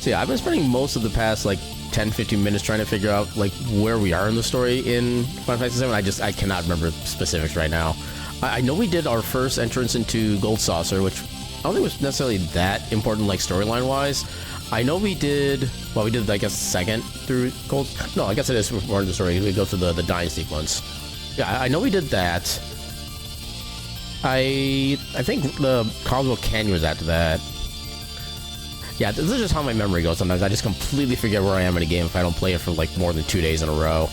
So yeah, I've been spending most of the past like 10-15 minutes trying to figure out like where we are in the story in Final Fantasy VII. I cannot remember specifics right now. I know we did our first entrance into Gold Saucer, which I don't think was necessarily that important like storyline wise. I know we did, well, we did I guess second through Gold. No, I guess it is more in the story. We go through the dying sequence. Yeah, I know we did that. I think the Cosmo Canyon was after that. Yeah, this is just how my memory goes sometimes. I just completely forget where I am in a game if I don't play it for like more than 2 days in a row.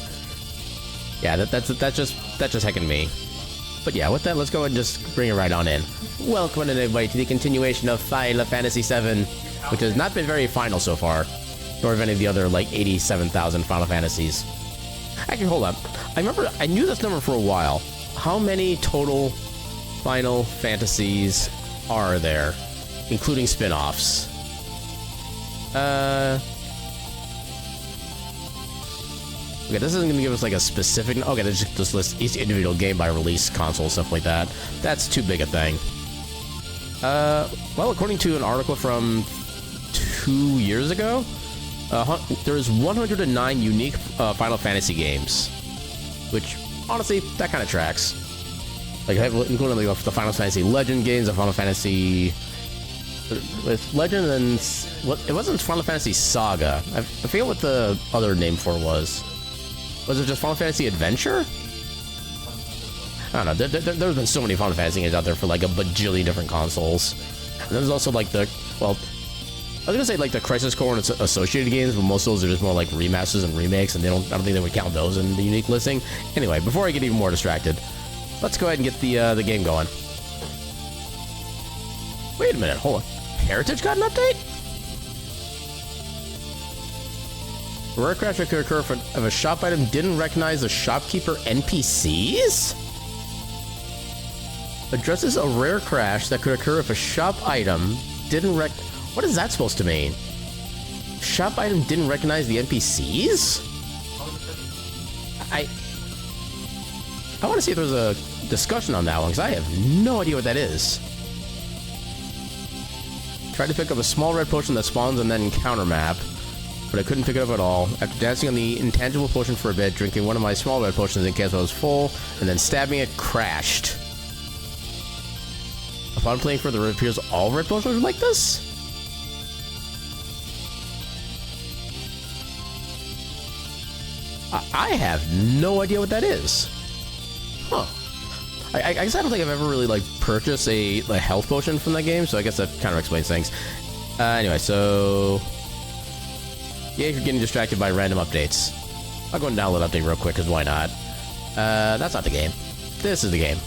Yeah, that's just heckin' me. But yeah, with that, let's go and just bring it right on in. Welcome everybody to the continuation of Final Fantasy VII, which has not been very final so far, nor have any of the other like 87,000 Final Fantasies. Actually, hold up. I knew this number for a while. How many total Final Fantasies are there, including spin-offs? Okay, this isn't gonna give us like a specific. Okay, this just lists each individual game by release console, stuff like that. That's too big a thing. Well, according to an article from 2 years ago, there's 109 unique Final Fantasy games, which honestly, that kind of tracks. Like, including like, the Final Fantasy Legend games, the Final Fantasy. With Legend and what it wasn't Final Fantasy Saga. I forget what the other name for it was. Was it just Final Fantasy Adventure? I don't know. There's been so many Final Fantasy games out there for like a bajillion different consoles. And there's also like the, well, I was gonna say like the Crisis Core and its associated games, but most of those are just more like remasters and remakes, and I don't think they would count those in the unique listing. Anyway, before I get even more distracted, let's go ahead and get the game going. Wait a minute, hold on. Heritage got an update? A rare crash that could occur if a shop item didn't recognize the shopkeeper NPCs? Addresses a rare crash that could occur if a shop item didn't What is that supposed to mean? Shop item didn't recognize the NPCs? I want to see if there's a discussion on that one, because I have no idea what that is. Tried to pick up a small red potion that spawns and then counter map, but I couldn't pick it up at all. After dancing on the intangible potion for a bit, drinking one of my small red potions in case I was full, and then stabbing it, crashed. Upon playing further, it appears all red potions are like this? I have no idea what that is. Huh. I guess I don't think I've ever really, like, purchased a health potion from that game, so I guess that kind of explains things. Anyway, so... yeah, if you're getting distracted by random updates. I'll go and download update real quick, because why not? That's not the game. This is the game.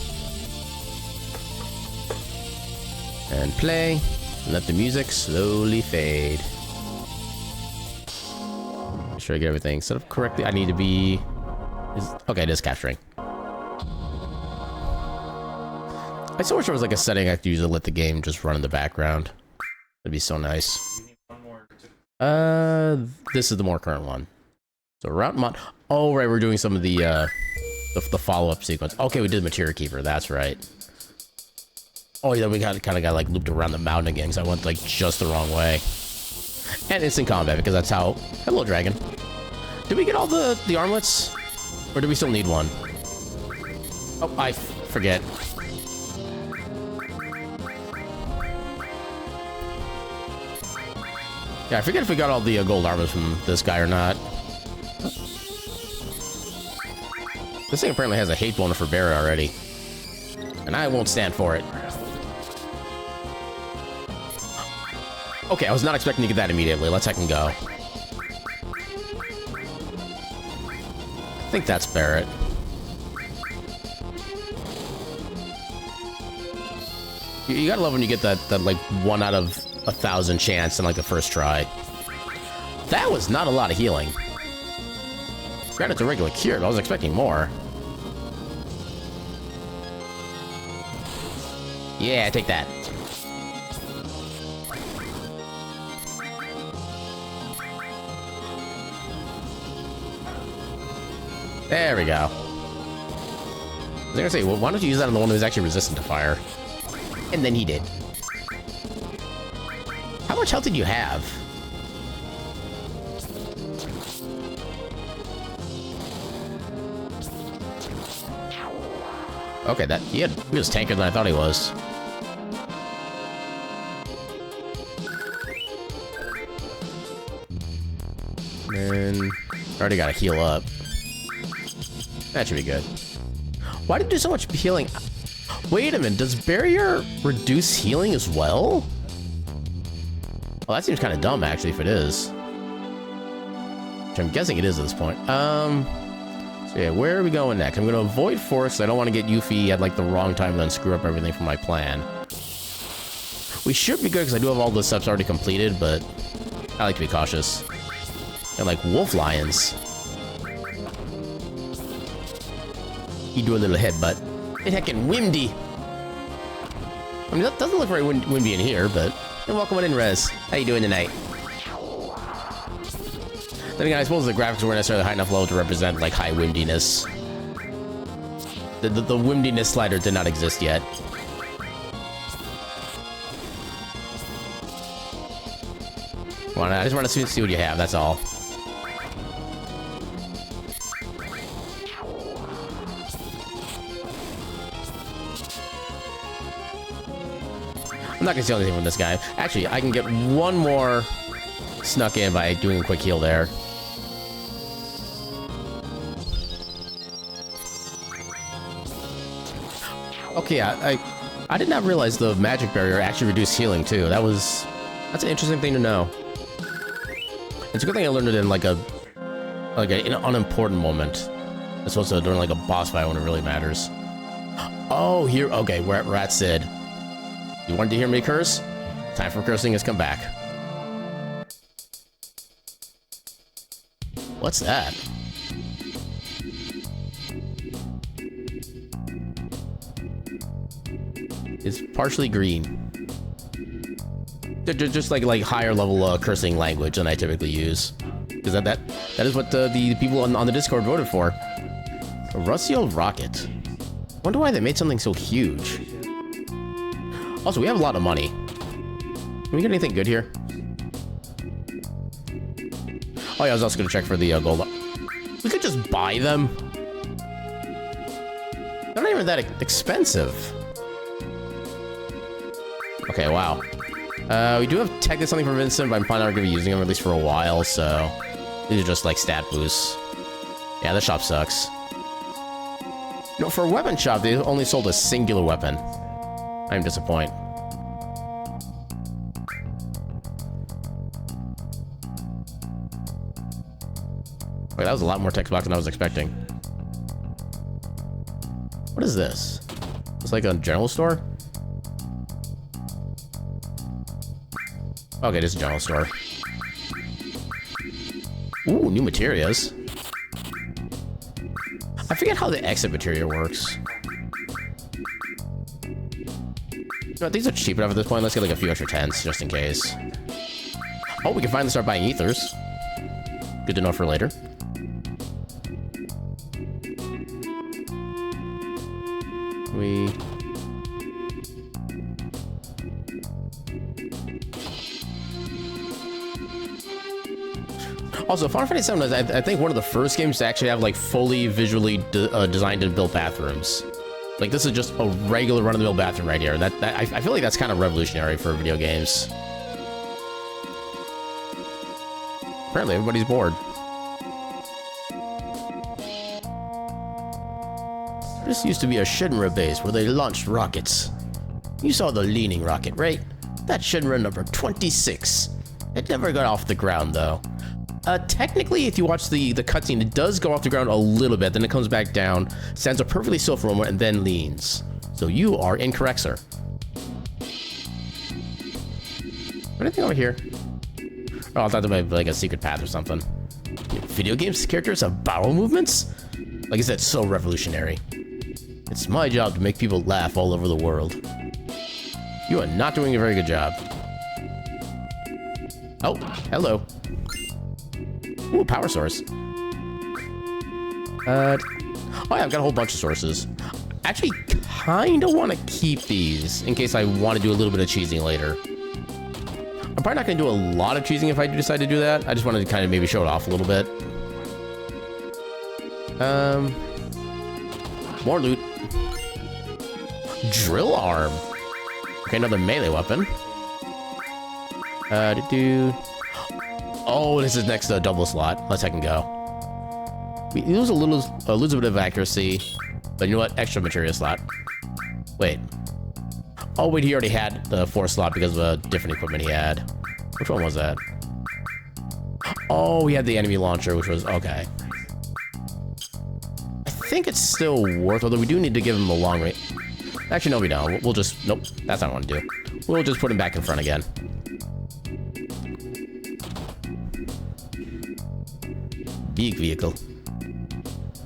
And play. And let the music slowly fade. Make sure I get everything set up correctly. I need to be... okay, it is capturing. I still wish there was like a setting I could use to let the game just run in the background. That'd be so nice. This is the more current one. So route mod. Oh right, we're doing some of the follow-up sequence. Okay, we did Materia Keeper. That's right. Oh yeah, we kind of got like looped around the mountain again because I went like just the wrong way. And instant combat because that's how. Hello, dragon. Did we get all the armlets, or do we still need one? Oh, I forget. Yeah, I forget if we got all the gold armors from this guy or not. This thing apparently has a hate bonus for Barret already. And I won't stand for it. Okay, I was not expecting to get that immediately. Let's heck and go. I think that's Barret. You gotta love when you get that like 1 out of 1,000 chance in like the first try. That was not a lot of healing. Granted, it's a regular cure, but I was expecting more. Yeah, take that. There we go. I was gonna say, well, why don't you use that on the one who's actually resistant to fire? And then he did. How much health did you have? Okay, he was tankier than I thought he was. And already gotta heal up. That should be good. Why did you do so much healing? Wait a minute, does barrier reduce healing as well? Well, that seems kind of dumb, actually, if it is. Which I'm guessing it is at this point. So yeah, where are we going next? I'm gonna avoid forest. I don't want to get Yuffie at like the wrong time and then screw up everything from my plan. We should be good because I do have all the steps already completed, but I like to be cautious. And like wolf lions. You do a little headbutt. It's heckin' windy. I mean, that doesn't look very windy in here, but welcome in, Rez. How you doing tonight? Then again, I suppose the graphics weren't necessarily high enough level to represent like high windiness. The windiness slider did not exist yet. Come on, I just want to see what you have, that's all. I'm not gonna steal anything from this guy. Actually, I can get one more snuck in by doing a quick heal there. Okay, I did not realize the magic barrier actually reduced healing too. That's an interesting thing to know. It's a good thing I learned it in like an unimportant moment, as opposed to during like a boss fight when it really matters. Oh, here. Okay, we're at Rat Sid. You wanted to hear me curse? Time for cursing has come back. What's that? It's partially green. Just like higher level cursing language than I typically use, because that is what the people on the Discord voted for. A rusty old rocket. Wonder why they made something so huge. Also, we have a lot of money. Can we get anything good here? Oh yeah, I was also gonna check for the gold. We could just buy them. They're not even that expensive. Okay, wow. We do have technically something for Vincent, but I'm probably not going to be using them at least for a while, so these are just like stat boosts. Yeah, the shop sucks. No, for a weapon shop, they only sold a singular weapon. I'm disappointed. Wait, that was a lot more text box than I was expecting. What is this? It's like a general store? Okay, this is a general store. Ooh, new materials. I forget how the exit materia works. No, these are cheap enough at this point. Let's get like a few extra tents just in case. Oh, we can finally start buying ethers. Good to know for later. Also, Final Fantasy VII is, I think, one of the first games to actually have like fully visually designed and built bathrooms. Like, this is just a regular run-of-the-mill bathroom right here. I feel like that's kind of revolutionary for video games. Apparently, everybody's bored. This used to be a Shinra base where they launched rockets. You saw the leaning rocket, right? That's Shinra number 26. It never got off the ground, though. Technically, if you watch the cutscene, it does go off the ground a little bit, then it comes back down, stands up perfectly still for a moment, and then leans. So you are incorrect, sir. Anything over here? Oh, I thought there might be like a secret path or something. Video games characters have bowel movements? Like I said, so revolutionary. It's my job to make people laugh all over the world. You are not doing a very good job. Oh, hello. Ooh, power source. Oh yeah, I've got a whole bunch of sources. Actually, kinda want to keep these in case I want to do a little bit of cheesing later. I'm probably not going to do a lot of cheesing if I do decide to do that. I just wanted to kind of maybe show it off a little bit. More loot. drill arm. Okay, another melee weapon. Oh, this is next to a double slot. Let's second go. We lose a bit of accuracy, but you know what? Extra materia slot. Wait. Oh, wait, he already had the 4th slot because of a different equipment he had. Which one was that? Oh, he had the enemy launcher, which was... Okay. I think it's still worth, although we do need to give him a long range. Actually, no, we don't. We'll just... Nope, that's not what I want to do. We'll just put him back in front again. Big vehicle.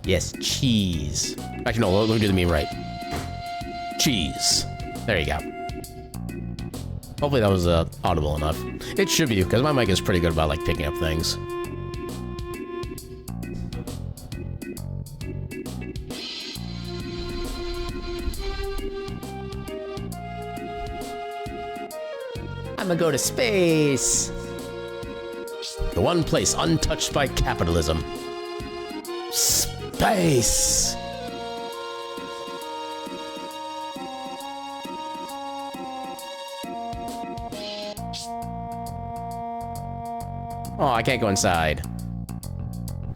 Yes, cheese. Actually, no, let me do the meme right. Cheese. There you go. Hopefully that was audible enough. It should be, because my mic is pretty good about, like, picking up things. I'm gonna go to space. The one place untouched by capitalism. Space. Oh, I can't go inside.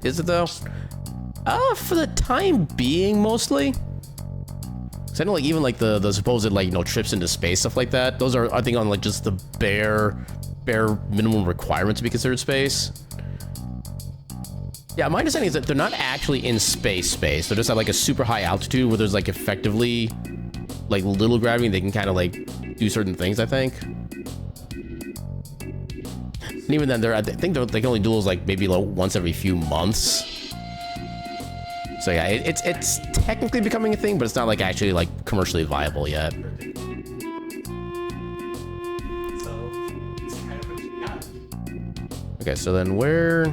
Is it though? For the time being, mostly. Cause I know, like, even like the supposed, like, you know, trips into space, stuff like that. Those are, I think, on like just the bare minimum requirement to be considered space. Yeah, my understanding is that they're not actually in space. They're just at like a super high altitude where there's like effectively like little gravity and they can kind of like do certain things, I think. And even then, I think they can only do those like maybe like once every few months. So yeah, it's technically becoming a thing, but it's not like actually like commercially viable yet. Okay, so then where?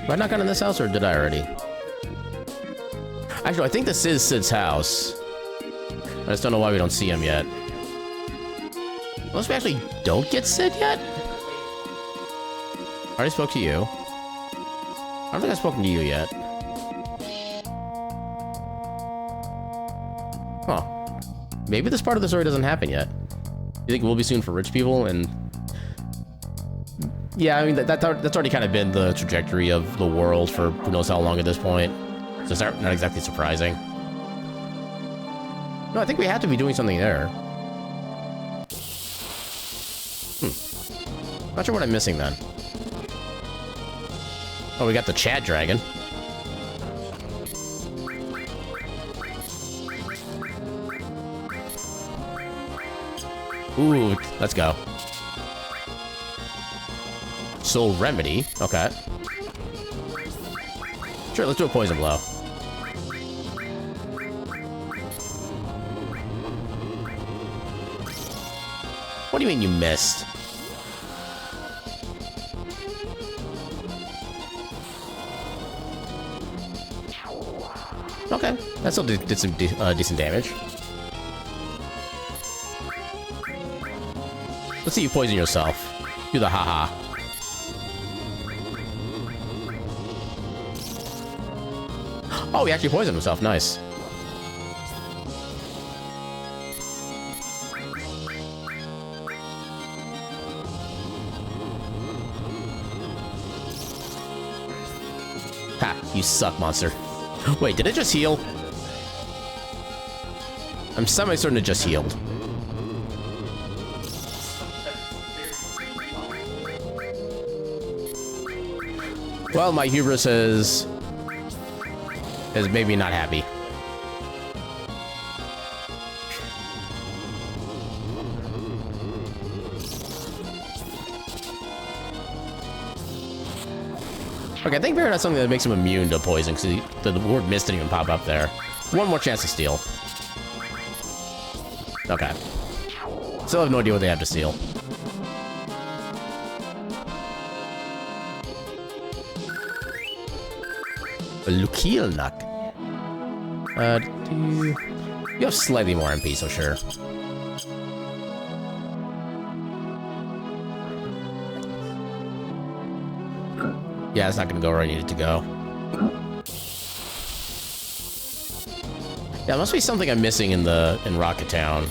Have I not gotten in this house, or did I already? Actually, I think this is Sid's house. I just don't know why we don't see him yet. Unless we actually don't get Sid yet? I already spoke to you. I don't think I've spoken to you yet. Huh. Maybe this part of the story doesn't happen yet. You think it will be soon for rich people? And yeah, I mean, that's already kind of been the trajectory of the world for who knows how long at this point. So it's not exactly surprising. No, I think we have to be doing something there. Not sure what I'm missing then. Oh, we got the chat dragon. Ooh, let's go. Soul Remedy. Okay. Sure, let's do a poison blow. What do you mean you missed? Okay, that still did some decent damage. Let's see you poison yourself. Do the haha. Oh, he actually poisoned himself. Nice. Ha, you suck, monster. Wait, did it just heal? I'm semi-certain it just healed. Well, my hubris is maybe not happy. Okay, I think Barrett has something that makes him immune to poison, because the word mist didn't even pop up there. One more chance to steal. Okay. Still have no idea what they have to steal. A Lukilnak. You have slightly more MP, so sure. Yeah, it's not gonna go where I need it to go. Yeah, there must be something I'm missing in Rocket Town.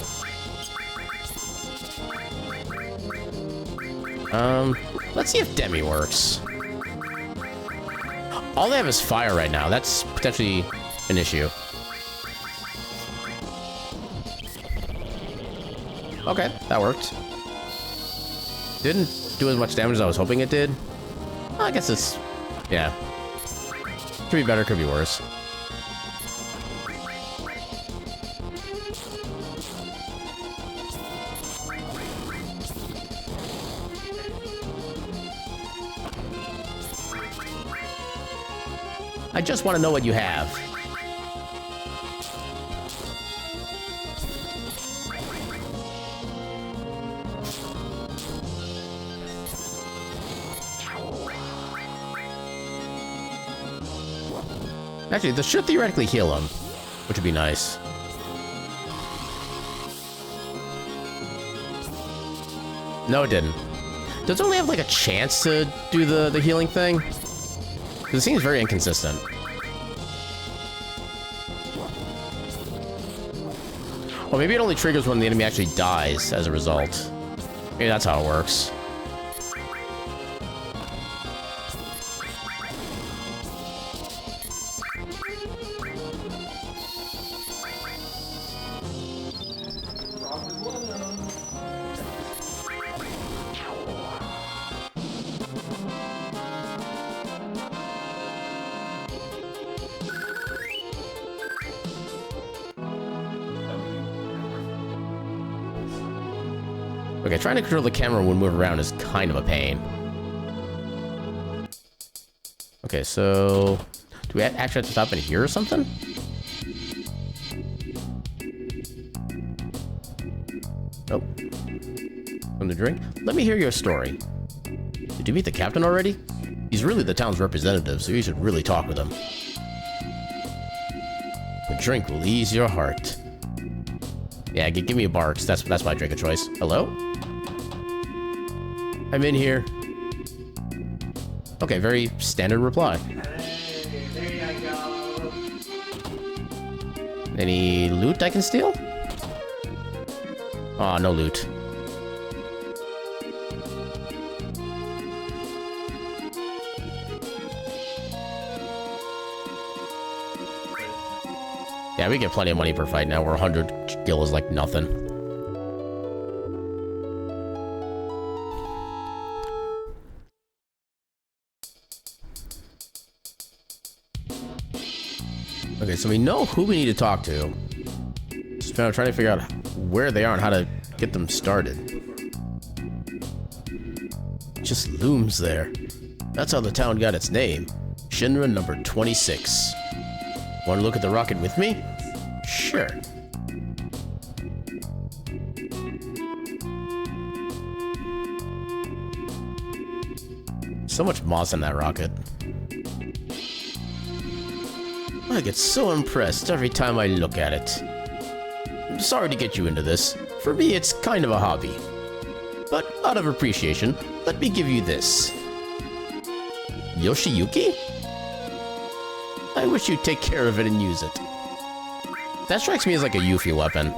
Let's see if Demi works. All they have is fire right now. That's potentially an issue. Okay, that worked. Didn't do as much damage as I was hoping it did. I guess it's... yeah. Could be better, could be worse. I just want to know what you have. Actually, this should theoretically heal him, which would be nice. No, it didn't. Does it only have, like, a chance to do the healing thing? Because it seems very inconsistent. Or maybe it only triggers when the enemy actually dies as a result. Maybe that's how it works. Okay, trying to control the camera when we move around is kind of a pain. Okay, so... do we actually have to stop in here or something? Nope. From the drink? Let me hear your story. Did you meet the captain already? He's really the town's representative, so you should really talk with him. A drink will ease your heart. Yeah, give me a bar, 'cause that's my drink of choice. Hello? I'm in here. Okay, very standard reply. Hey, there you go. Any loot I can steal? Aw, no loot. Yeah, we get plenty of money per fight now, where 100 gil is like nothing. Okay, so we know who we need to talk to. Just trying to figure out where they are and how to get them started. It just looms there. That's how the town got its name. Shinra number 26. Want to look at the rocket with me? Sure. So much moss in that rocket. I get so impressed every time I look at it. I'm sorry to get you into this. For me, it's kind of a hobby. But out of appreciation, let me give you this. Yoshiyuki? I wish you'd take care of it and use it. That strikes me as like a Yuffie weapon.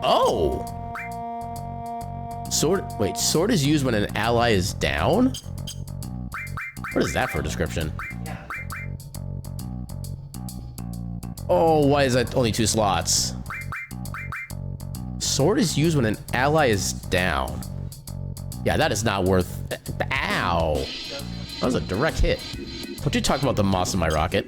Oh! Sword... wait, sword is used when an ally is down? What is that for a description? Oh, why is that only 2 slots? Sword is used when an ally is down. Yeah, that is not worth... ow! That was a direct hit. Don't you talk about the moss in my rocket.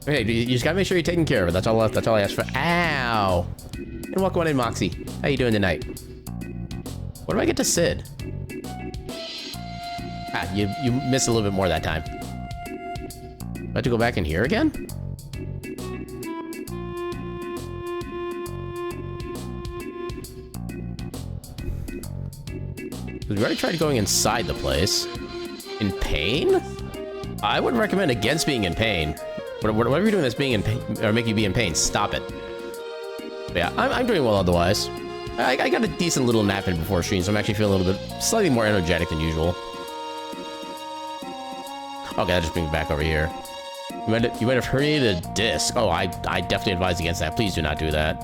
Okay, you just gotta make sure you're taking care of it. That's all I ask for. Ow! And welcome on in, Moxie. How you doing tonight? What do I get to Sid? Ah, you missed a little bit more that time. Do I have to go back in here again? We already tried going inside the place. In pain? I would recommend against being in pain. Whatever you're doing that's being in pain, or make you be in pain, stop it. But yeah, I'm doing well otherwise. I got a decent little nap in before stream, so I'm actually feeling a little bit, slightly more energetic than usual. Okay, that just brings me back over here. You might have herniated a disc. Oh, I definitely advise against that. Please do not do that.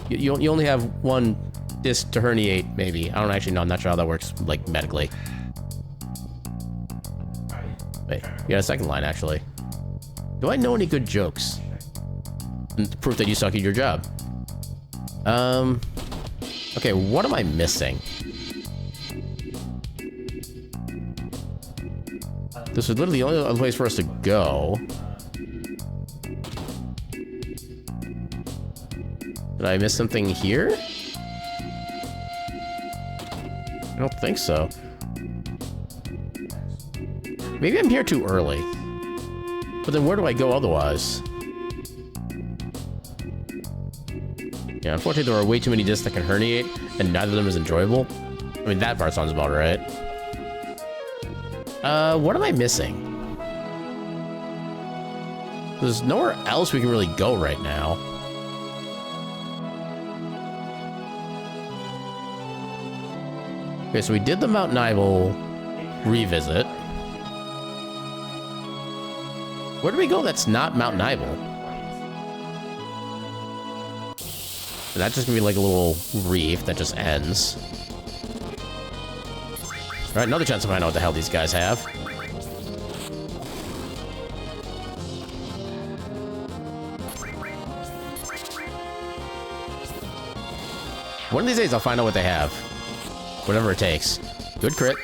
You only have one disc to herniate, maybe. I don't actually know. I'm not sure how that works, like, medically. Wait, you got a second line, actually. Do I know any good jokes? Proof that you suck at your job. Okay, what am I missing? This is literally the only other place for us to go. Did I miss something here? I don't think so. Maybe I'm here too early. But then where do I go otherwise? Yeah, unfortunately there are way too many discs that can herniate, and neither of them is enjoyable. I mean, that part sounds about right. What am I missing? There's nowhere else we can really go right now. Okay, so we did the Mount Nibel revisit. Where do we go that's not Mount Nibel? And that's just gonna be like a little reef that just ends. Alright, another chance to find out what the hell these guys have. One of these days I'll find out what they have. Whatever it takes. Good crit.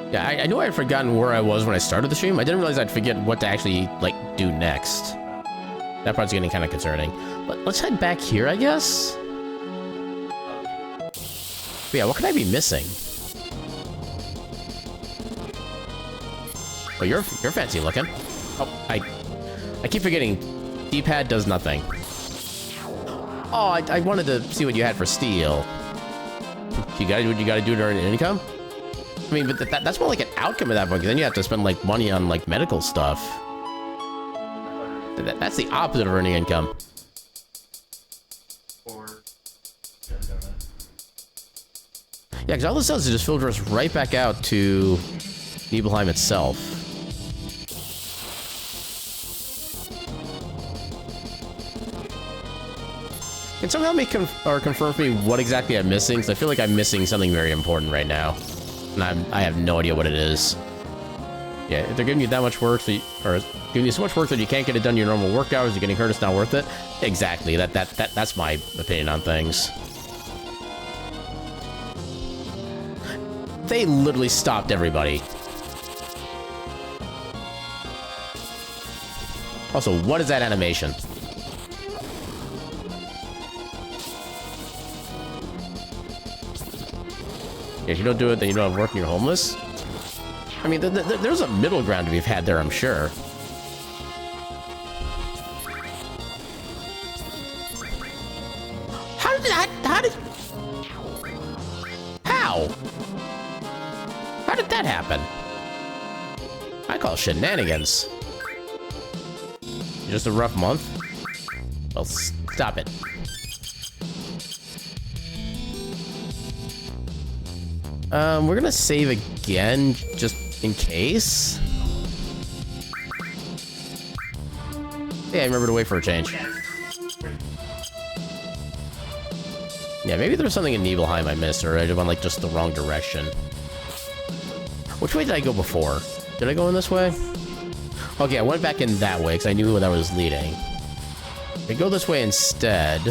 Yeah, I knew I had forgotten where I was when I started the stream. I didn't realize I'd forget what to actually, like, do next. That part's getting kind of concerning. Let's head back here, I guess? But yeah, what could I be missing? Oh, you're fancy looking. Oh, I keep forgetting. D-pad does nothing. Oh, I wanted to see what you had for steel. You gotta do what you gotta do to earn income? I mean, but that's more like an outcome of that point, because then you have to spend, like, money on, like, medical stuff. That's the opposite of earning income. Yeah, because all this does is just filter us right back out to Nibelheim itself. Can someone help me confirm for me what exactly I'm missing? Because I feel like I'm missing something very important right now. And I have no idea what it is. Yeah, if they're giving you that much work, or giving you so much work that you can't get it done in your normal work hours, you're getting hurt, it's not worth it. Exactly, that's my opinion on things. They literally stopped everybody. Also, what is that animation? If you don't do it, then you don't have work and you're homeless? I mean, there's a middle ground to be had there, I'm sure. How did that happen? I call shenanigans. Just a rough month? Well, stop it. We're gonna save again, just in case. Yeah, I remember to wait for a change. Yeah, maybe there's something in Nibelheim I missed, or I went, like, just the wrong direction. Which way did I go before? Did I go in this way? Okay, I went back in that way, because I knew where that was leading. If I go this way instead...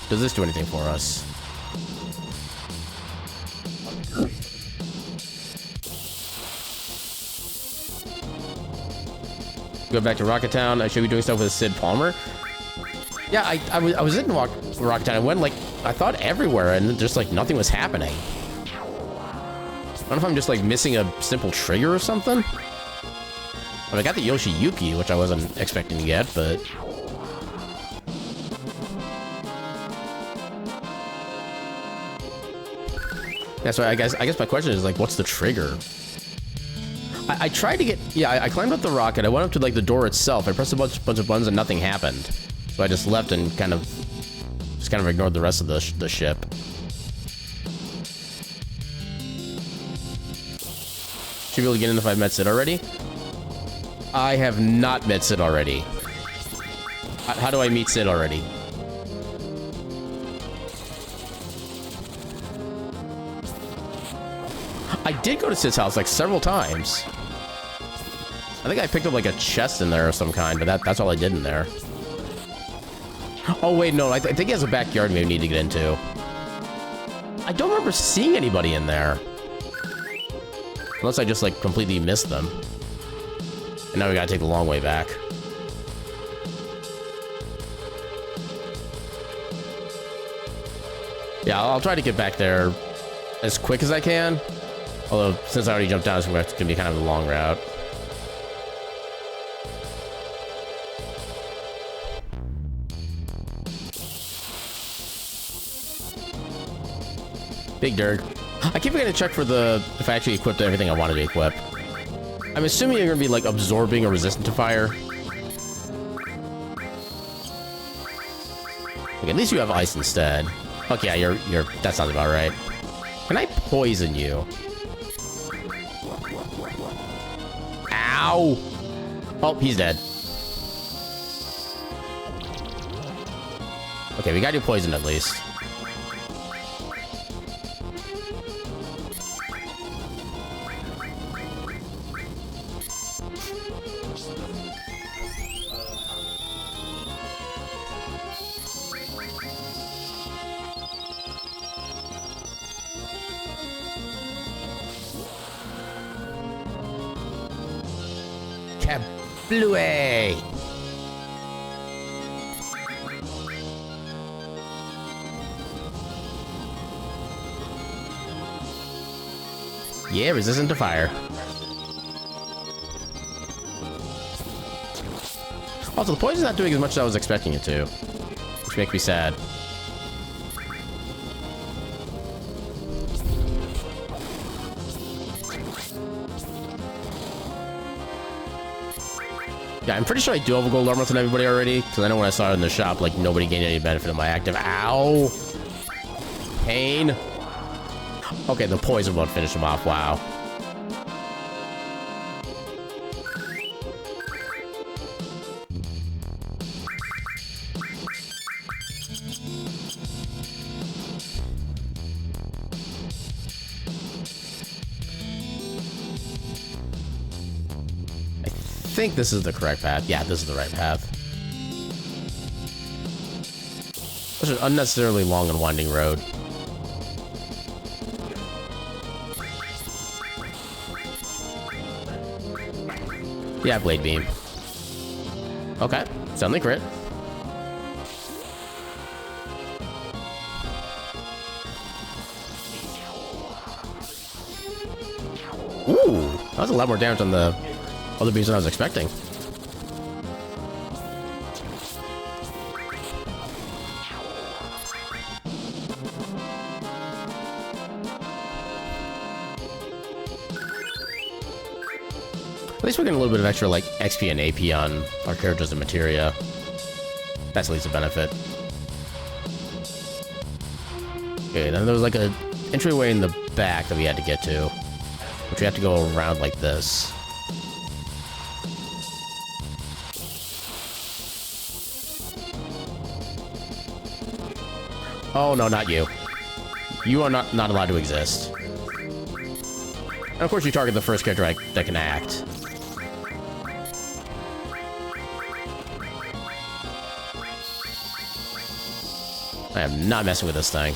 Does this do anything for us? Go back to Rocket Town. I should be doing stuff with Sid Palmer. Yeah, I was in Rocket Town. I went, like, I thought everywhere, and just, like, nothing was happening. I don't know if I'm just, like, missing a simple trigger or something. I mean, I got the Yoshi Yuki, which I wasn't expecting to get, but... Yeah, so I guess my question is, like, what's the trigger? I tried to get... Yeah, I climbed up the rocket. I went up to, like, the door itself. I pressed a bunch of buttons and nothing happened. So I just left and kind of... Just kind of ignored the rest of the ship. Should be able to get in if I've met Sid already. I have not met Sid already. How do I meet Sid already? I did go to Sid's house like several times. I think I picked up like a chest in there of some kind, but that's all I did in there. Oh wait, no, I think he has a backyard we need to get into. I don't remember seeing anybody in there. Unless I just like completely missed them. And now we gotta take the long way back. Yeah, I'll try to get back there as quick as I can. Although, since I already jumped down, it's gonna be kind of a long route. Big dirt. I keep forgetting to check for if I actually equipped everything I wanted to equip. I'm assuming you're gonna be like absorbing or resistant to fire. Okay, at least you have ice instead. Okay, yeah, that sounds about right. Can I poison you? Ow! Oh, he's dead. Okay, we gotta do poison at least. Kablooey! Yeah, resistant to fire. Also, the poison's not doing as much as I was expecting it to, which makes me sad. Yeah, I'm pretty sure I do have a gold armor on everybody already, because I know when I saw it in the shop, like, nobody gained any benefit of my active. Ow! Pain! Okay, the poison won't finish him off. Wow. I think this is the correct path. Yeah, this is the right path. This is an unnecessarily long and winding road. Yeah, blade beam. Okay, suddenly crit. Ooh, that was a lot more damage on the other beams than I was expecting. At least we're getting a little bit of extra, like, XP and AP on our characters and materia. That's at least a benefit. Okay, then there was, like, an entryway in the back that we had to get to. Which we have to go around like this. Oh, no, not you. You are not allowed to exist. And of course, you target the first character that can act. I am not messing with this thing.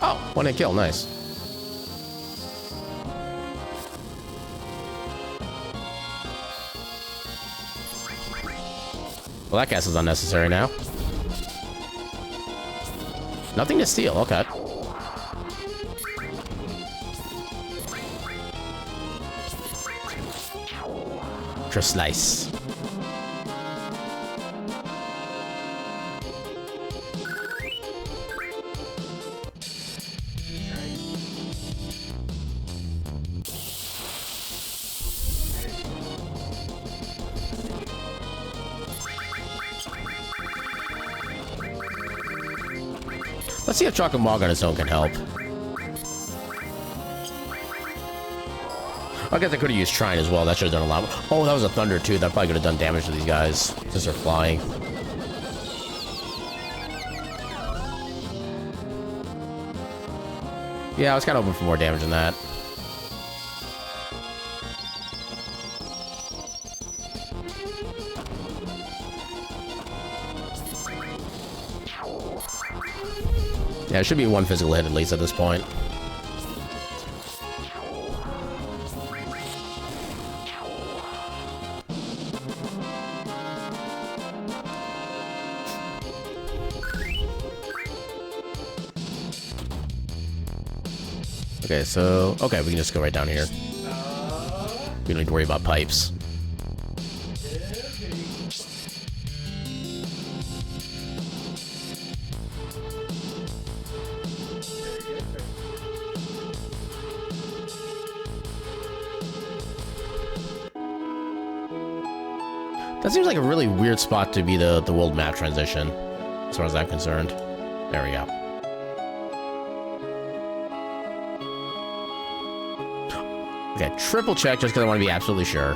Oh, one hit kill, nice. Well, that gas is unnecessary now. Nothing to steal, okay. Just slice. Let's see if Chocolate Mog on its own can help. I guess I could have used Trine as well. That should have done a lot. Oh, that was a Thunder too. That probably could have done damage to these guys since they're flying. Yeah, I was kind of hoping for more damage than that. Yeah, it should be one physical hit at least at this point. Okay, so... Okay, we can just go right down here. We don't need to worry about pipes. That seems like a really weird spot to be the world map transition, as far as I'm concerned. There we go. Okay, triple check just because I want to be absolutely sure.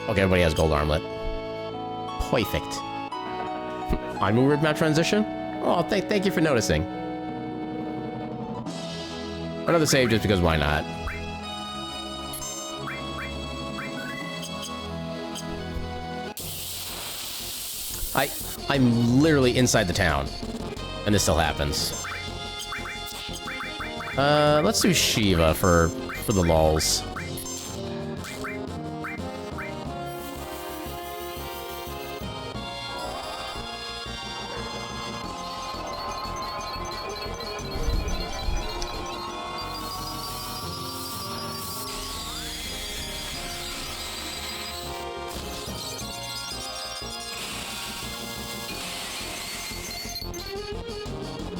Okay, everybody has gold armlet. Perfect. I'm a weird map transition? Oh, thank you for noticing. Another save just because why not? I'm literally inside the town, and this still happens. Let's do Shiva for the lulz.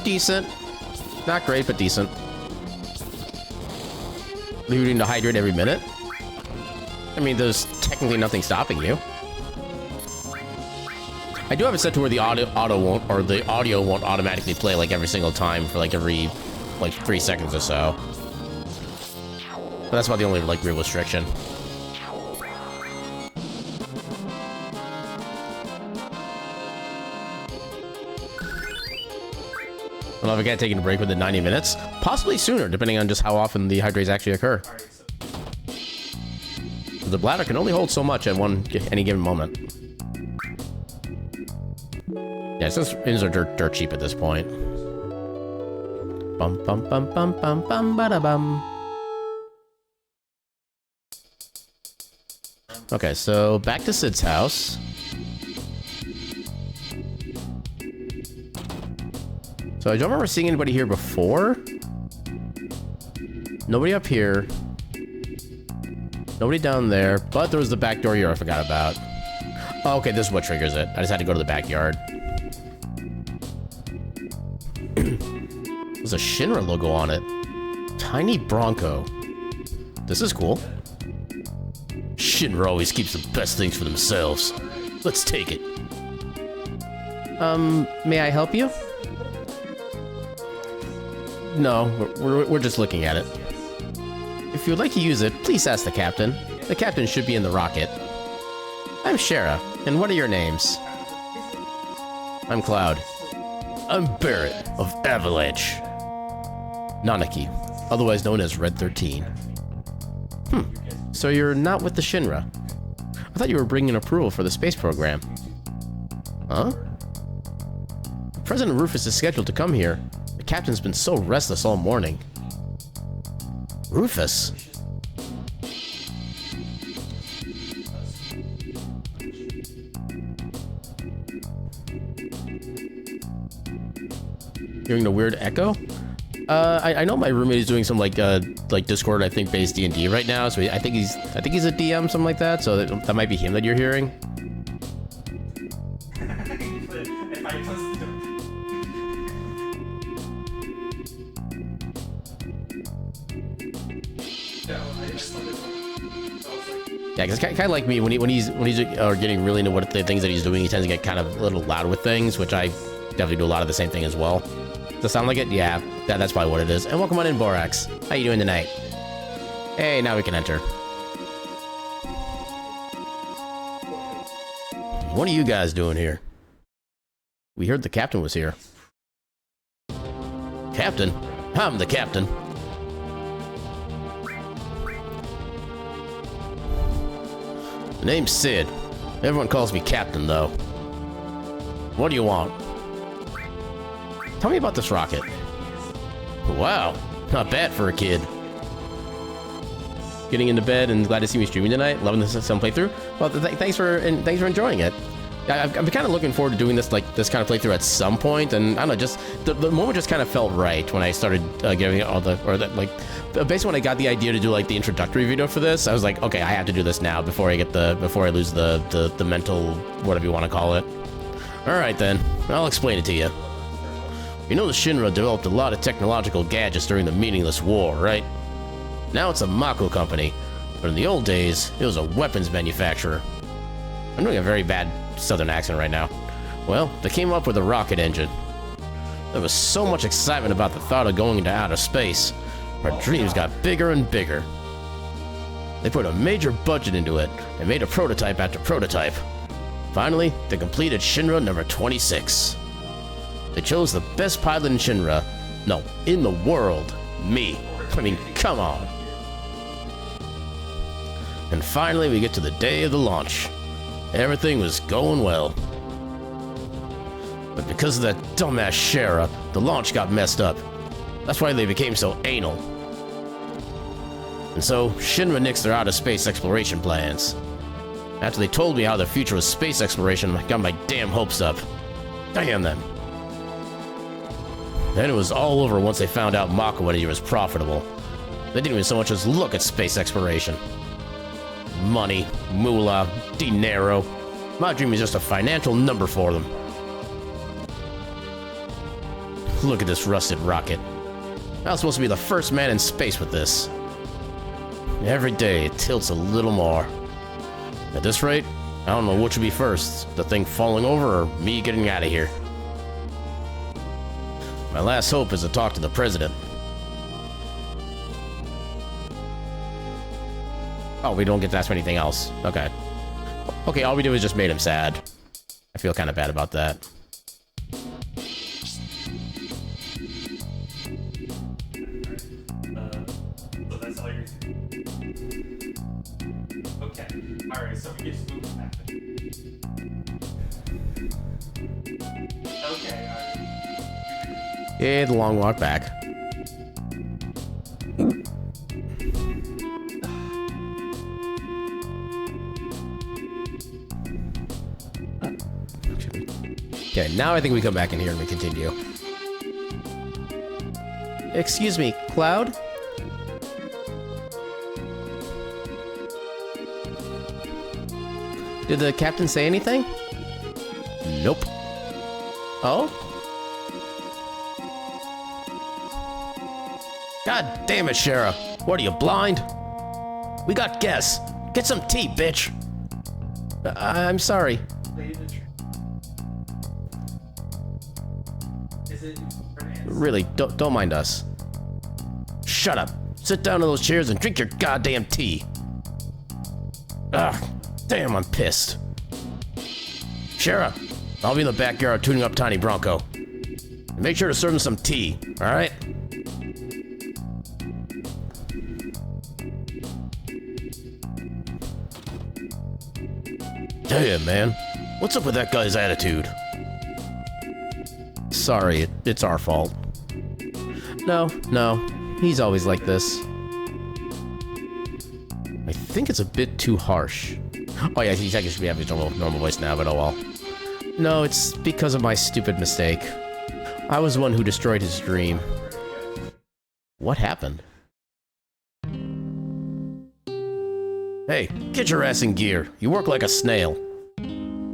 Decent. Not great, but decent. You need to hydrate every minute? I mean, there's technically nothing stopping you. I do have it set to where the audio won't automatically play like every single time for like every 3 seconds or so. But that's about the only like real restriction. I don't know if I get taking a break within 90 minutes. Possibly sooner, depending on just how often the hydrates actually occur. The bladder can only hold so much at any given moment. Yeah, since ins are dirt cheap at this point. Bum bum bum bum bum bum bada bum. Okay, so back to Sid's house. So I don't remember seeing anybody here before. Nobody up here. Nobody down there. But there was the back door here I forgot about. Oh, okay, this is what triggers it. I just had to go to the backyard. There's a Shinra logo on it. Tiny Bronco. This is cool. Shinra always keeps the best things for themselves. Let's take it. May I help you? No, we're just looking at it. If you would like to use it, please ask the captain. The captain should be in the rocket. I'm Shara, and what are your names? I'm Cloud. I'm Barrett of Avalanche. Nanaki, otherwise known as Red 13. So you're not with the Shinra? I thought you were bringing approval for the space program. Huh? President Rufus is scheduled to come here. The captain's been so restless all morning. Rufus? Hearing the weird echo? I know my roommate is doing some like Discord, I think, based D&D right now. So I think he's a DM, something like that. So that might be him that you're hearing. Yeah, because kind of like me, when he's getting really into what the things that he's doing, he tends to get kind of a little loud with things, which I definitely do a lot of the same thing as well. Does that sound like it? Yeah, that's probably what it is. And welcome on in, Borax. How you doing tonight? Hey, now we can enter. What are you guys doing here? We heard the captain was here. Captain? I'm the captain. The name's Sid. Everyone calls me Captain, though. What do you want? Tell me about this rocket. Wow, not bad for a kid. Getting into bed and glad to see me streaming tonight. Loving this some playthrough. Well, thanks for enjoying it. I've been kind of looking forward to doing this kind of playthrough at some point, and I don't know, just the moment just kind of felt right when I started giving it all basically when I got the idea to do like the introductory video for this, I was like, okay, I have to do this now before I lose the mental whatever you want to call it. All right then, I'll explain it to you. You know the Shinra developed a lot of technological gadgets during the meaningless war, right? Now it's a Mako company, but in the old days, it was a weapons manufacturer. I'm doing a very bad southern accent right now. Well, they came up with a rocket engine. There was so much excitement about the thought of going into outer space. Our dreams got bigger and bigger. They put a major budget into it and made a prototype after prototype. Finally, they completed Shinra number 26. They chose the best pilot in Shinra. No, in the world. Me. I mean, come on. And finally, we get to the day of the launch. Everything was going well. But because of that dumbass Shara, the launch got messed up. That's why they became so anal. And so, Shinra nixed their outer space exploration plans. After they told me how their future was space exploration, I got my damn hopes up. Damn them. Then it was all over once they found out Mako Energy was profitable. They didn't even so much as look at space exploration. Money, moolah, dinero. My dream is just a financial number for them. Look at this rusted rocket. I was supposed to be the first man in space with this. Every day it tilts a little more. At this rate, I don't know which would be first, the thing falling over or me getting out of here. My last hope is to talk to the president. Oh, we don't get to ask him anything else. Okay. Okay, all we do is just made him sad. I feel kind of bad about that. So that's all you're doing. Okay. Alright, so we get to move back. Okay, alright. Yeah, the long walk back. Okay, now I think we come back in here and we continue. Excuse me, Cloud? Did the captain say anything? Nope. Oh? God damn it, Shara. What are you, blind? We got guests. Get some tea, bitch. I'm sorry. Really, don't mind us. Shut up. Sit down in those chairs and drink your goddamn tea. Ugh, damn, I'm pissed. Shara, I'll be in the backyard tuning up Tiny Bronco. Make sure to serve him some tea, alright? Damn, man. What's up with that guy's attitude? Sorry, it's our fault. No, he's always like this. I think it's a bit too harsh. Oh yeah, he's actually should be having his normal voice now, but oh well. No, it's because of my stupid mistake. I was the one who destroyed his dream. What happened? Hey, get your ass in gear. You work like a snail.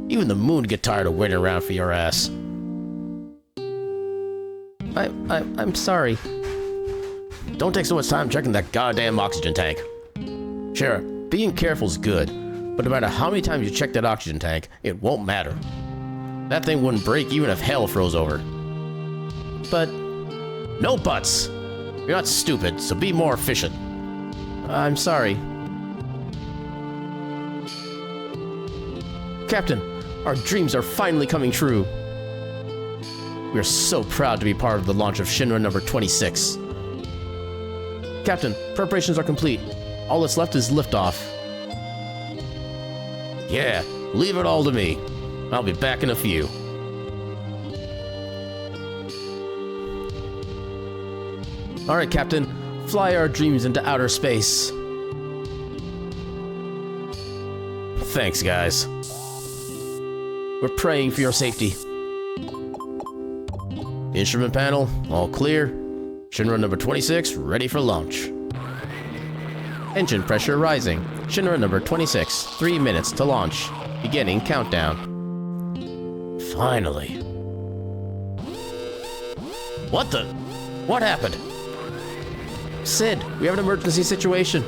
Even the moon would get tired of waiting around for your ass. I'm sorry. Don't take so much time checking that goddamn oxygen tank. Sure, being careful's good, but no matter how many times you check that oxygen tank, it won't matter. That thing wouldn't break even if hell froze over. But No buts! You're not stupid, so be more efficient. I'm sorry. Captain, our dreams are finally coming true. We are so proud to be part of the launch of Shinra number 26. Captain, preparations are complete. All that's left is liftoff. Yeah, leave it all to me. I'll be back in a few. Alright, Captain. Fly our dreams into outer space. Thanks, guys. We're praying for your safety. Instrument panel, all clear. Shinra number 26, ready for launch. Engine pressure rising. Shinra number 26, 3 minutes to launch. Beginning countdown. Finally. What the? What happened? Sid, we have an emergency situation.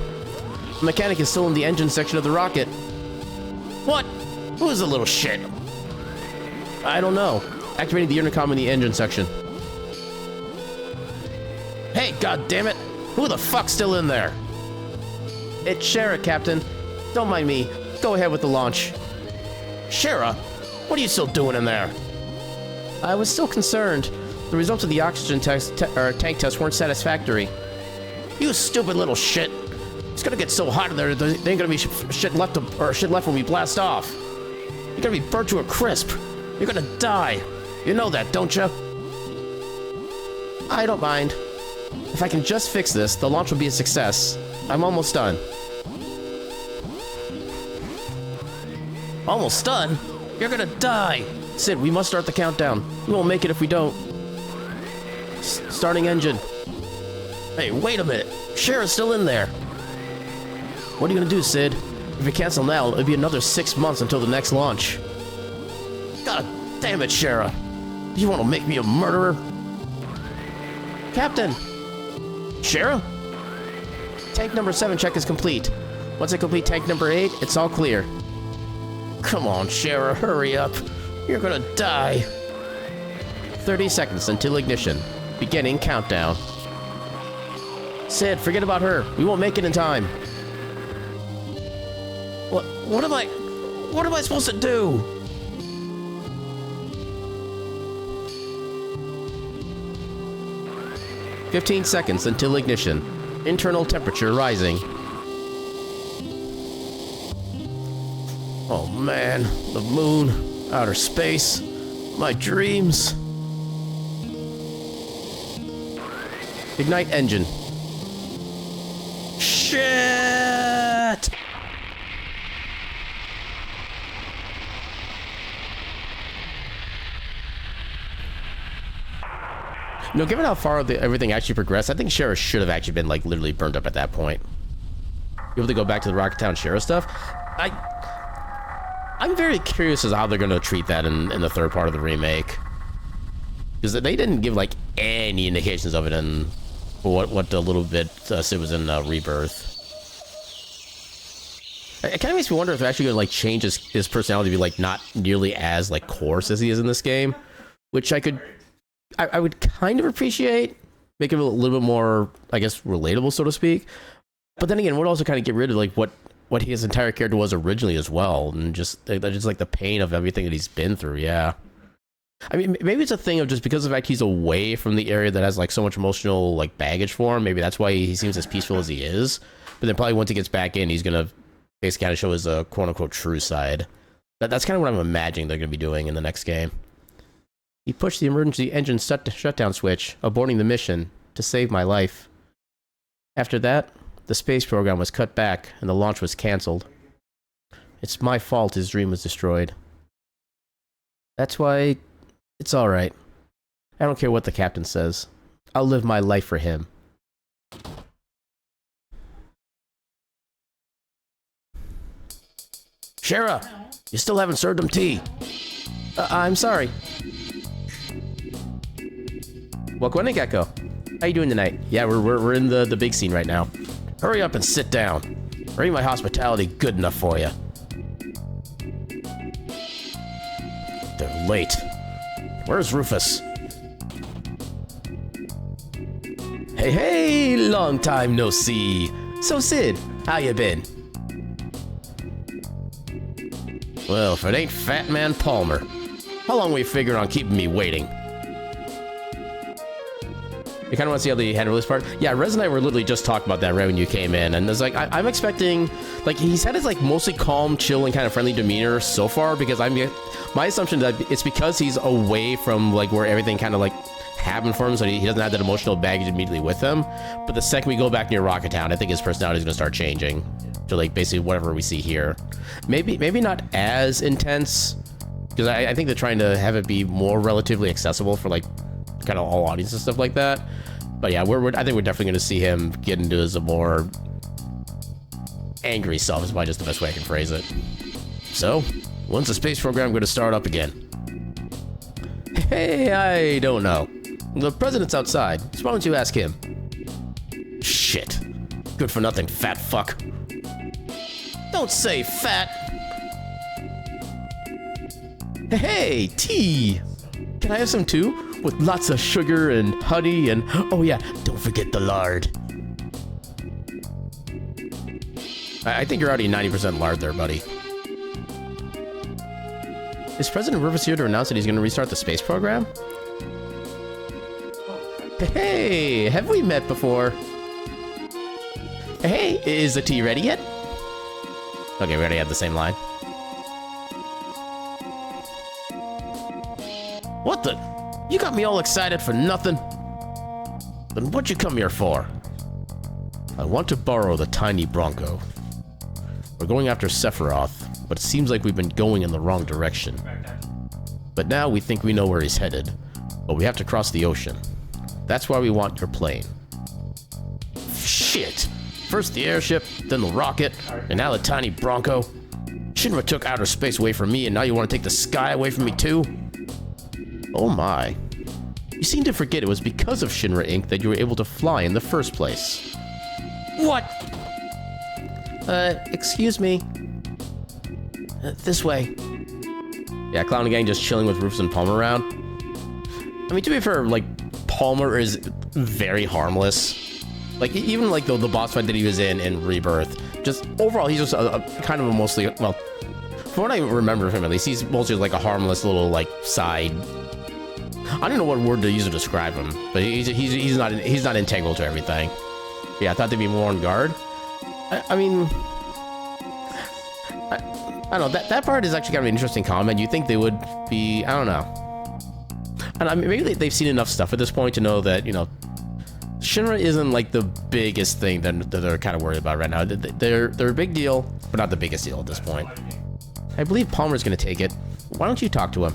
The mechanic is still in the engine section of the rocket. What? Who is the little shit? I don't know. Activating the intercom in the engine section. Hey, goddammit! Who the fuck's still in there? It's Shara, Captain. Don't mind me. Go ahead with the launch. Shara? What are you still doing in there? I was still concerned. The results of the oxygen tank test weren't satisfactory. You stupid little shit. It's gonna get so hot in there, there ain't gonna be shit left when we blast off. You're gonna be burnt to a crisp. You're gonna die. You know that, don't you? I don't mind. If I can just fix this, the launch will be a success. I'm almost done. Almost done? You're gonna die. Sid, we must start the countdown. We won't make it if we don't. Starting engine. Hey, wait a minute. Shara's still in there. What are you gonna do, Sid? If you cancel now, it'll be another 6 months until the next launch. God damn it, Shara. Do you want to make me a murderer? Captain! Shara? Tank number 7 check is complete. Once I complete tank number 8, it's all clear. Come on, Shara, hurry up. You're gonna die. 30 seconds until ignition. Beginning countdown. Sid, forget about her. We won't make it in time. What am I supposed to do? "15 seconds until ignition. Internal temperature rising." Oh man, the moon, outer space, my dreams. Ignite engine. Shit! No, given how far everything actually progressed, I think Shara should have actually been like literally burned up at that point. Able to go back to the Rocket Town Shara stuff. I'm very curious as to how they're going to treat that in the third part of the remake, because they didn't give like any indications of it in what the little bit Sid was in Rebirth. It kind of makes me wonder if they're actually going to like change his personality to be like not nearly as like coarse as he is in this game, which I would kind of appreciate, make him a little bit more, I guess, relatable, so to speak. But then again, would also kind of get rid of like what his entire character was originally as well, and just like the pain of everything that he's been through. Yeah, I mean, maybe it's a thing of just because of the fact he's away from the area that has like so much emotional like baggage for him. Maybe that's why he seems as peaceful as he is. But then probably once he gets back in, he's gonna basically kind of show his quote unquote true side. That's kind of what I'm imagining they're gonna be doing in the next game. He pushed the emergency engine shutdown switch, aborting the mission to save my life. After that, the space program was cut back and the launch was cancelled. It's my fault his dream was destroyed. That's why it's alright. I don't care what the captain says. I'll live my life for him. Shara, you still haven't served him tea. I'm sorry. Welcome in, Gecko. How you doing tonight? Yeah, we're in the big scene right now. Hurry up and sit down. Or ain't my hospitality good enough for you? They're late. Where's Rufus? Hey, hey, long time no see. So, Sid, how you been? Well, if it ain't Fat Man Palmer. How long we figure on keeping me waiting? You kind of want to see how the head release part? Yeah, Rez and I were literally just talking about that right when you came in, and it's like, I'm expecting, like, he's had his, like, mostly calm, chill, and kind of friendly demeanor so far, because my assumption is that it's because he's away from, like, where everything kind of, like, happened for him, so he doesn't have that emotional baggage immediately with him. But the second we go back near Rocket Town, I think his personality is going to start changing to, like, basically whatever we see here. Maybe not as intense, because I think they're trying to have it be more relatively accessible for, like, kind of all audiences and stuff like that. But yeah, I think we're definitely going to see him get into his more angry self, is probably just the best way I can phrase it. So, when's the space program going to start up again? Hey, I don't know. The president's outside, so why don't you ask him? Shit. Good for nothing, fat fuck. Don't say fat. Hey, tea. Can I have some too? With lots of sugar and honey and... Oh yeah, don't forget the lard. I think you're already 90% lard there, buddy. Is President Rivers here to announce that he's going to restart the space program? Hey, have we met before? Hey, is the tea ready yet? Okay, we already have the same line. What the... You got me all excited for nothing? Then what'd you come here for? I want to borrow the tiny Bronco. We're going after Sephiroth, but it seems like we've been going in the wrong direction. But now we think we know where he's headed, but we have to cross the ocean. That's why we want your plane. Shit! First the airship, then the rocket, and now the tiny Bronco. Shinra took outer space away from me, and now you want to take the sky away from me too? Oh my. You seem to forget it was because of Shinra Inc. that you were able to fly in the first place. What? Excuse me. This way. Yeah, Clown and Gang just chilling with Rufus and Palmer around. I mean, to be fair, like, Palmer is very harmless. Like, even, like, the boss fight that he was in Rebirth, just, overall, he's just a kind of a mostly, well, from what I remember of him, at least, he's mostly, like, a harmless little, like, side... I don't know what word to use to describe him, but he's not integral to everything. Yeah, I thought they'd be more on guard. I mean, I don't know. That part is actually kind of an interesting comment. You think they would be? I don't know. And I mean, maybe they've seen enough stuff at this point to know that, you know, Shinra isn't like the biggest thing that they're kind of worried about right now. They're a big deal, but not the biggest deal at this point. I believe Palmer's going to take it. Why don't you talk to him?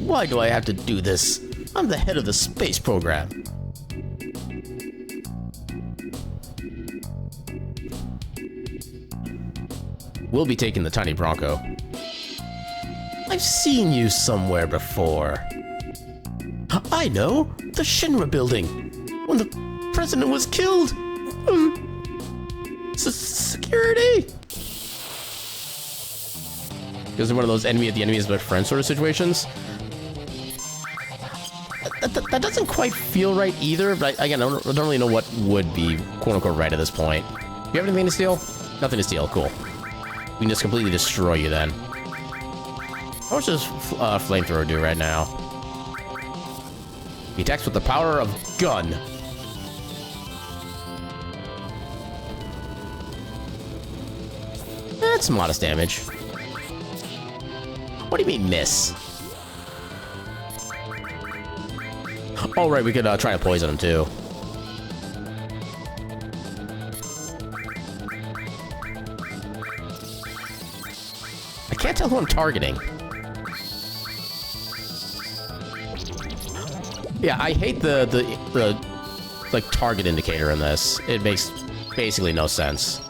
Why do I have to do this? I'm the head of the space program. We'll be taking the tiny Bronco. I've seen you somewhere before. I know! The Shinra building! When the president was killed! Security! Because they're one of those enemy of the enemy is but friend sort of situations. That doesn't quite feel right either, but again, I don't really know what would be quote-unquote right at this point. You have anything to steal? Nothing to steal, cool. We can just completely destroy you then. How much does flamethrower do right now? He attacks with the power of gun. That's some modest damage. What do you mean, miss? Oh, right, we could try to poison him, too. I can't tell who I'm targeting. Yeah, I hate the like, target indicator in this. It makes basically no sense.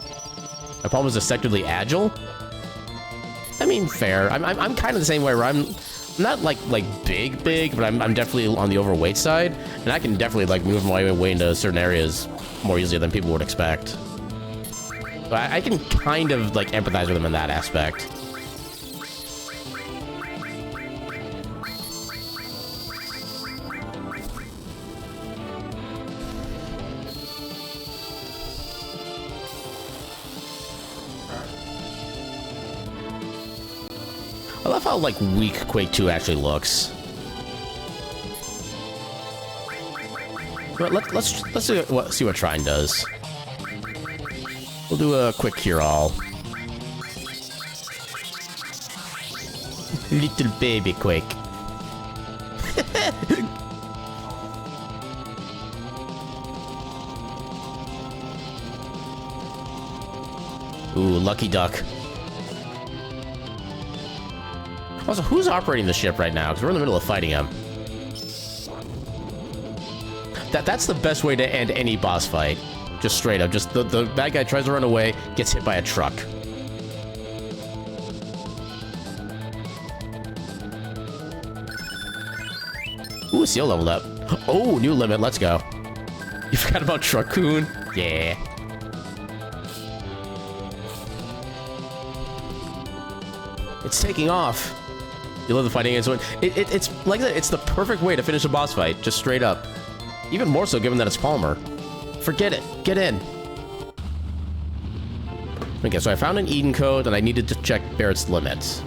My palm is deceptively agile? I mean, fair. I'm kind of the same way where I'm not like big, but I'm definitely on the overweight side, and I can definitely like move my way into certain areas more easily than people would expect. So I can kind of like empathize with them in that aspect. I love how, like, weak Quake 2 actually looks. But let's see what Trine does. We'll do a quick cure-all. Little baby Quake. Ooh, lucky duck. Also, who's operating the ship right now? Because we're in the middle of fighting him. That's the best way to end any boss fight. Just straight up. Just the bad guy tries to run away, gets hit by a truck. Ooh, Seal leveled up. Oh, new limit. Let's go. You forgot about Truck-kun? Yeah. It's taking off. You love the fighting against one. It's like that. It's the perfect way to finish a boss fight. Just straight up. Even more so given that it's Palmer. Forget it. Get in. Okay, so I found an Eden code and I needed to check Barrett's limits.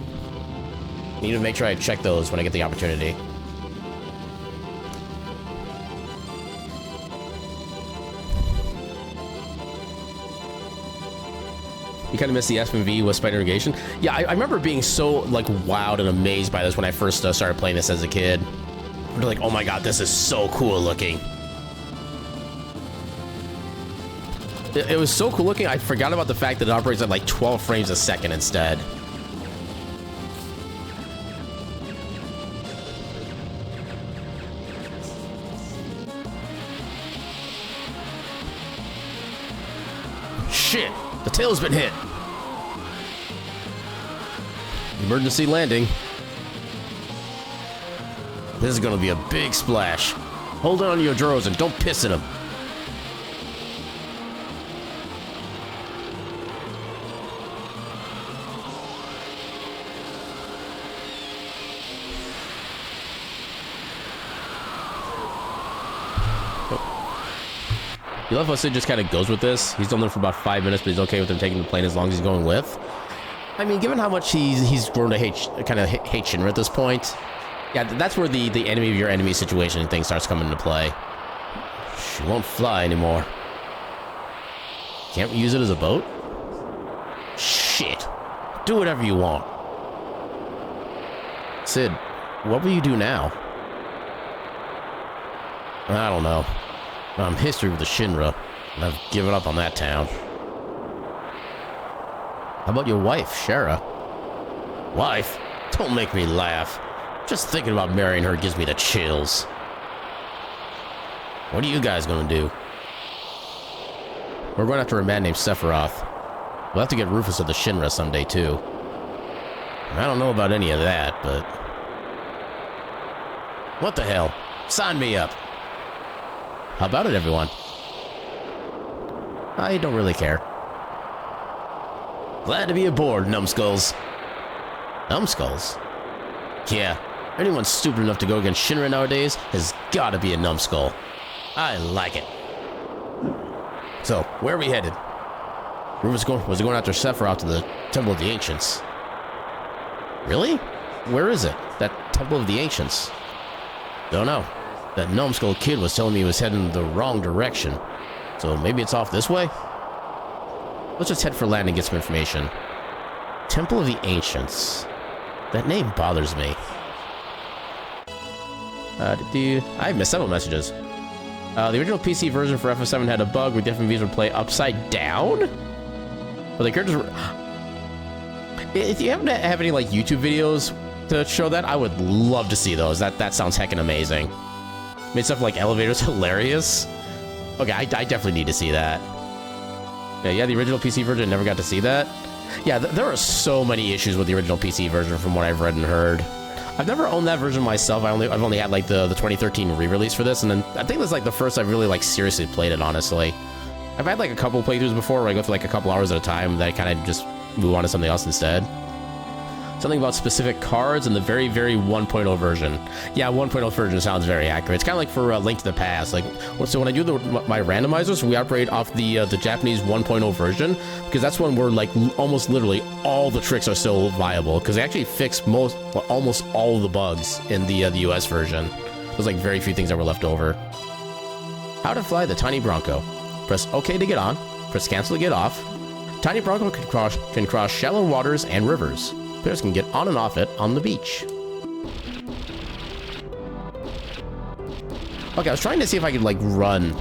I need to make sure I check those when I get the opportunity. You kind of missed the FMV with Spider Negation. Yeah, I remember being so, like, wowed and amazed by this when I first started playing this as a kid. I'm like, oh my god, this is so cool looking. It was so cool looking, I forgot about the fact that it operates at like 12 frames a second instead. Shit! The tail's been hit! Emergency landing. This is gonna be a big splash. Hold on to your drawers and don't piss in them. You love how Sid just kind of goes with this. He's done it for about 5 minutes, but he's okay with him taking the plane as long as he's going with. I mean, given how much he's grown to hate Shinra at this point, yeah, that's where the enemy of your enemy situation thing starts coming into play. She won't fly anymore. Can't we use it as a boat? Shit. Do whatever you want. Sid, what will you do now? I don't know. I'm history with the Shinra, and I've given up on that town. How about your wife, Shara? Wife? Don't make me laugh. Just thinking about marrying her gives me the chills. What are you guys gonna do? We're going after a man named Sephiroth. We'll have to get Rufus of the Shinra someday, too. I don't know about any of that, but... What the hell? Sign me up! How about it, everyone? I don't really care. Glad to be aboard, numbskulls. Numbskulls? Yeah, anyone stupid enough to go against Shinra nowadays has gotta be a numbskull. I like it. So, where are we headed? Rufus was going after Sephiroth to the Temple of the Ancients. Really? Where is it? That Temple of the Ancients? Don't know. That numbskull kid was telling me he was heading in the wrong direction. So maybe it's off this way? Let's just head for land and get some information. Temple of the Ancients. That name bothers me. I missed several messages. The original PC version for FF7 had a bug where the FMVs would play upside down? Well, the characters were... If you happen to have any, like, YouTube videos to show that, I would love to see those. That sounds heckin' amazing. Made stuff like elevators hilarious. Okay, I definitely need to see that. Yeah, the original PC version, never got to see that. Yeah, there are so many issues with the original PC version from what I've read and heard. I've never owned that version myself. I've only had like the 2013 re-release for this, and then I think this is like the first I've really like seriously played it, honestly. I've had like a couple playthroughs before where I go for like a couple hours at a time, that I kind of just move on to something else instead. Something about specific cards in the very, very 1.0 version. Yeah, 1.0 version sounds very accurate. It's kind of like for Link to the Past. Like, so when I do my randomizers, we operate off the Japanese 1.0 version, because that's when we're like almost literally all the tricks are still viable, because they actually fixed almost all of the bugs in the US version. There's like very few things that were left over. How to fly the Tiny Bronco. Press OK to get on. Press cancel to get off. Tiny Bronco can cross shallow waters and rivers. Players can get on and off it on the beach. Okay, I was trying to see if I could, like, run.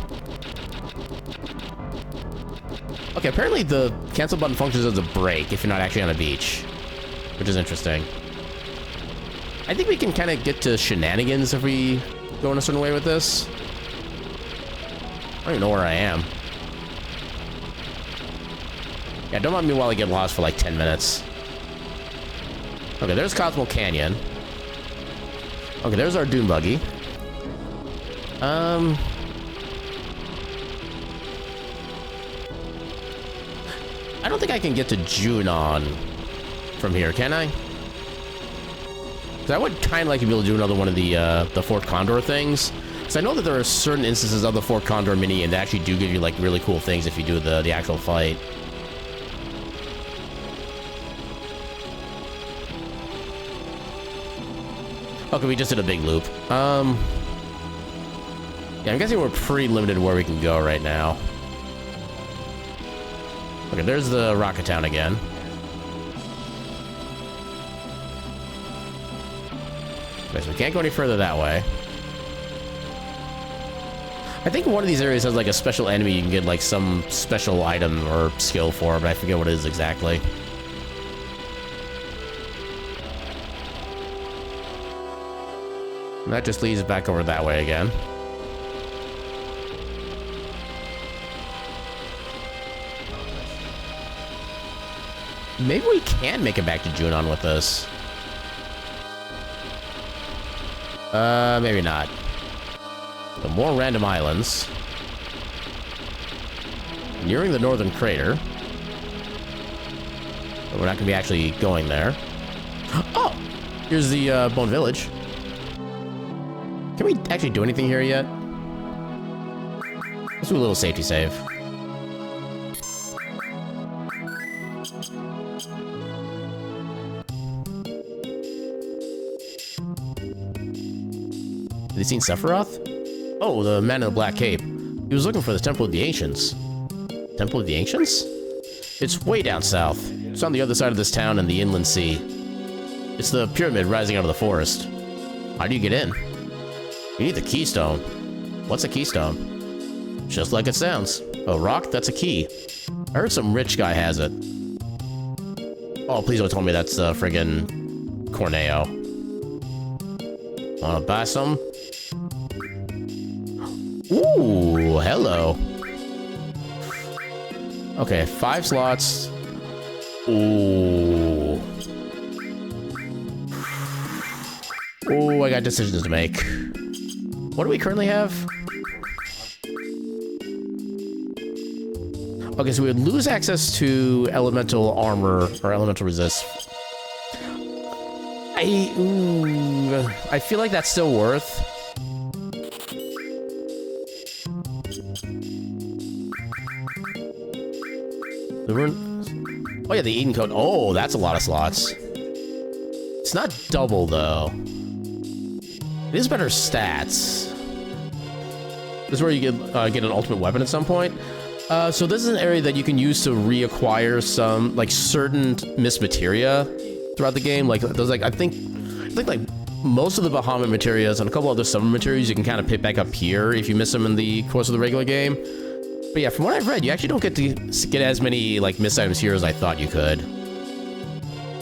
Okay, apparently the cancel button functions as a brake if you're not actually on a beach, which is interesting. I think we can kind of get to shenanigans if we go in a certain way with this. I don't even know where I am. Yeah, don't mind me while I get lost for like 10 minutes. Okay, there's Cosmo Canyon. Okay, there's our dune buggy. I don't think I can get to Junon from here, can I? 'Cause I would kind of like to be able to do another one of the Fort Condor things. Because I know that there are certain instances of the Fort Condor mini and they actually do give you like really cool things if you do the actual fight. Okay, we just did a big loop. Yeah, I'm guessing we're pretty limited where we can go right now. Okay, there's the Rocket Town again. Okay, so we can't go any further that way. I think one of these areas has like a special enemy you can get like some special item or skill for, but I forget what it is exactly. And that just leads back over that way again. Maybe we can make it back to Junon with this. Maybe not. So more random islands. Nearing the northern crater. But we're not gonna be actually going there. Oh! Here's the Bone Village. Can we actually do anything here yet? Let's do a little safety save. Have you seen Sephiroth? Oh, the man in the black cape. He was looking for the Temple of the Ancients. Temple of the Ancients? It's way down south. It's on the other side of this town in the inland sea. It's the pyramid rising out of the forest. How do you get in? You need the keystone. What's a keystone? Just like it sounds. A rock, that's a key. I heard some rich guy has it. Oh, please don't tell me that's friggin' Corneo. Wanna buy some? Ooh, hello. Okay, 5 slots. Ooh. Ooh, I got decisions to make. What do we currently have? Okay, so we would lose access to elemental armor or elemental resist. I feel like that's still worth. The rune. Oh yeah, the Eden Code. Oh, that's a lot of slots. It's not double though. It is better stats. This is where you get an ultimate weapon at some point. So this is an area that you can use to reacquire some like certain missed materia throughout the game. Like there's like I think like most of the Bahamut materials and a couple other summer materials you can kind of pick back up here if you miss them in the course of the regular game. But yeah, from what I've read, you actually don't get to get as many like missed items here as I thought you could.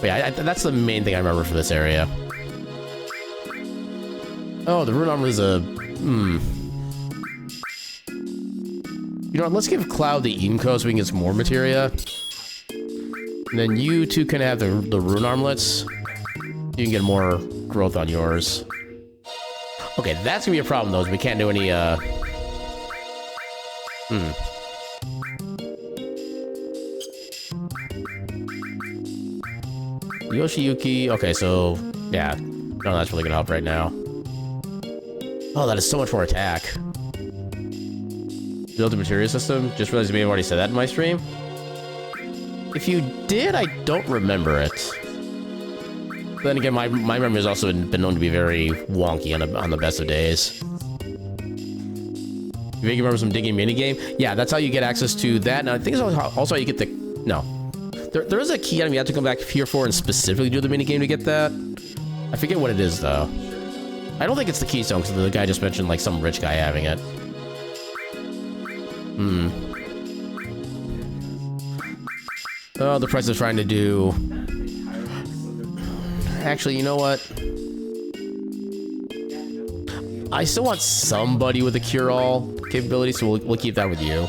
But yeah, that's the main thing I remember for this area. Oh, the rune armor is a... You know what, let's give Cloud the Eden Code so we can get some more materia. And then you two can have the rune armlets. You can get more growth on yours. Okay, that's gonna be a problem though, is we can't do any, Yoshiyuki. Okay, so yeah, no, that's really gonna help right now. Oh, that is so much more attack. Build a material system. Just realized you may have already said that in my stream. If you did, I don't remember it. But then again, my memory has also been known to be very wonky on the best of days. You may remember some digging minigame? Yeah, that's how you get access to that. And I think it's also how you get the... No. There is a key item you have to come back here for and specifically do the minigame to get that. I forget what it is, though. I don't think it's the keystone, because the guy just mentioned, like, some rich guy having it. Oh, the price is trying to do... Actually, you know what? I still want somebody with a cure-all capability, so we'll keep that with you.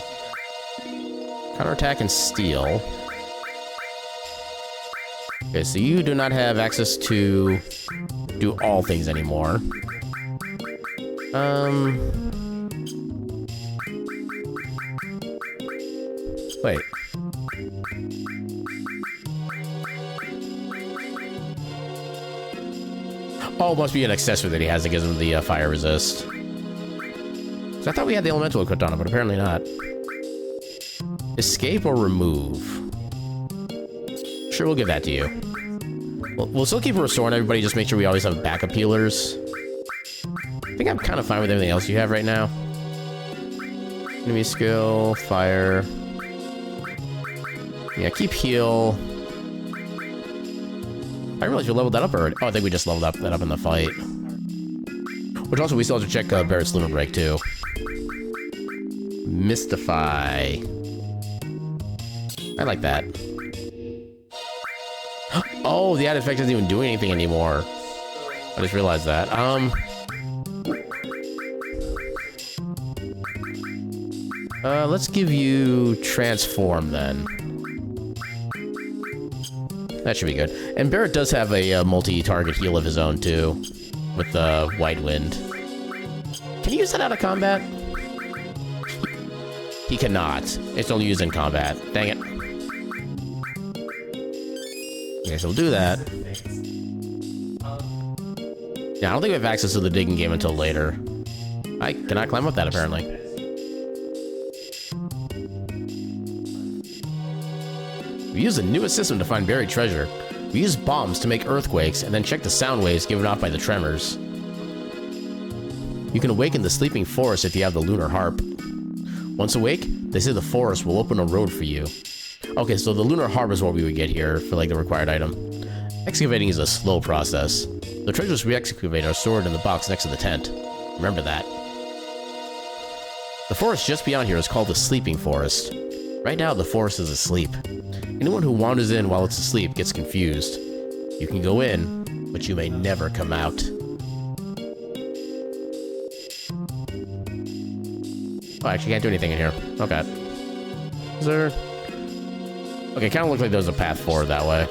Counterattack and steal. Okay, so you do not have access to do all things anymore. Wait. Oh, it must be an accessory that he has that gives him the fire resist. So I thought we had the elemental equipped on him, but apparently not. Escape or remove? Sure, we'll give that to you. We'll still keep restoring everybody, just make sure we always have backup healers. I think I'm kind of fine with everything else you have right now. Enemy skill, fire. Yeah, keep heal. I didn't realize you leveled that up already. Oh, I think we just leveled that up in the fight. Which also, we still have to check Barrett's Lunar Break, too. Mystify. I like that. Oh, the added effect doesn't even do anything anymore. I just realized that. Let's give you Transform, then. That should be good. And Barrett does have a multi-target heal of his own, too. With the White Wind. Can you use that out of combat? He cannot. It's only used in combat. Dang it. Okay, so we'll do that. Yeah, I don't think we have access to the digging game until later. I cannot climb up that, apparently. We use the newest system to find buried treasure. We use bombs to make earthquakes, and then check the sound waves given off by the tremors. You can awaken the sleeping forest if you have the lunar harp. Once awake, they say the forest will open a road for you. Okay, so the lunar harp is what we would get here for, like, the required item. Excavating is a slow process. The treasures we excavate are stored in the box next to the tent. Remember that. The forest just beyond here is called the Sleeping Forest. Right now, the forest is asleep. Anyone who wanders in while it's asleep gets confused. You can go in, but you may never come out. Oh, I actually can't do anything in here. Okay. Is there... Okay, kind of looks like there's a path forward that way.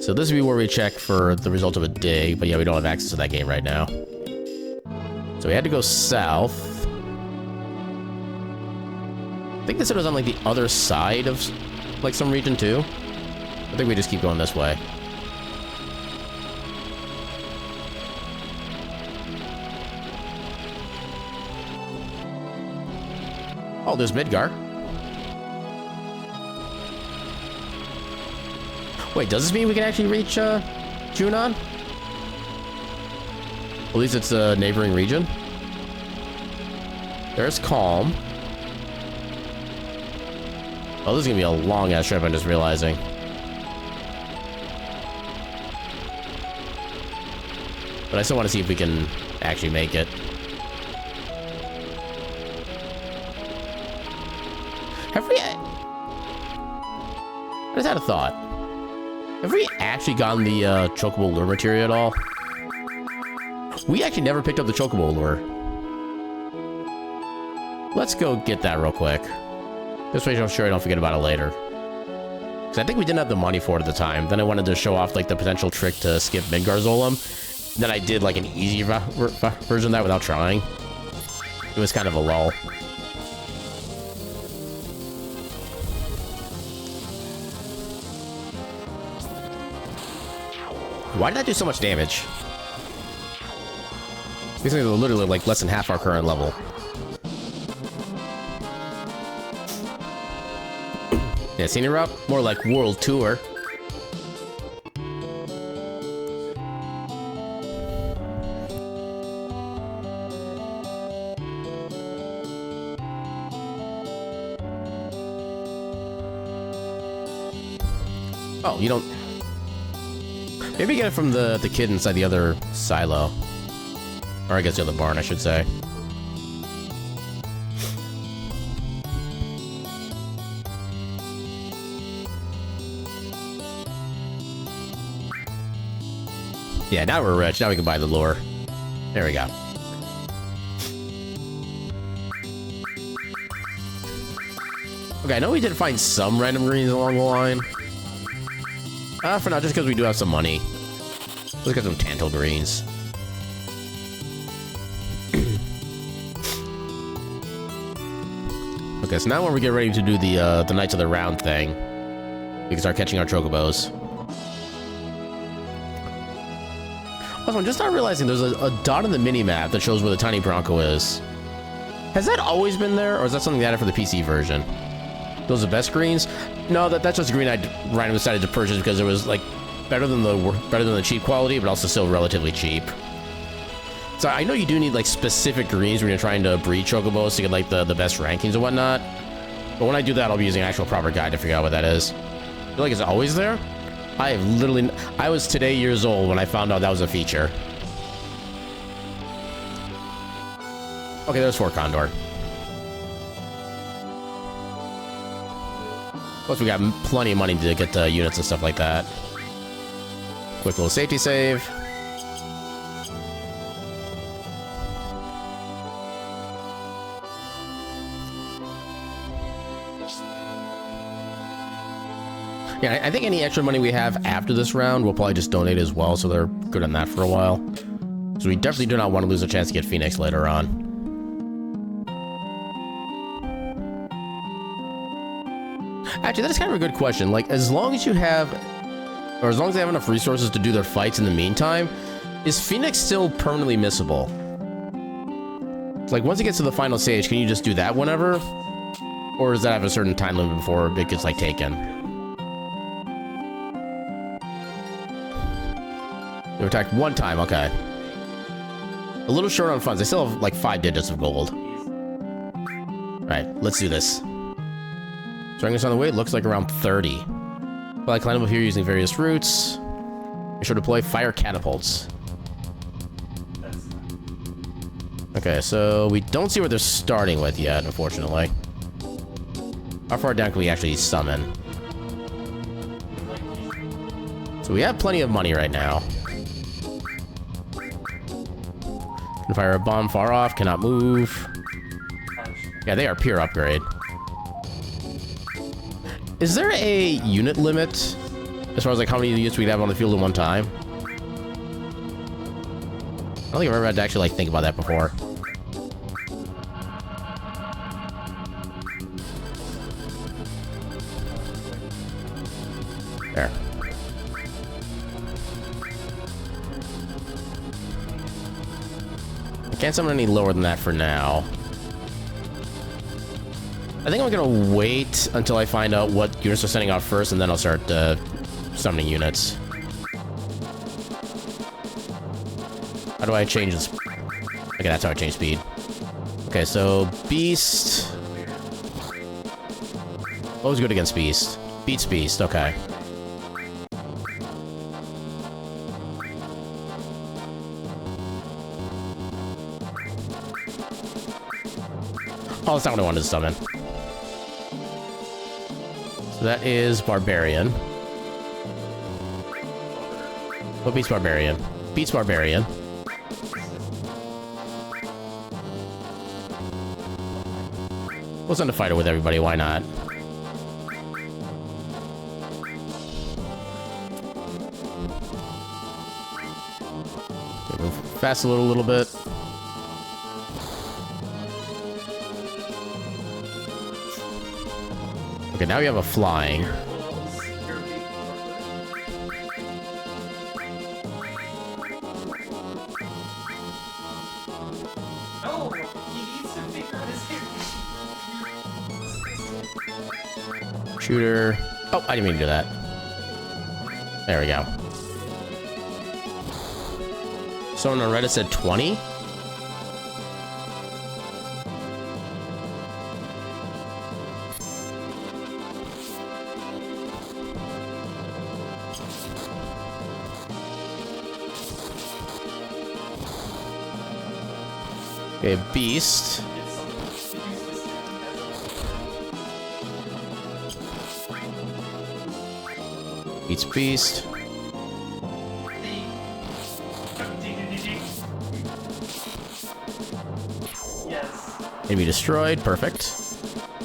So this would be where we check for the result of a dig, but yeah, we don't have access to that game right now. So we had to go south. I think they said it was on, like, the other side of, like, some region, too. I think we just keep going this way. Oh, there's Midgar. Wait, does this mean we can actually reach, Junon? At least it's a neighboring region. There's Calm. Oh, this is gonna be a long-ass trip, I'm just realizing. But I still want to see if we can actually make it. Have we... I just had a thought. Have we actually gotten the Chocobo Lure material at all? We actually never picked up the Chocobo Lure. Let's go get that real quick. This way I'm sure I don't forget about it later. Because I think we didn't have the money for it at the time. Then I wanted to show off, like, the potential trick to skip Midgar Zolom. Then I did, like, an easy version of that without trying. It was kind of a lull. Why did that do so much damage? These things are literally like less than half our current level. Yeah, senior route? More like world tour. Oh, you don't... Maybe get it from the kid inside the other silo. Or I guess the other barn, I should say. Yeah, now we're rich. Now we can buy the lure. There we go. Okay, I know we did find some random greens along the line. For now, just because we do have some money. Let's get some Tantal greens. Okay, so now when we get ready to do the Knights of the Round thing, we can start catching our chocobos. Also, I'm just not realizing there's a dot on the mini-map that shows where the tiny Bronco is. Has that always been there, or is that something they added for the PC version? Those are the best greens? No, that's just a green I randomly decided to purchase because it was like better than the cheap quality, but also still relatively cheap. So I know you do need like specific greens when you're trying to breed chocobos to get like the best rankings and whatnot. But when I do that, I'll be using an actual proper guide to figure out what that is. I feel like it's always there. I was today years old when I found out that was a feature. Okay, there's 4 Condor. Plus, we got plenty of money to get units and stuff like that. Quick little safety save. Yeah, I think any extra money we have after this round, we'll probably just donate as well, so they're good on that for a while. So we definitely do not want to lose a chance to get Phoenix later on. Actually, that's kind of a good question. Like, as long as you have, or as long as they have enough resources to do their fights in the meantime, is Phoenix still permanently missable? It's like, once it gets to the final stage, can you just do that whenever? Or does that have a certain time limit before it gets, like, taken? They were attacked 1 time, okay. A little short on funds. They still have, like, 5 digits of gold. Alright, let's do this. Strength on the way, it looks like around 30. Well, I climb up here using various routes. Make sure to deploy fire catapults. Okay, so we don't see what they're starting with yet, unfortunately. How far down can we actually summon? So we have plenty of money right now. Can fire a bomb far off, cannot move. Yeah, they are pure upgrade. Is there a unit limit as far as like how many units we'd have on the field at one time? I don't think I've ever had to actually like think about that before. There. I can't summon any lower than that for now. I think I'm gonna wait until I find out what units are sending out first, and then I'll start summoning units. How do I change this? Okay, that's how I change speed. Okay, so Beast. Always good against Beast. Beats Beast, okay. Oh, that's not what I wanted to summon. So that is Barbarian. What beats Barbarian? Beats Barbarian. We'll send a fighter with everybody, why not? Okay, move fast a little bit. Okay, now we have a flying. Shooter. Oh, I didn't mean to do that. There we go. Someone on Reddit said 20? Okay, Beast. Beats Beast. Yes. Enemy destroyed. Perfect.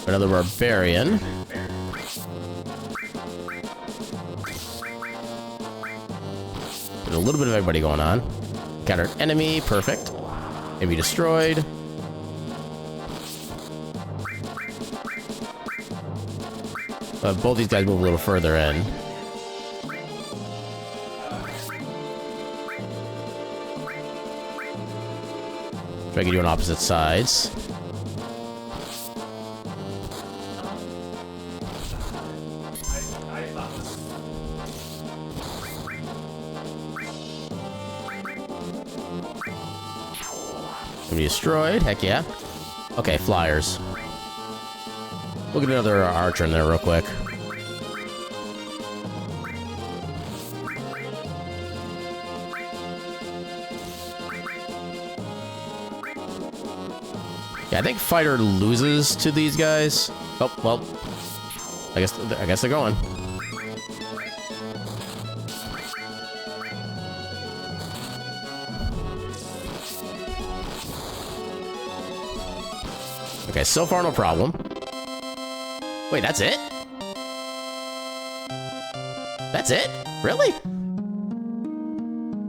Another Barbarian. There's a little bit of everybody going on. Countered enemy. Perfect. Enemy destroyed. Both these guys move a little further in. Try to get you on opposite sides. Enemy destroyed. Heck yeah. Okay, flyers. We'll get another archer in there real quick. Yeah, I think fighter loses to these guys. Oh, well. I guess they're going. Okay, so far no problem. Wait, that's it? That's it? Really?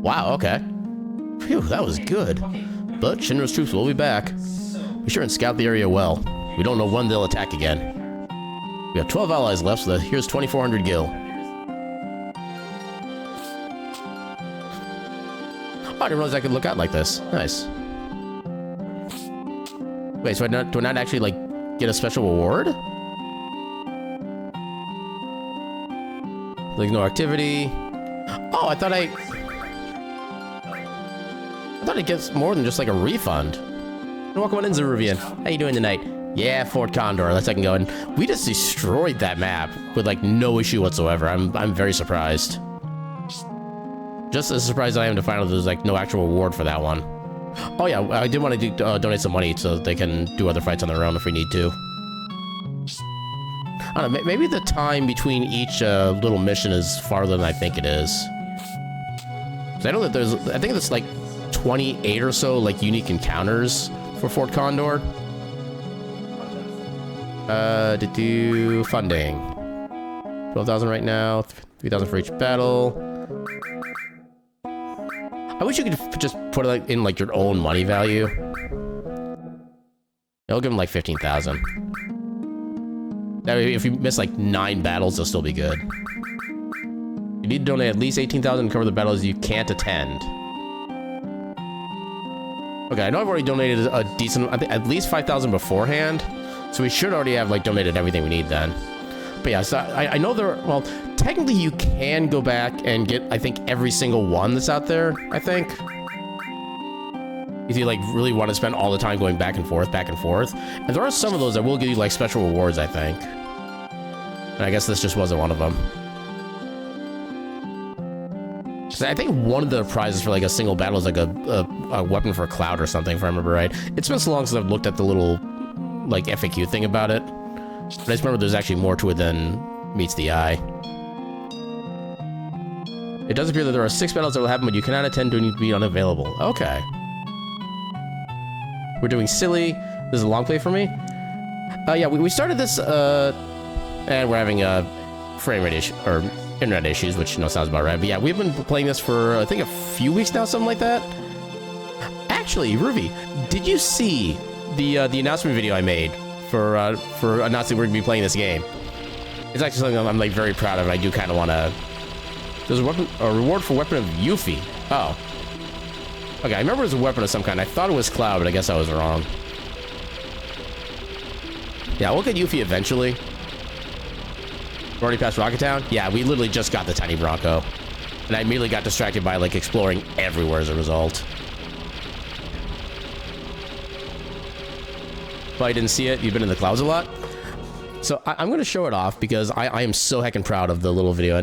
Wow, okay. Phew, that was good. But Shinra's troops will be back. Be sure and scout the area well. We don't know when they'll attack again. We have 12 allies left, so here's 2,400 gil. Oh, I didn't realize I could look out like this. Nice. Wait, so do I not actually, like, get a special award? Like, no activity. Oh, I thought it gets more than just, like, a refund. Welcome on in, Zeruvian. How you doing tonight? Yeah, Fort Condor. Let's second go. And we just destroyed that map with, like, no issue whatsoever. I'm very surprised. Just as surprised as I am to find out there's, like, no actual award for that one. Oh yeah, I did want to donate some money so they can do other fights on their own if we need to. I don't know, maybe the time between each little mission is farther than I think it is. 'Cause I know that I think it's like 28 or so, like, unique encounters for Fort Condor. To do funding. 12,000 right now, 3,000 for each battle. I wish you could just put it, like, in, like, your own money value. It'll give them like 15,000. That way, if you miss like 9 battles, they'll still be good. You need to donate at least 18,000 to cover the battles you can't attend. Okay, I know I've already donated a decent, I think at least 5,000 beforehand, so we should already have, like, donated everything we need then. But yeah, so I know well, technically you can go back and get, I think, every single one that's out there, I think. If you, like, really want to spend all the time going back and forth. And there are some of those that will give you, like, special rewards, I think. And I guess this just wasn't one of them. So I think one of the prizes for, like, a single battle is, like, a weapon for a cloud or something, if I remember right. It's been so long since I've looked at the little, like, FAQ thing about it. But I just remember there's actually more to it than meets the eye. It does appear that there are 6 battles that will happen, but you cannot attend due to be unavailable. Okay. We're doing silly. This is a long play for me. Yeah, we started this, and we're having frame rate issue or internet issues, which, you know, sounds about right. But yeah, we've been playing this for, I think, a few weeks now, something like that. Actually, Ruby, did you see the announcement video I made for announcing we're gonna be playing this game? It's actually something I'm like very proud of, and I do kind of want to. There's a reward for weapon of Yuffie. Oh. Okay, I remember it was a weapon of some kind. I thought it was Cloud, but I guess I was wrong. Yeah, we'll get Yuffie eventually. Already past Rocket Town? Yeah, we literally just got the tiny Bronco. And I immediately got distracted by, like, exploring everywhere as a result. But I didn't see it. You've been in the clouds a lot. So I'm going to show it off because I am so heckin' proud of the little video.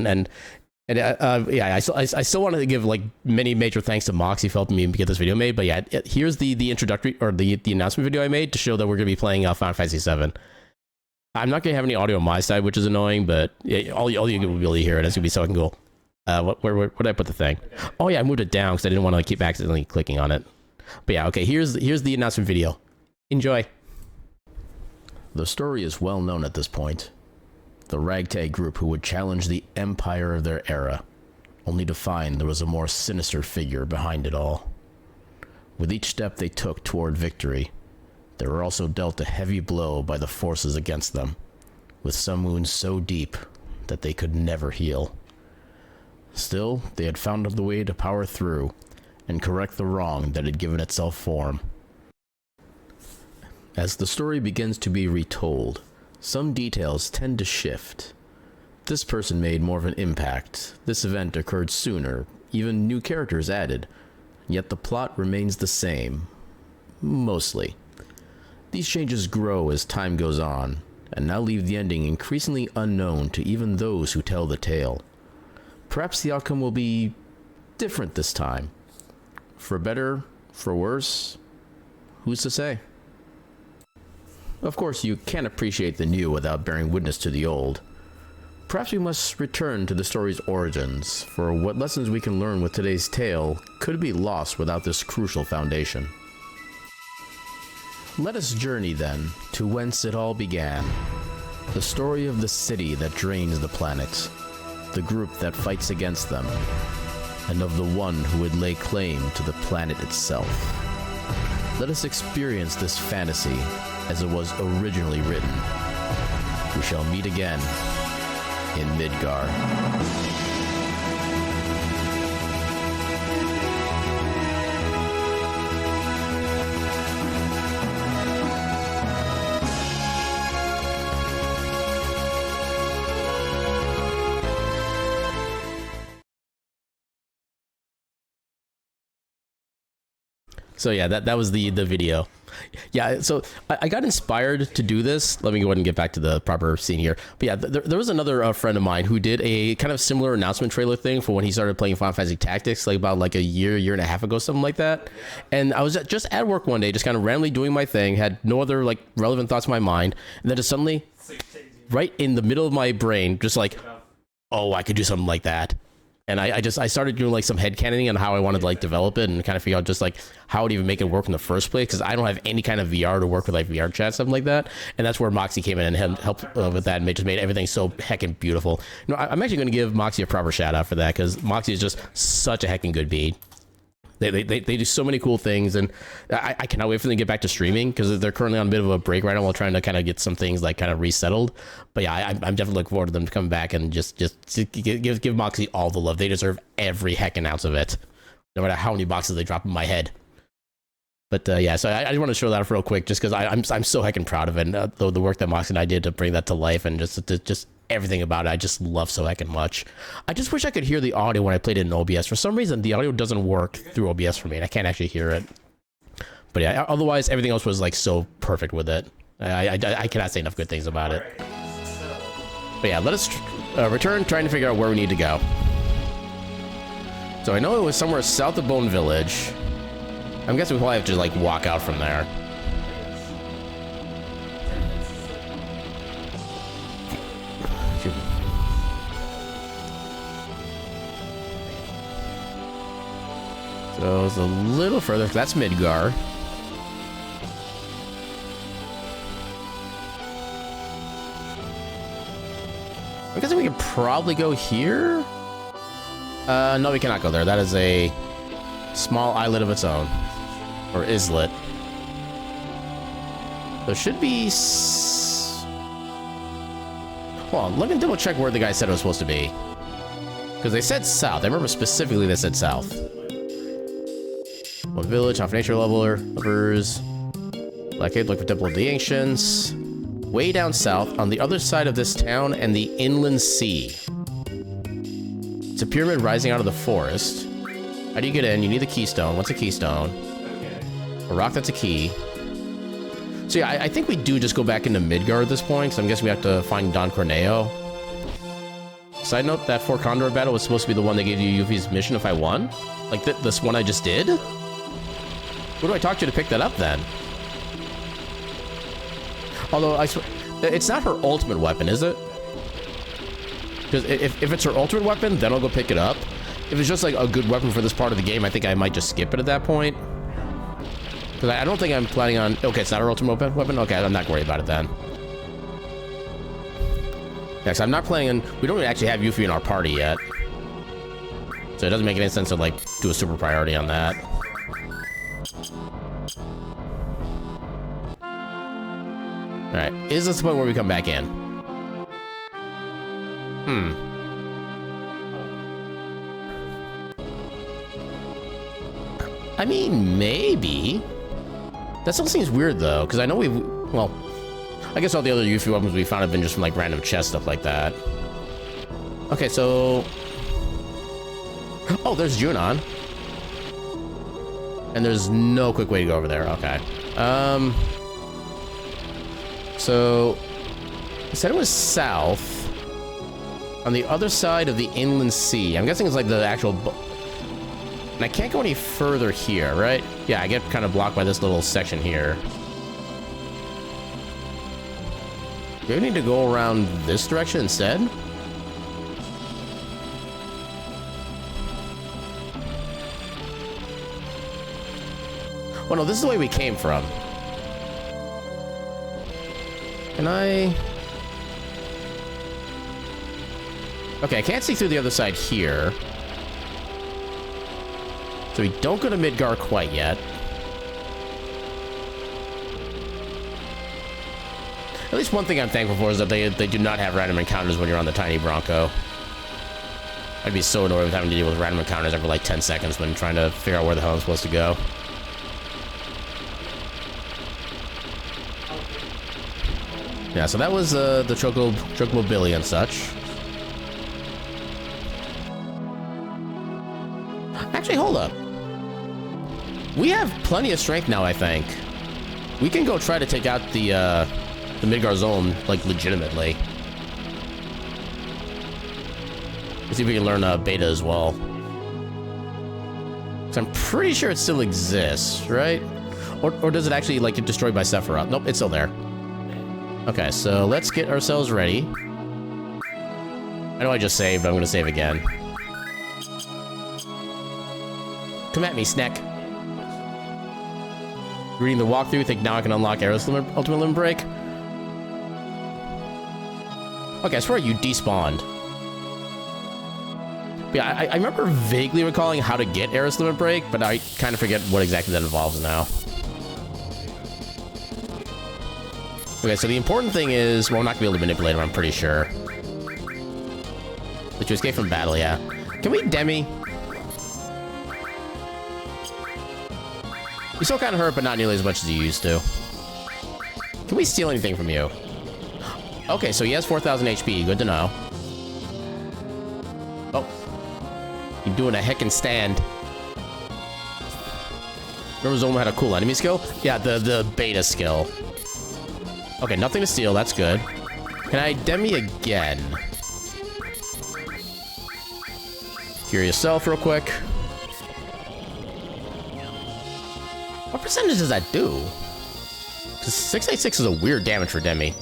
Yeah, I still wanted to give, like, many major thanks to Moxie for helping me get this video made. But yeah, here's the introductory, or the announcement video I made to show that we're going to be playing Final Fantasy VII. I'm not going to have any audio on my side, which is annoying, but yeah, all you will be able to hear it. It's going to be so fucking cool. Where did I put the thing? Oh yeah, I moved it down because I didn't want to keep accidentally clicking on it. But yeah, okay, here's the announcement video. Enjoy. The story is well known at this point. The ragtag group who would challenge the empire of their era, only to find there was a more sinister figure behind it all. With each step they took toward victory, they were also dealt a heavy blow by the forces against them, with some wounds so deep that they could never heal. Still, they had found the way to power through and correct the wrong that had given itself form. As the story begins to be retold, some details tend to shift. This person made more of an impact, this event occurred sooner, even new characters added, yet the plot remains the same. Mostly. These changes grow as time goes on, and now leave the ending increasingly unknown to even those who tell the tale. Perhaps the outcome will be different this time. For better, for worse, who's to say? Of course, you can't appreciate the new without bearing witness to the old. Perhaps we must return to the story's origins, for what lessons we can learn with today's tale could be lost without this crucial foundation. Let us journey, then, to whence it all began. The story of the city that drains the planets, the group that fights against them, and of the one who would lay claim to the planet itself. Let us experience this fantasy as it was originally written. We shall meet again in Midgar. So yeah, that was the video. Yeah, so I got inspired to do this. Let me go ahead and get back to the proper scene here. But yeah, there was another friend of mine who did a kind of similar announcement trailer thing for when he started playing Final Fantasy Tactics, like about like a year and a half ago, something like that. And I was just at work one day, just kind of randomly doing my thing, had no other like relevant thoughts in my mind, and then just suddenly, right in the middle of my brain, just like, oh, I could do something like that. And I started doing like some headcanoning on how I wanted to like develop it and kind of figure out just like how it even make it work in the first place, because I don't have any kind of VR to work with, like VR chat, something like that. And that's where Moxie came in and helped with that, and just made everything so heckin' beautiful. You know, I'm actually going to give Moxie a proper shout out for that, because Moxie is just such a heckin' good beat. They do so many cool things, and I cannot wait for them to get back to streaming, because they're currently on a bit of a break right now while trying to kind of get some things like kind of resettled. But yeah, I'm definitely looking forward to them coming back and just give Moxie all the love. They deserve every heckin' ounce of it, no matter how many boxes they drop in my head. But yeah, so I just want to show that off real quick, just because I'm so heckin' proud of it, and the work that Moxie and I did to bring that to life, and just everything about it, I just love so heckin' much. I just wish I could hear the audio when I played it in OBS. For some reason, the audio doesn't work through OBS for me, and I can't actually hear it. But yeah, otherwise, everything else was like so perfect with it. I cannot say enough good things about it. But yeah, let us return, trying to figure out where we need to go. So I know it was somewhere south of Bone Village. I'm guessing we probably have to like walk out from there. So it's a little further. That's Midgar. I'm guessing we could probably go here. No, we cannot go there. That is a small islet of its own, or islet. There should be. Hold on. Let me double check where the guy said it was supposed to be, because they said south. I remember specifically they said south. One village, off nature lovers. Black Cave, look for Temple of the Ancients. way down south on the other side of this town and the inland sea. It's a pyramid rising out of the forest. How do you get in? You need the keystone. What's a keystone? Okay. A rock that's a key. So yeah, I think we do just go back into Midgar at this point, because I'm guessing we have to find Don Corneo. Side note, that Fort Condor battle was supposed to be the one that gave you Yuffie's mission if I won? Like this one I just did? Who do I talk to pick that up then? Although, it's not her ultimate weapon, is it? Because if it's her ultimate weapon, then I'll go pick it up. If it's just like a good weapon for this part of the game, I think I might just skip it at that point. Because I don't think I'm planning on... Okay, it's not her ultimate weapon? Okay, I'm not worried about it then. Yeah, so I'm not planning on... We don't actually have Yuffie in our party yet. So it doesn't make any sense to, like, do a super priority on that. Alright, is this the point where we come back in? I mean, maybe. That still seems weird, though, because I know we've... Well, I guess all the other Yuffie weapons we found have been just from, like, random chest stuff like that. Okay, so... Oh, there's Junon. And there's no quick way to go over there. Okay. So... I said it was south. On the other side of the inland sea. I'm guessing it's, like, the actual... And I can't go any further here, right? Yeah, I get kind of blocked by this little section here. Do we need to go around this direction instead? Well, no, this is the way we came from. Can I... Okay, I can't see through the other side here. So we don't go to Midgar quite yet. At least one thing I'm thankful for is that they do not have random encounters when you're on the tiny Bronco. I'd be so annoyed with having to deal with random encounters every like 10 seconds when trying to figure out where the hell I'm supposed to go. Yeah, so that was the Chocobilly and such. Actually, hold up. We have plenty of strength now, I think. We can go try to take out the Midgar zone, like, legitimately. Let's see if we can learn Beta as well. So I'm pretty sure it still exists, right? Or does it actually, like, get destroyed by Sephiroth? Nope, it's still there. Okay, so let's get ourselves ready. I know I just saved, but I'm gonna save again. Come at me, Snack. Reading the walkthrough, think now I can unlock Aerith's ultimate limit break? Okay, I swear you despawned. But yeah, I remember vaguely recalling how to get Aerith's limit break, but I kind of forget what exactly that involves now. Okay, so the important thing is, well, we're not gonna be able to manipulate him, I'm pretty sure. But you escape from battle, yeah. Can we demi? You still kind of hurt, but not nearly as much as you used to. Can we steal anything from you? Okay, so he has 4,000 HP. Good to know. Oh. You're doing a heckin' stand. Remember Zoma had a cool enemy skill? Yeah, the beta skill. Okay, nothing to steal. That's good. Can I demi again? Cure yourself real quick. What percentage does that do? Because 686 is a weird damage for Demi.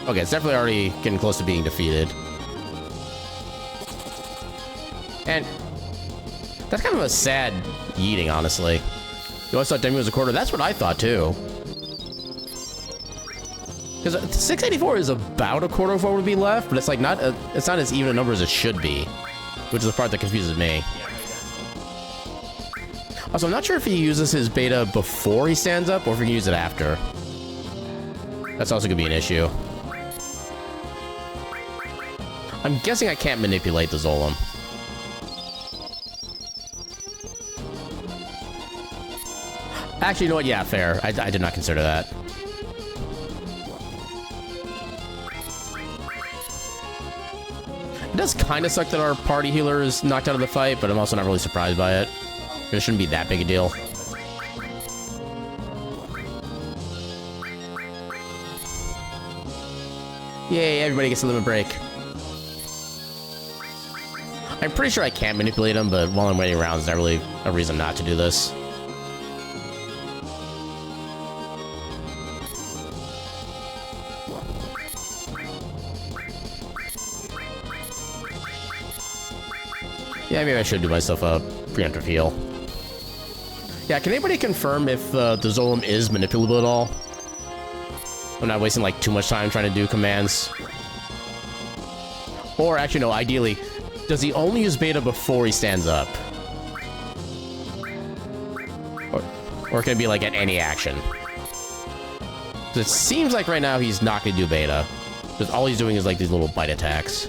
Okay, it's definitely already getting close to being defeated. And that's kind of a sad yeeting, honestly. You always thought Demi was a quarter. That's what I thought, too. Because 684 is about a quarter of what would be left, but it's like it's not as even a number as it should be, which is the part that confuses me. Also, I'm not sure if he uses his beta before he stands up or if he can use it after. That's also gonna be an issue. I'm guessing I can't manipulate the Zolom. Actually, you know what? Yeah, fair. I did not consider that. It does kind of suck that our party healer is knocked out of the fight, but I'm also not really surprised by it. It shouldn't be that big a deal. Yay, everybody gets a limit break. I'm pretty sure I can't manipulate him, but while I'm waiting around, there's not really a reason not to do this. Yeah, maybe I should do myself a preemptive heal. Yeah, can anybody confirm if the Zolom is manipulable at all? I'm not wasting like too much time trying to do commands. Or actually, no, ideally, does he only use beta before he stands up? Or can it be like at any action? 'Cause it seems like right now he's not going to do beta. Because all he's doing is like these little bite attacks.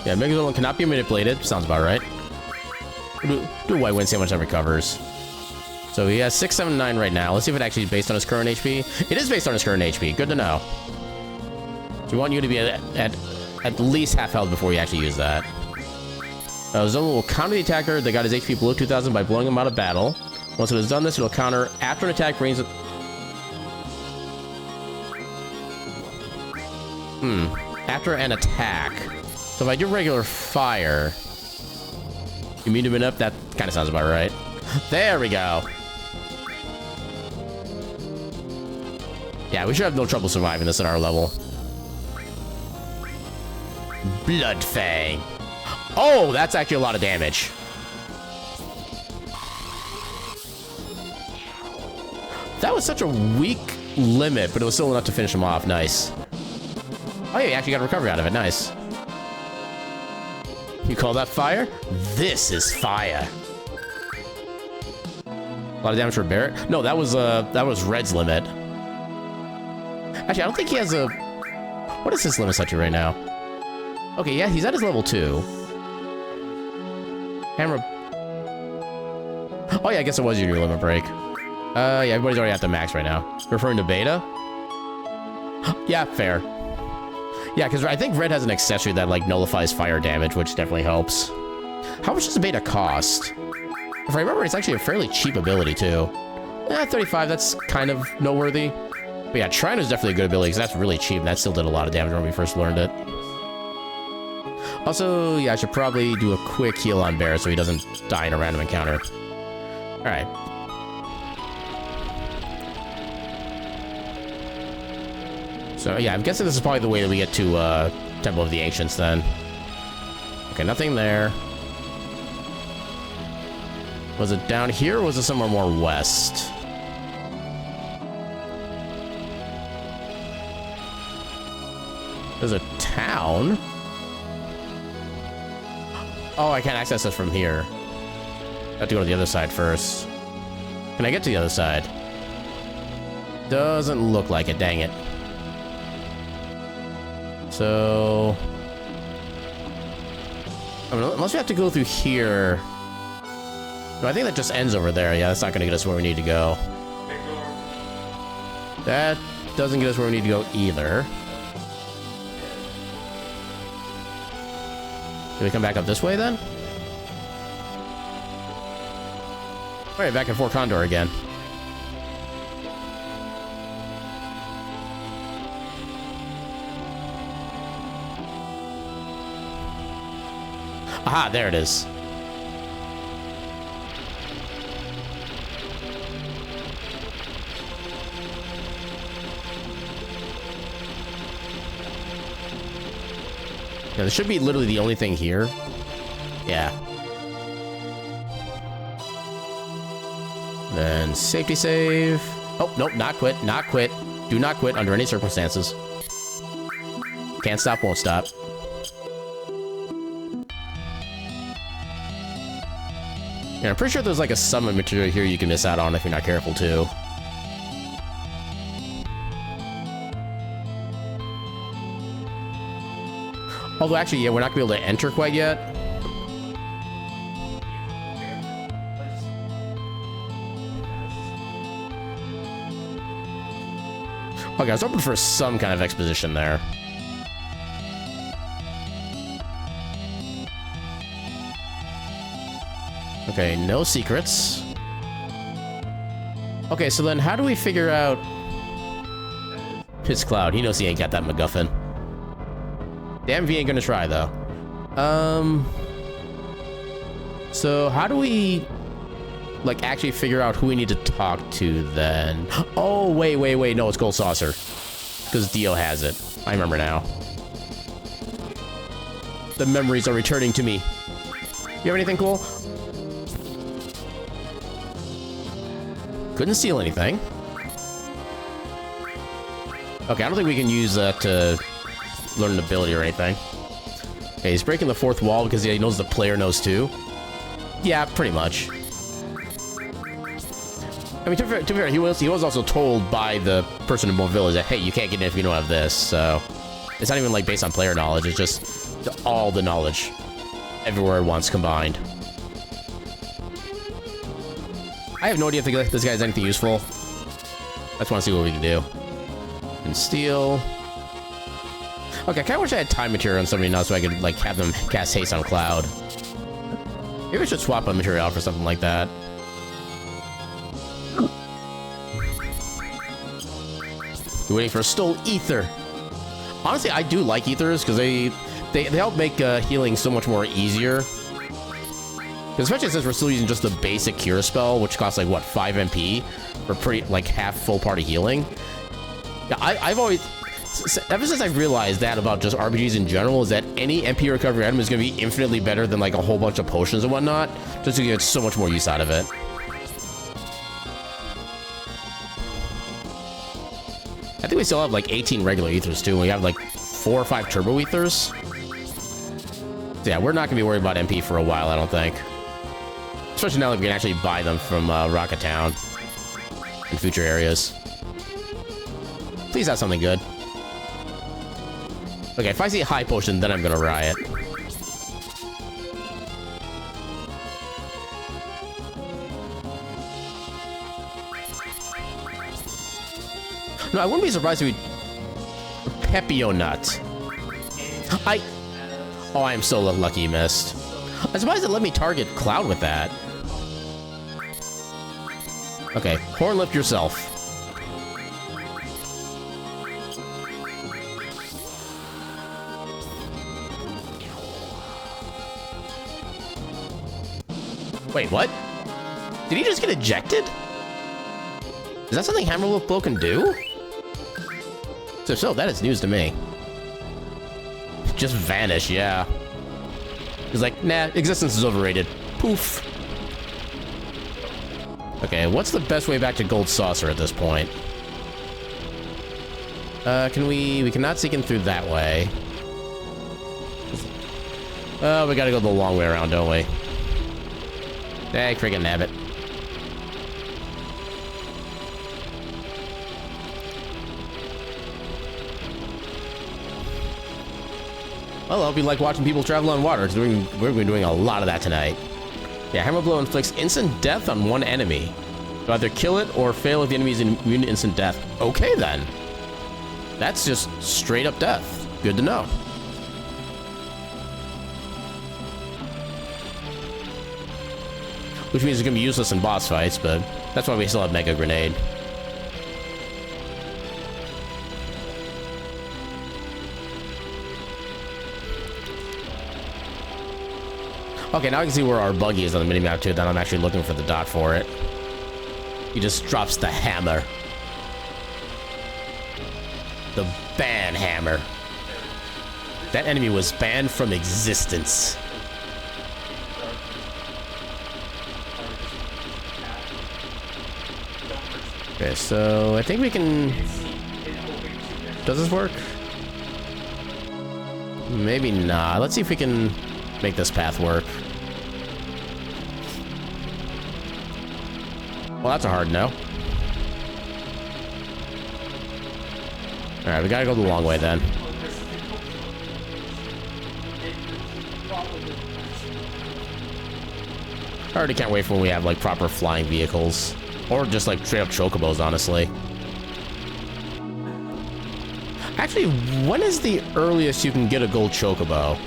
Yeah, Mega Zolom cannot be manipulated. Sounds about right. Do White Wind, see how much that recovers. So he has 679 right now. Let's see if it actually is based on his current HP. It is based on his current HP. Good to know. So we want you to be at least half health before you actually use that. Zolom will counter the attacker that got his HP below 2,000 by blowing him out of battle. Once it has done this, it'll counter after an attack brings it. After an attack. So if I do regular fire, immune to been up, that kind of sounds about right. There we go. Yeah, we should have no trouble surviving this at our level. Blood Fang. Oh, that's actually a lot of damage. That was such a weak limit, but it was still enough to finish him off. Nice. Oh, yeah, you actually got a recovery out of it. Nice. You call that fire? This is fire. A lot of damage for Barret? No, that was Red's limit. Actually, I don't think he has a... What is his limit set to right now? Okay, yeah, he's at his level 2. Hammer... Oh yeah, I guess it was your new limit break. Yeah, everybody's already at the max right now. Referring to beta? Yeah, fair. Yeah, because I think Red has an accessory that, like, nullifies fire damage, which definitely helps. How much does beta cost? If I remember, it's actually a fairly cheap ability, too. 35, that's kind of noteworthy. But yeah, Shrine is definitely a good ability, because that's really cheap, and that still did a lot of damage when we first learned it. Also, yeah, I should probably do a quick heal on Bear so he doesn't die in a random encounter. Alright. So, yeah, I'm guessing this is probably the way that we get to, Temple of the Ancients, then. Okay, nothing there. Was it down here, or was it somewhere more west? There's a town? Oh, I can't access this from here. I have to go to the other side first. Can I get to the other side? Doesn't look like it, dang it. So... I mean, unless we have to go through here... No, I think that just ends over there. Yeah, that's not going to get us where we need to go. That doesn't get us where we need to go either. Do we come back up this way, then? Alright, back in Fort Condor again. Aha, there it is. Yeah, this should be literally the only thing here. Yeah. Then safety save. Oh, nope, not quit, not quit. Do not quit under any circumstances. Can't stop, won't stop. Yeah, I'm pretty sure there's like a summon material here you can miss out on if you're not careful too. Although actually, yeah, we're not gonna be able to enter quite yet. Okay, I was hoping for some kind of exposition there. Okay, no secrets. Okay, so then how do we figure out... It's Cloud. He knows he ain't got that MacGuffin. Damn if he ain't gonna try, though. So how do we... like, actually figure out who we need to talk to, then? Oh, wait. No, it's Gold Saucer. Because Dio has it. I remember now. The memories are returning to me. You have anything cool? Couldn't steal anything. Okay, I don't think we can use that to learn an ability or anything. Okay, he's breaking the fourth wall because he knows the player knows too. Yeah, pretty much. I mean, to be fair, he was also told by the person in both villages that, hey, you can't get in if you don't have this, so... It's not even, like, based on player knowledge, it's just all the knowledge. Everywhere at once combined. I have no idea if this guy has anything useful. I just want to see what we can do. And steal. Okay, I kind of wish I had time material on somebody now so I could, like, have them cast haste on Cloud. Maybe I should swap a material out for something like that. We're waiting for a Stole Ether. Honestly, I do like Ethers because they help make healing so much more easier. Especially since we're still using just the basic cure spell, which costs like, what, 5 MP for pretty, like, half full party healing. Yeah, I've always, ever since I've realized that about just RPGs in general, is that any MP recovery item is going to be infinitely better than, like, a whole bunch of potions and whatnot, just to get so much more use out of it. I think we still have, like, 18 regular ethers, too, and we have, like, 4 or 5 turbo ethers. So, yeah, we're not going to be worried about MP for a while, I don't think. Especially now that we can actually buy them from Rocket Town in future areas. Please have something good. Okay, if I see a high potion, then I'm gonna riot. No, I wouldn't be surprised if we... Pepio Nut. Oh, I am so lucky you missed. I'm surprised it let me target Cloud with that. Okay, Horn Lift yourself. Wait, what? Did he just get ejected? Is that something Hammer Wolf Blow can do? So, that is news to me. Just vanish, yeah. He's like, nah, existence is overrated. Poof. Okay, what's the best way back to Gold Saucer at this point? We cannot seek in through that way. Oh, we gotta go the long way around, don't we? Hey, friggin' nabbit. Well, I hope you like watching people travel on water, because we're going to be doing a lot of that tonight. Yeah, Hammer Blow inflicts instant death on one enemy. You either kill it or fail if the enemy is immune to instant death. Okay, then. That's just straight up death. Good to know. Which means it's going to be useless in boss fights, but that's why we still have Mega Grenade. Okay, now I can see where our buggy is on the minimap too, then I'm actually looking for the dot for it. He just drops the hammer. The ban hammer. That enemy was banned from existence. Okay, so I think we can... Does this work? Maybe not. Let's see if we can make this path work. Well, that's a hard no. Alright, we gotta go the long way then. I already can't wait for when we have, like, proper flying vehicles. Or just, like, straight up chocobos, honestly. Actually, when is the earliest you can get a gold chocobo?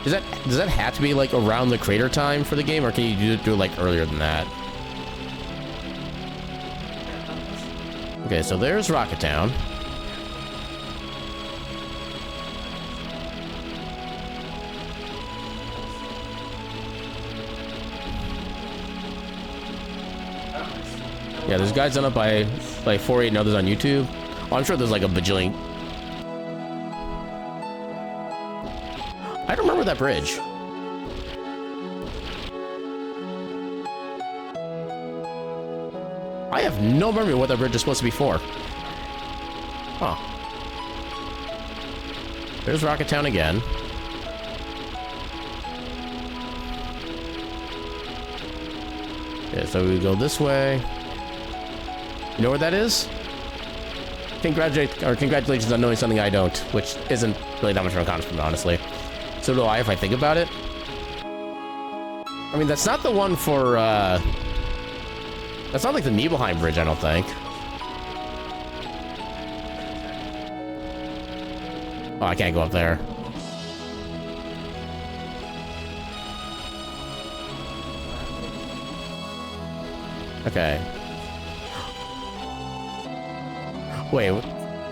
Does that have to be, like, around the crater time for the game, or can you do it, like, earlier than that? Okay, so there's Rocket Town. Yeah, there's guys done up by like 48 and others on YouTube. Oh, I'm sure there's like a bajillion. I don't remember that bridge. I have no memory of what that bridge is supposed to be for. Huh. There's Rocket Town again. Okay, so we go this way. You know where that is? Congratulations on knowing something I don't, which isn't really that much of an accomplishment, honestly. So do I, if I think about it. I mean, that's not the one for, that's not like the Nibelheim Bridge, I don't think. Oh, I can't go up there. Okay. Wait,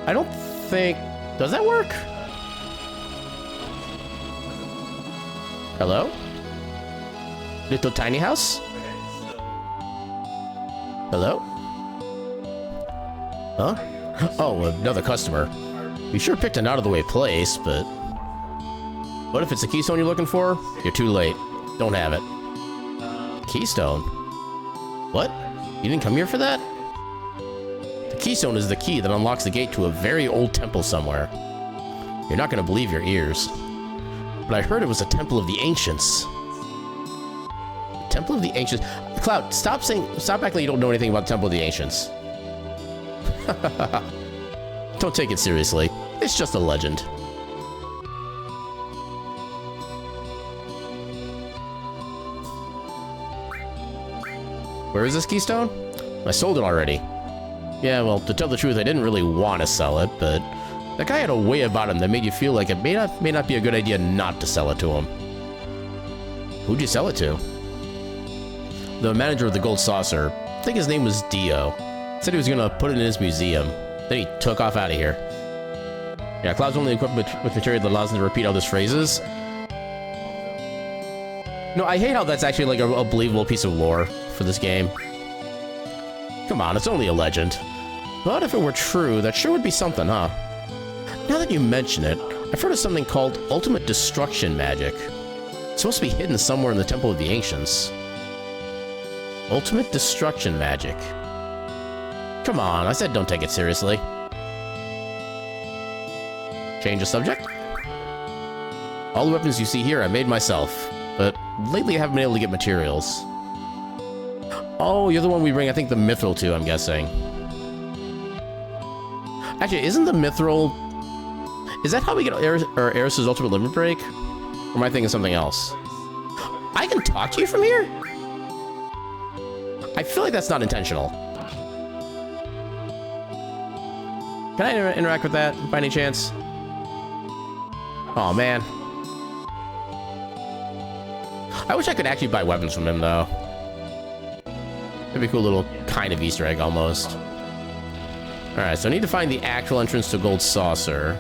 I don't think... Does that work? Hello? Little tiny house? Hello? Huh? Oh, another customer. You sure picked an out-of-the-way place, but... What if it's the keystone you're looking for? You're too late. Don't have it. Keystone? What? You didn't come here for that? The keystone is the key that unlocks the gate to a very old temple somewhere. You're not gonna believe your ears. But I heard it was a temple of the ancients. Temple of the Ancients. Cloud, stop acting like you don't know anything about Temple of the Ancients. Don't take it seriously. It's just a legend. Where is this keystone? I sold it already. Yeah, well, to tell the truth, I didn't really want to sell it, but that guy had a way about him that made you feel like it may not be a good idea not to sell it to him. Who'd you sell it to? The manager of the Gold Saucer. I think his name was Dio. Said he was gonna put it in his museum. Then he took off out of here. Yeah, Cloud's only equipped with material that allows him to repeat all his phrases. No, I hate how that's actually like a believable piece of lore for this game. Come on, it's only a legend. But if it were true, that sure would be something, huh? Now that you mention it, I've heard of something called Ultimate Destruction Magic. It's supposed to be hidden somewhere in the Temple of the Ancients. Ultimate Destruction Magic. Come on, I said don't take it seriously. Change the subject? All the weapons you see here I made myself, but lately I haven't been able to get materials. Oh, you're the one we bring, I think, the Mithril to, I'm guessing. Actually, isn't the Mithril... Is that how we get Eris's Ultimate Limit Break? Or am I thinking something else? I can talk to you from here? I feel like that's not intentional. Can I interact with that, by any chance? Oh man. I wish I could actually buy weapons from him, though. That'd be a cool little kind of Easter egg, almost. Alright, so I need to find the actual entrance to Gold Saucer.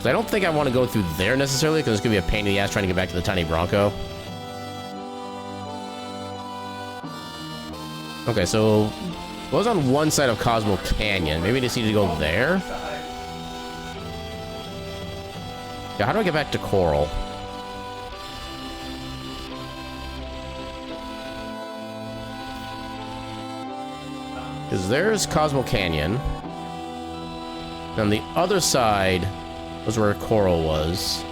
I don't think I want to go through there necessarily, because it's going to be a pain in the ass trying to get back to the Tiny Bronco. Okay, so... I was on one side of Cosmo Canyon. Maybe I just need to go there? Yeah, how do I get back to Coral? Because there's Cosmo Canyon. On the other side was where Coral was.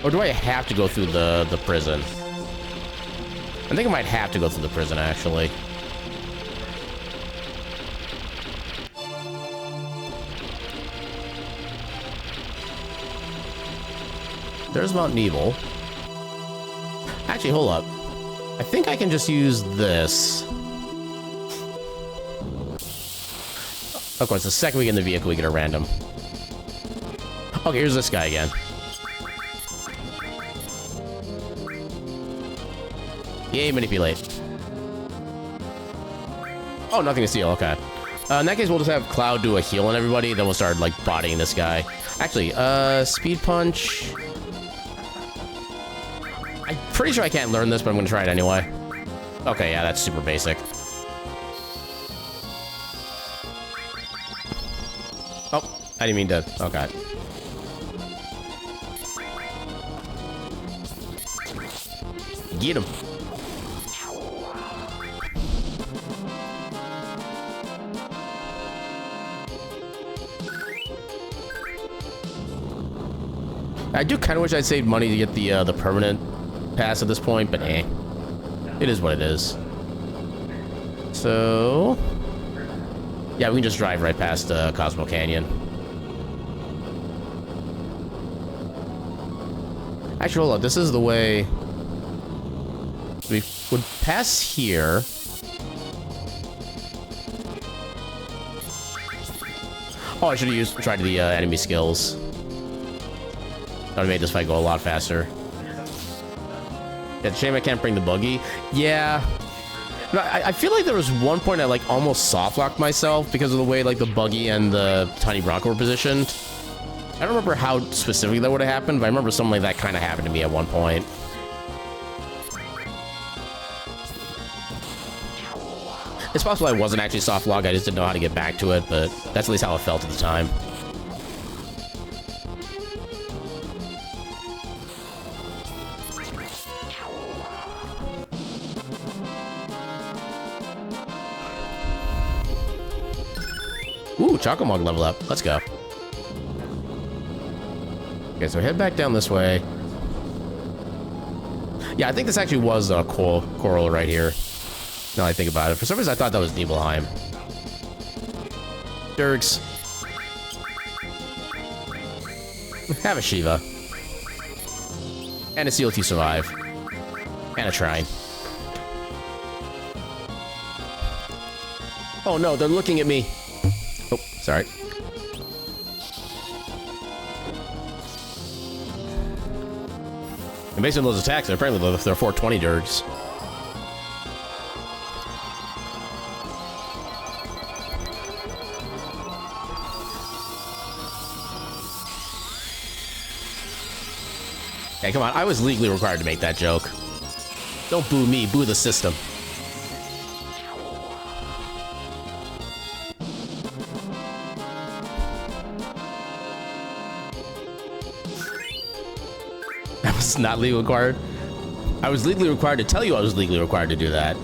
Or do I have to go through the prison? I think I might have to go through the prison, actually. There's Mount Neville. Actually, hold up. I think I can just use this. Of course, the second we get in the vehicle, we get a random. Okay, here's this guy again. Yay, manipulate. Oh, nothing to steal, okay. In that case, we'll just have Cloud do a heal on everybody, then we'll start, like, bodying this guy. Actually, Speed Punch... I'm pretty sure I can't learn this, but I'm gonna try it anyway. Okay, yeah, that's super basic. Oh, I didn't mean to... Oh, God. Get him. I do kind of wish I'd saved money to get the permanent pass at this point, but eh. It is what it is. So... yeah, we can just drive right past Cosmo Canyon. Actually, hold on. This is the way... we would pass here. Oh, I should have tried the enemy skills. That would have made this fight go a lot faster. Yeah, shame I can't bring the buggy. Yeah. No, I feel like there was one point I, like, almost soft-locked myself because of the way, like, the buggy and the Tiny Bronco were positioned. I don't remember how specifically that would have happened, but I remember something like that kind of happened to me at one point. It's possible I wasn't actually soft-locked, I just didn't know how to get back to it, but that's at least how it felt at the time. Ooh, Chocomog level up. Let's go. Okay, so head back down this way. Yeah, I think this actually was a coral right here. Now I think about it. For some reason, I thought that was Nibelheim. Dirks. Have a Shiva. And a Seal to survive. And a Shrine. Oh no, they're looking at me. Oh, sorry. And based on those attacks, apparently they're 420 dirks. Hey, come on. I was legally required to make that joke. Don't boo me, boo the system. That was not legally required. I was legally required to tell you I was legally required to do that.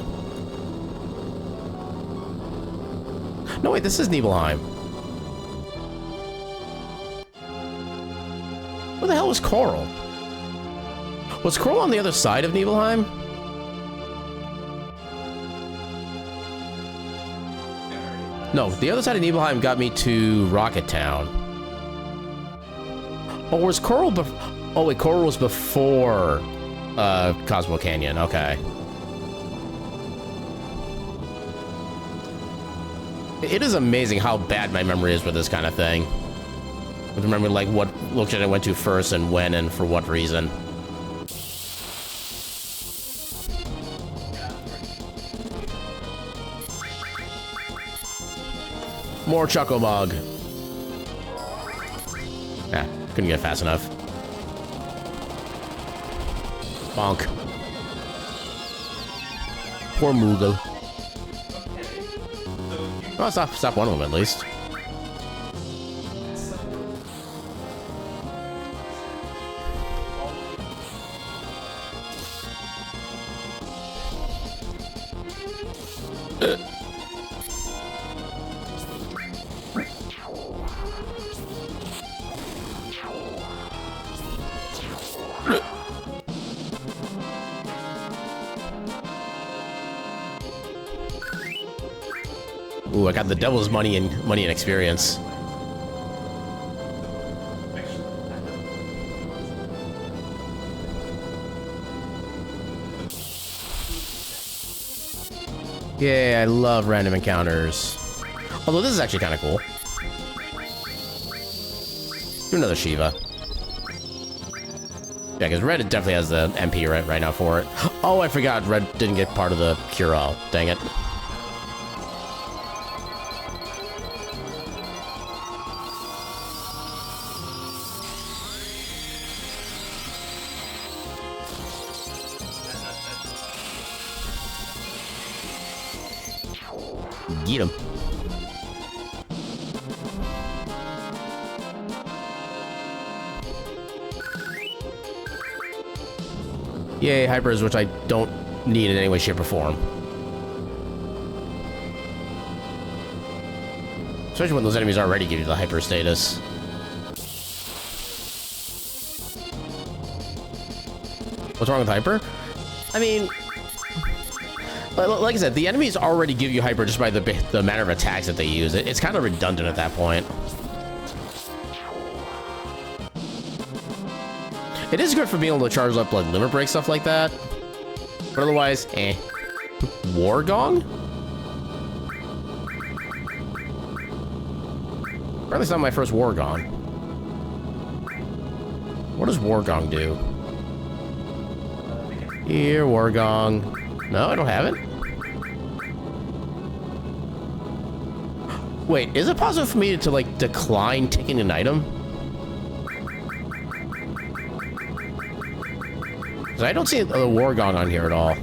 No, wait, this is Nibelheim. Where the hell was Coral? Was Coral on the other side of Nibelheim? No, the other side of Nibelheim got me to Rocket Town. Or was Coral oh wait, Coral was before Cosmo Canyon, okay. It is amazing how bad my memory is with this kind of thing. With remembering like what location I went to first and when and for what reason. More Chocomog. Ah, couldn't get fast enough. Bonk. Poor Moogle. Oh, stop one of them at least. Ooh, I got the devil's money and experience. Yeah, I love random encounters. Although this is actually kind of cool. Do another Shiva. Yeah, because Red definitely has the MP right now for it. Oh, I forgot Red didn't get part of the cure-all. Dang it. Get him. Yay, hypers, which I don't need in any way, shape, or form. Especially when those enemies already give you the hyper status. What's wrong with hyper? I mean, like I said, the enemies already give you hyper just by the manner of attacks that they use. It's kind of redundant at that point. It is good for being able to charge up like limit break stuff like that, but otherwise, eh. War Gong? Apparently it's not my first War Gong. What does War Gong do? Here, War Gong. No, I don't have it. Wait, is it possible for me to like decline taking an item? I don't see the War Gong on here at all.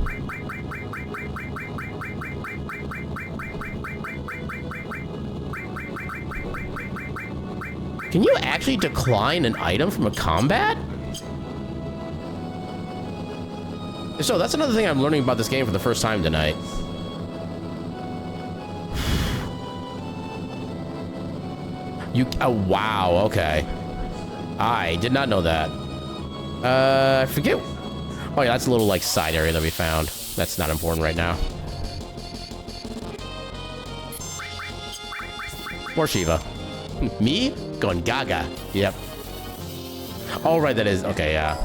Can you actually decline an item from a combat? So that's another thing I'm learning about this game for the first time tonight. Oh, wow, okay. I did not know that. I forget. Oh yeah, that's a little like side area that we found. That's not important right now. More Shiva. Me? Going gaga. Yep. Oh, right, that is. Okay, yeah.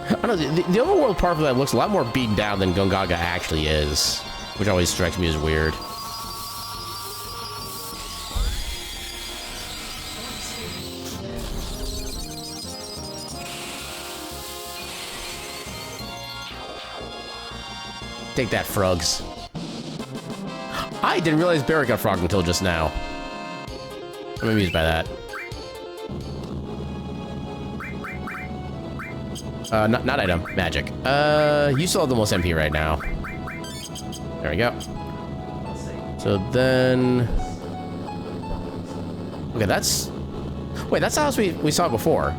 I don't know, the overworld part of that looks a lot more beaten down than Gongaga actually is, which always strikes me as weird. Take that, frogs. I didn't realize Barrett got frogged until just now. I'm amused by that. Not item, magic. You still have the most MP right now. There we go. So then... Okay, that's... Wait, that's the house we saw before.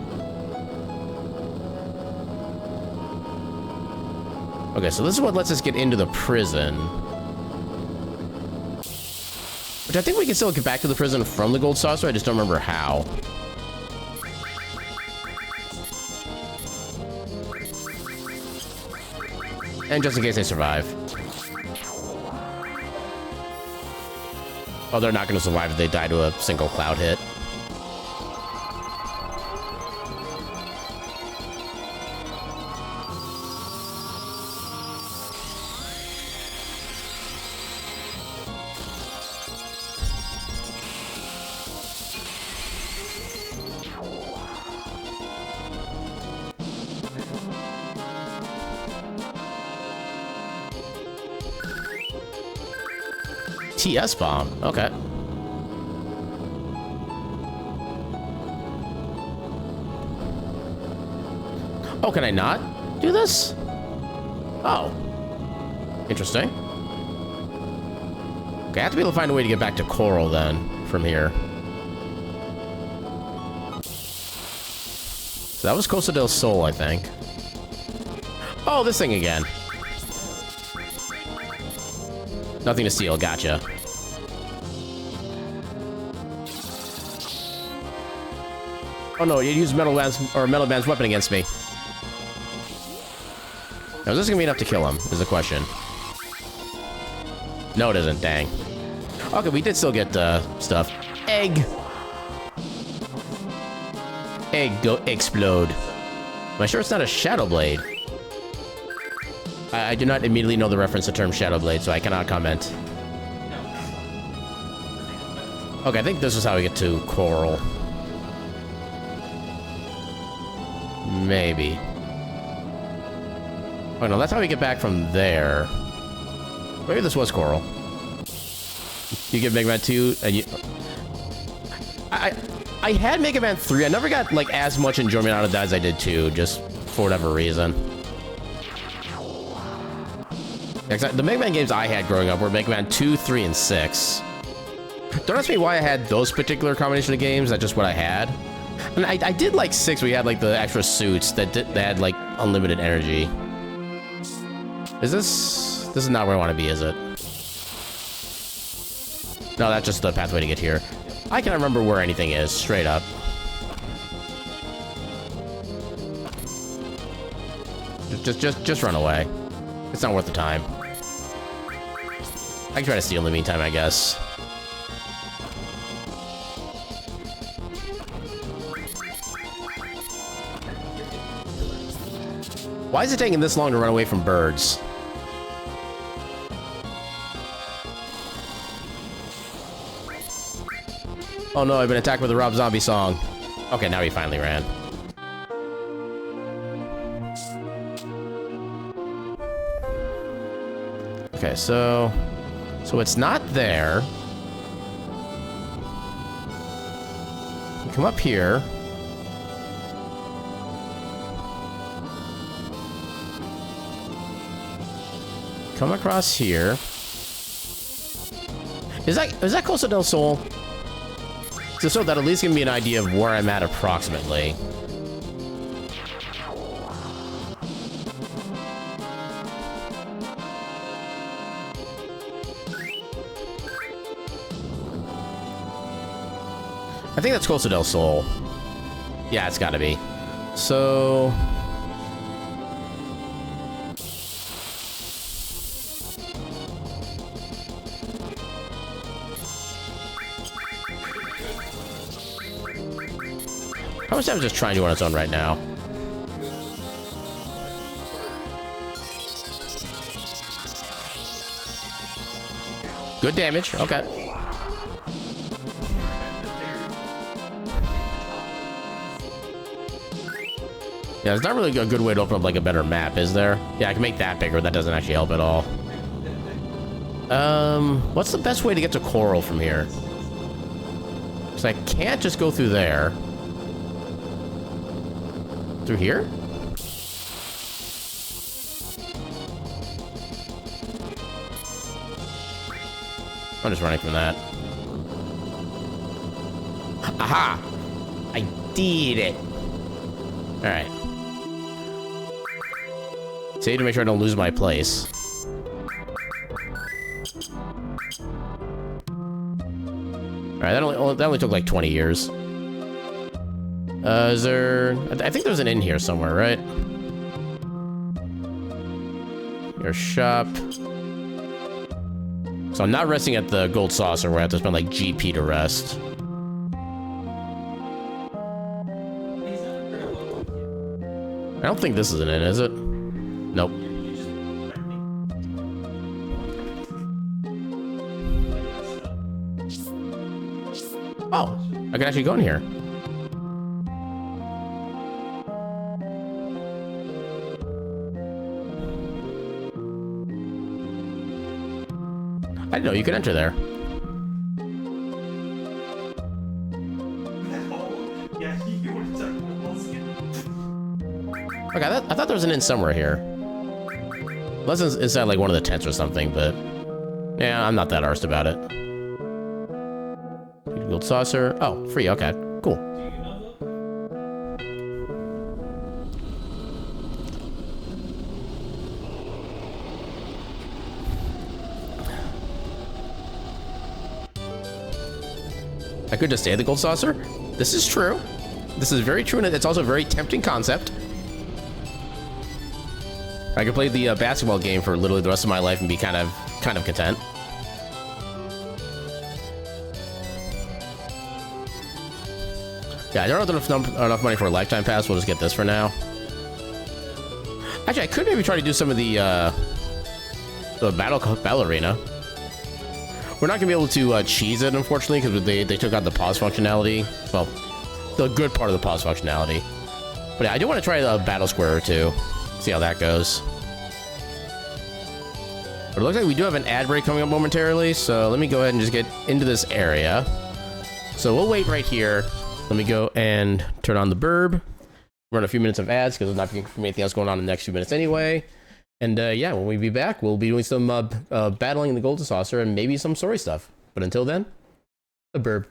Okay, so this is what lets us get into the prison. Which I think we can still get back to the prison from the gold saucer, I just don't remember how. And just in case they survive. Oh, they're not going to survive if they die to a single cloud hit. TS bomb. Okay. Oh, can I not do this? Oh. Interesting. Okay, I have to be able to find a way to get back to Coral then from here. So that was Costa del Sol, I think. Oh, this thing again. Nothing to steal, gotcha. Oh no, you used Metal Band's weapon against me. Now, is this gonna be enough to kill him, is the question. No, it isn't, dang. Okay, we did still get stuff. Egg. Egg, go explode. Am I sure it's not a Shadow Blade? I do not immediately know the reference to the term Shadow Blade, so I cannot comment. Okay, I think this is how we get to Coral. Maybe. Oh no, that's how we get back from there. Maybe this was Coral. You get Mega Man 2, and you... I had Mega Man 3. I never got, like, as much enjoyment out of that as I did 2, just for whatever reason. Yeah, the Mega Man games I had growing up were Mega Man 2, 3, and 6. Don't ask me why I had those particular combination of games, that's just what I had. And I did like 6, where you had, like, the extra suits that had, like, unlimited energy. Is this... This is not where I want to be, is it? No, that's just the pathway to get here. I can't remember where anything is, straight up. Just run away. It's not worth the time. I can try to steal in the meantime, I guess. Why is it taking this long to run away from birds? Oh no, I've been attacked with a Rob Zombie song. Okay, now he finally ran. Okay, so it's not there. You come up here. Come across here. Is that Costa del Sol? So that at least give me an idea of where I'm at approximately. I think that's Costa del Sol. Yeah, it's gotta be. So... How much time is just trying to do on its own right now? Good damage, okay. Yeah, there's not really a good way to open up like a better map, is there? Yeah, I can make that bigger, that doesn't actually help at all. What's the best way to get to Coral from here? Because I can't just go through there. Through here? I'm just running from that. Aha! I did it! Alright. Save to make sure I don't lose my place. Alright, that only took like 20 years. Is there... I think there's an inn here somewhere, right? Your shop. So I'm not resting at the Gold Saucer where I have to spend like GP to rest. I don't think this is an inn, is it? Nope. Oh, I can actually go in here. I didn't know you could enter there. Okay, I thought there was an inn somewhere here. Unless it's inside like one of the tents or something, but... Yeah, I'm not that arsed about it. Gold saucer. Oh, free, okay. Cool. I could just stay at the Gold Saucer. This is true. This is very true, and it's also a very tempting concept. I could play the basketball game for literally the rest of my life and be kind of content. Yeah, I don't have enough money for a lifetime pass. We'll just get this for now. Actually, I could maybe try to do some of the battle arena. We're not gonna be able to cheese it, unfortunately, because they took out the pause functionality. Well, the good part of the pause functionality. But yeah, I do want to try a battle square or two. See how that goes. But it looks like we do have an ad break coming up momentarily, so let me go ahead and just get into this area. So we'll wait right here. Let me go and turn on the burb. Run a few minutes of ads because there's not going to be anything else going on in the next few minutes anyway. And yeah, when we be back, we'll be doing some battling in the Golden Saucer and maybe some story stuff. But until then, a burb.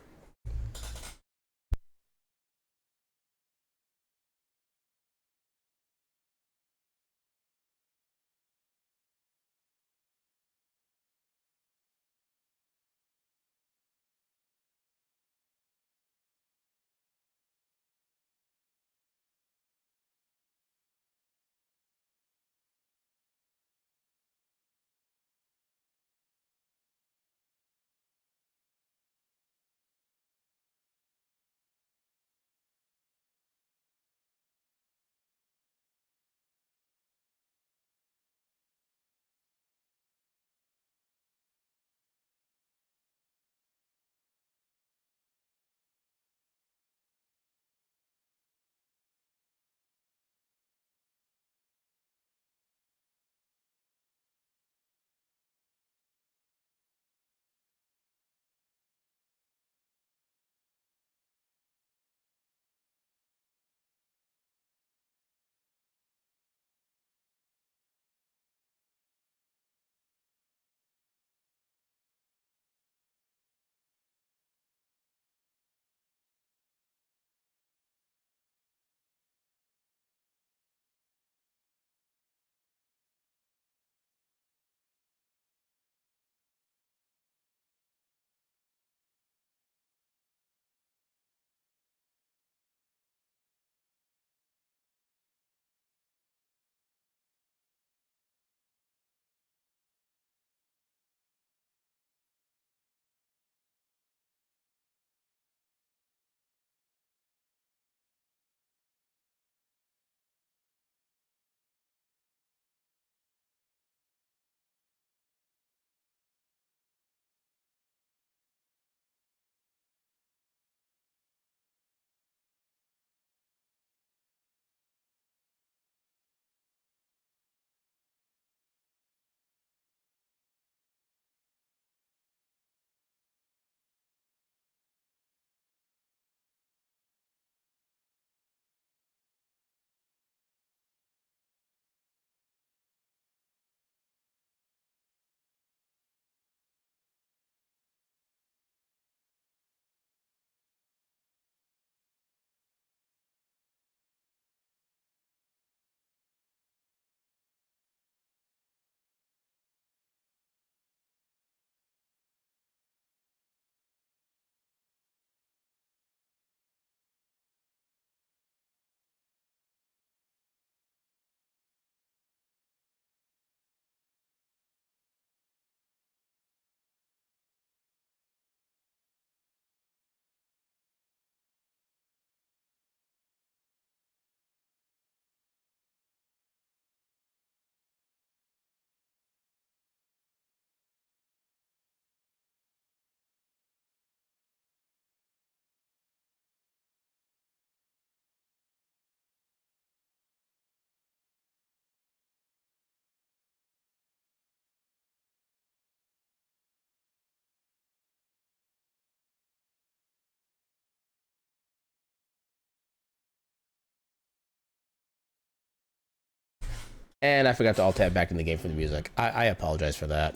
And I forgot to alt tab back in the game for the music. I apologize for that.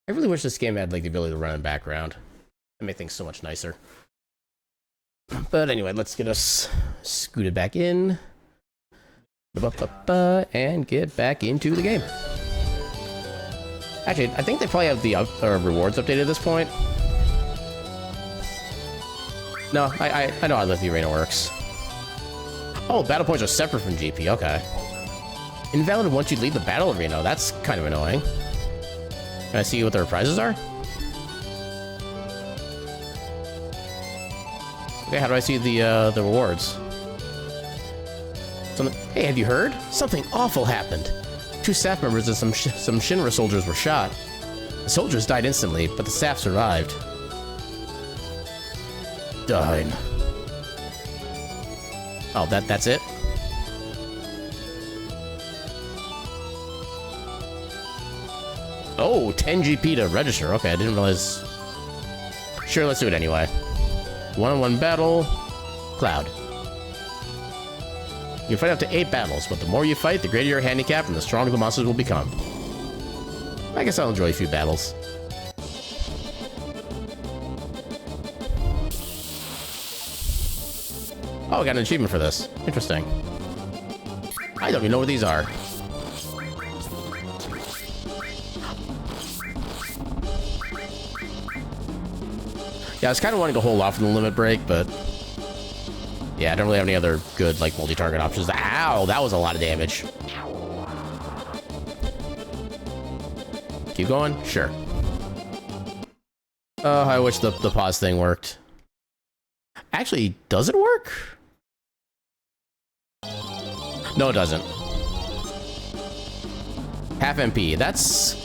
I really wish this game had like the ability to run in background. That made things so much nicer. But anyway, let's get us scooted back in. And get back into the game. Actually, I think they probably have the rewards updated at this point. No, I know how the arena works. Oh, battle points are separate from GP, okay. Invalid once you leave the battle arena. That's kind of annoying. Can I see what the prizes are? Okay, how do I see the rewards? Hey, have you heard? Something awful happened. 2 staff members and some Shinra soldiers were shot. The soldiers died instantly, but the staff survived. Darn. Oh, that's it? Oh, 10 GP to register. Okay, I didn't realize. Sure, let's do it anyway. One-on-one battle. Cloud. You can fight up to 8 battles, but the more you fight, the greater your handicap and the stronger the monsters will become. I guess I'll enjoy a few battles. Oh, I got an achievement for this. Interesting. I don't even know what these are. Yeah, I was kind of wanting to hold off on the limit break, but... yeah, I don't really have any other good, like, multi-target options. Ow! That was a lot of damage. Keep going? Sure. Oh, I wish the pause thing worked. Actually, does it work? No, it doesn't. Half MP. That's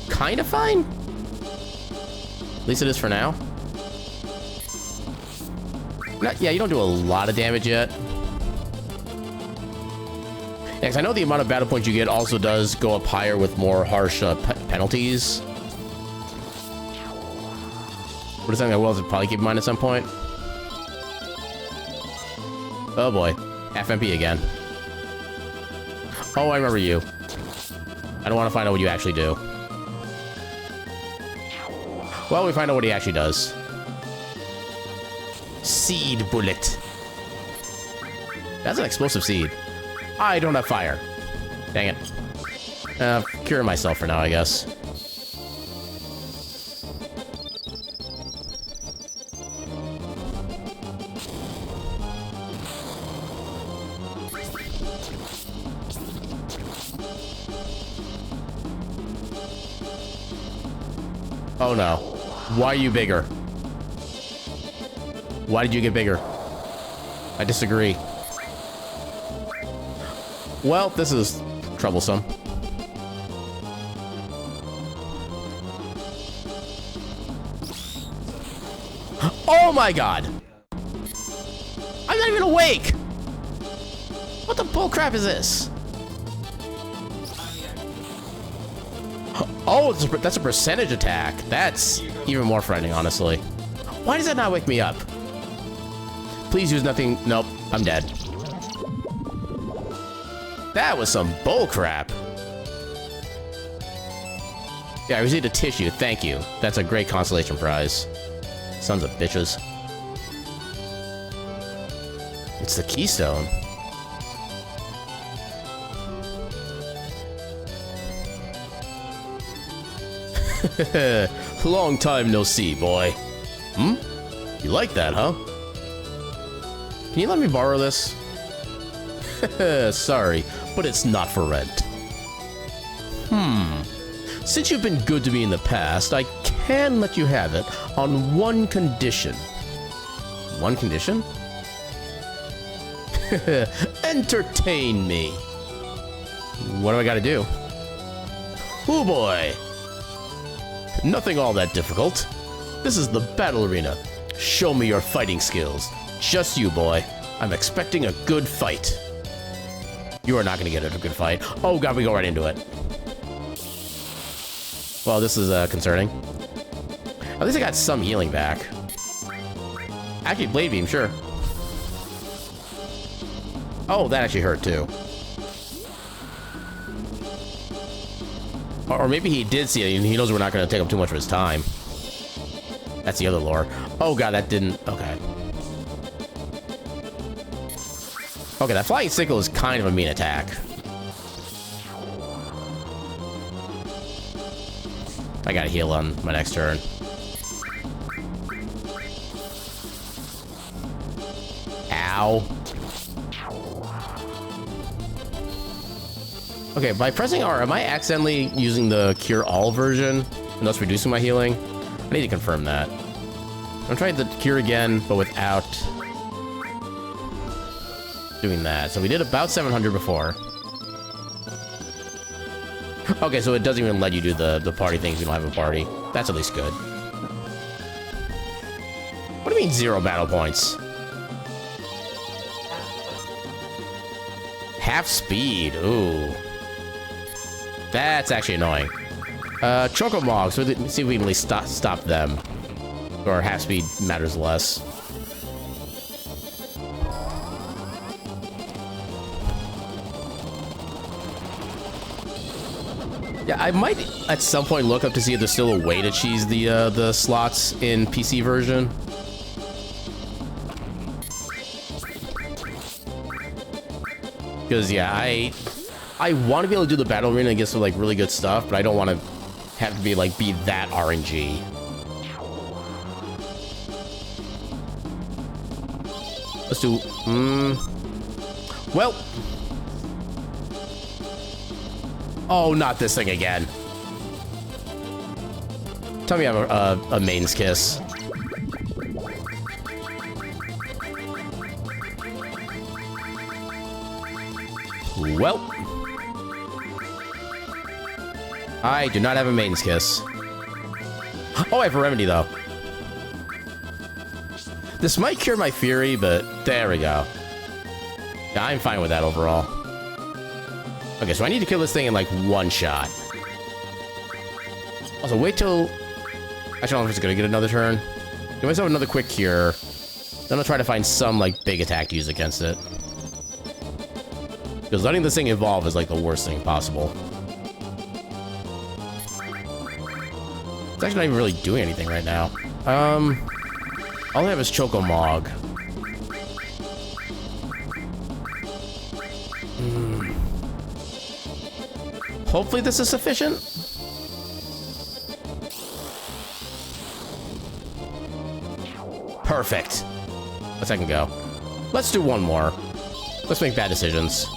kind of fine. At least it is for now. Yeah, you don't do a lot of damage yet. Yeah, 'cause I know the amount of battle points you get also does go up higher with more harsh penalties. What is something I will probably keep in mind at some point? Oh boy. Half MP again. Oh, I remember you. I don't want to find out what you actually do. Well, we find out what he actually does. Seed bullet. That's an explosive seed. I don't have fire. Dang it. Cure myself for now, I guess. Oh no. Why are you bigger? Why did you get bigger? I disagree. Well, this is troublesome. Oh my god! I'm not even awake! What the bullcrap is this? Oh, that's a percentage attack. That's even more frightening, honestly. Why does that not wake me up? Please use nothing. Nope, I'm dead. That was some bullcrap. Yeah, I received a tissue. Thank you. That's a great consolation prize. Sons of bitches. It's the keystone. Long time no see, boy. Hmm? You like that, huh? Can you let me borrow this? Sorry, but it's not for rent. Since you've been good to me in the past, I can let you have it on one condition. One condition? Entertain me. What do I gotta do? Oh boy. Nothing all that difficult. This is the battle arena. Show me your fighting skills. Just you, boy. I'm expecting a good fight. You are not going to get a good fight. Oh god, we go right into it. Well, this is concerning. At least I got some healing back. Actually, Blade Beam, sure. Oh, that actually hurt too. Or maybe he did see it and he knows we're not going to take up too much of his time. That's the other lore. Oh god, that didn't... okay. Okay, that flying sickle is kind of a mean attack. I gotta heal on my next turn. Ow. Okay, by pressing R, am I accidentally using the Cure All version and thus reducing my healing? I need to confirm that. I'm trying the Cure again, but without doing that. So we did about 700 before. Okay, so it doesn't even let you do the party things. You don't have a party. That's at least good. What do you mean 0 battle points? Half speed. Ooh. That's actually annoying. Chocomogs. So let's see if we can at least stop them. Or half speed matters less. Yeah, I might at some point look up to see if there's still a way to cheese the slots in PC version. Because yeah, I want to be able to do the battle arena and get some like really good stuff, but I don't want to have to be that RNG. Let's do well. Oh, not this thing again. Tell me I have a maiden's kiss. Well, I do not have a maiden's kiss. Oh, I have a remedy, though. This might cure my fury, but there we go. Yeah, I'm fine with that overall. Okay, so I need to kill this thing in, like, one shot. Also, wait till... Actually, I don't know if it's gonna get another turn. Give myself another quick cure. Then I'll try to find some, like, big attack to use against it. Because letting this thing evolve is, like, the worst thing possible. It's actually not even really doing anything right now. All I have is Chocomog. Hopefully this is sufficient. Perfect. Let's I can go. Let's do one more. Let's make bad decisions.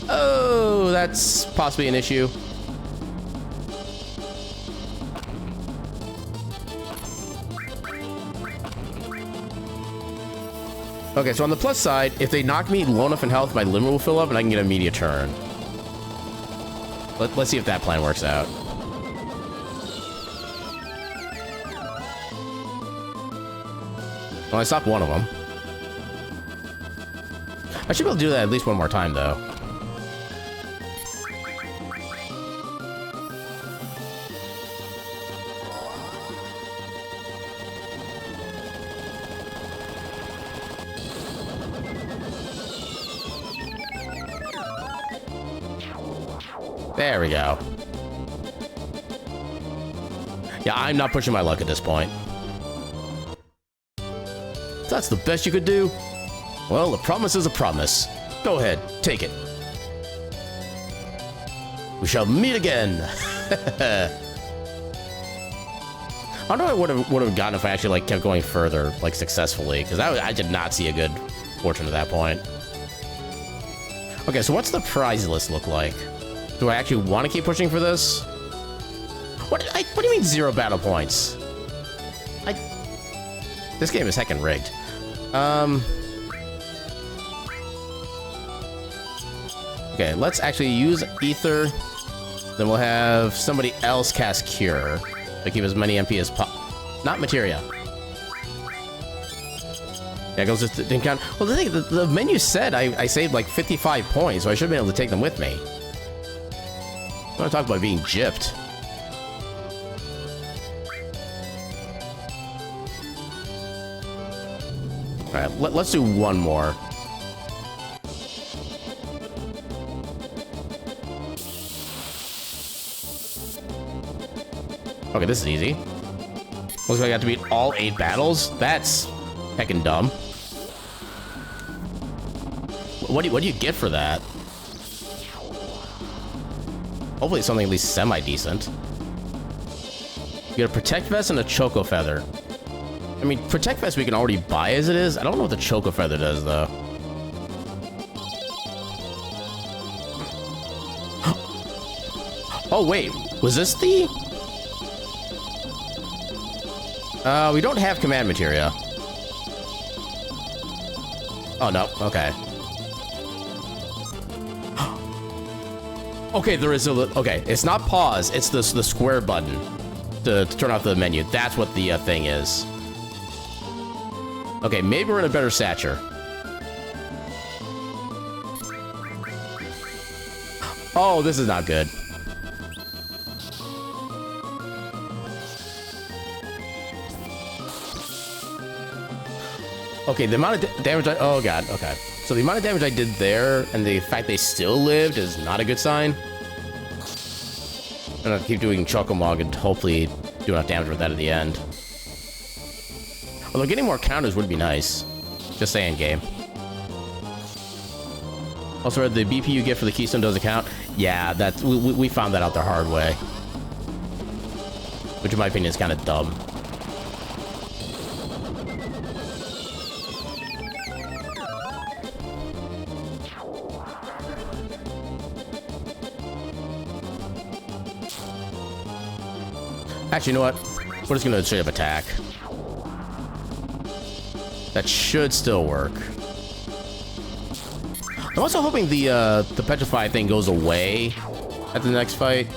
Oh, that's possibly an issue. Okay, so on the plus side, if they knock me low enough in health, my limit will fill up and I can get an immediate turn. Let's see if that plan works out. Well, I stopped one of them. I should be able to do that at least one more time, though. There we go. Yeah, I'm not pushing my luck at this point. That's the best you could do? Well, a promise is a promise. Go ahead, take it. We shall meet again. I don't know what I would have gotten if I actually like kept going further, like successfully, because I did not see a good fortune at that point. Okay, so what's the prize list look like? Do I actually want to keep pushing for this? What do you mean 0 battle points? This game is heckin' rigged. Okay, let's actually use Ether. Then we'll have somebody else cast Cure to keep as many MP as not Materia. Yeah, it goes just didn't count. Well, the thing, the menu said I saved like 55 points, so I should have been able to take them with me. I want to talk about being gypped. Alright, let's do one more. Okay, this is easy. Looks like I got to beat all 8 battles? That's heckin' dumb. What do you get for that? Hopefully it's something at least semi-decent. You get a Protect Vest and a Choco Feather. I mean, Protect Vest we can already buy as it is. I don't know what the Choco Feather does, though. Oh, wait. Was this the... we don't have Command Materia. Oh, no. Okay. Okay, there is a... Okay, it's not pause. It's the square button to turn off the menu. That's what the thing is. Okay, maybe we're in a better stature. Oh, this is not good. Okay, the amount of damage I... Oh, God. Okay. So the amount of damage I did there and the fact they still lived is not a good sign. I'm gonna keep doing Chocomog and hopefully do enough damage with that at the end. Although getting more counters would be nice. Just saying, game. Also, the BP you get for the Keystone doesn't count. Yeah, that's we found that out the hard way. Which in my opinion is kind of dumb. Actually, you know what? We're just gonna straight up attack. That should still work. I'm also hoping the petrify thing goes away at the next fight.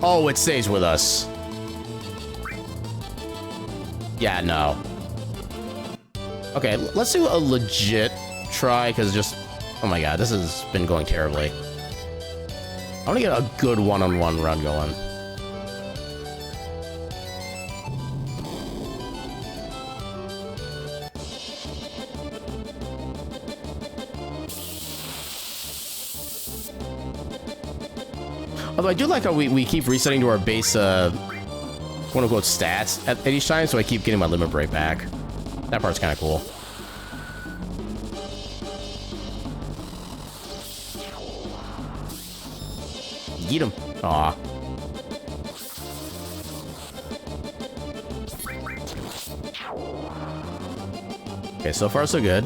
Oh, it stays with us. Yeah, no. Okay, let's do a legit try, because just... Oh my god, this has been going terribly. I want to get a good one-on-one run going. Although I do like how we keep resetting to our base, quote-unquote stats at each time, so I keep getting my limit break back. That part's kind of cool. Get him. Aw. Okay, so far so good.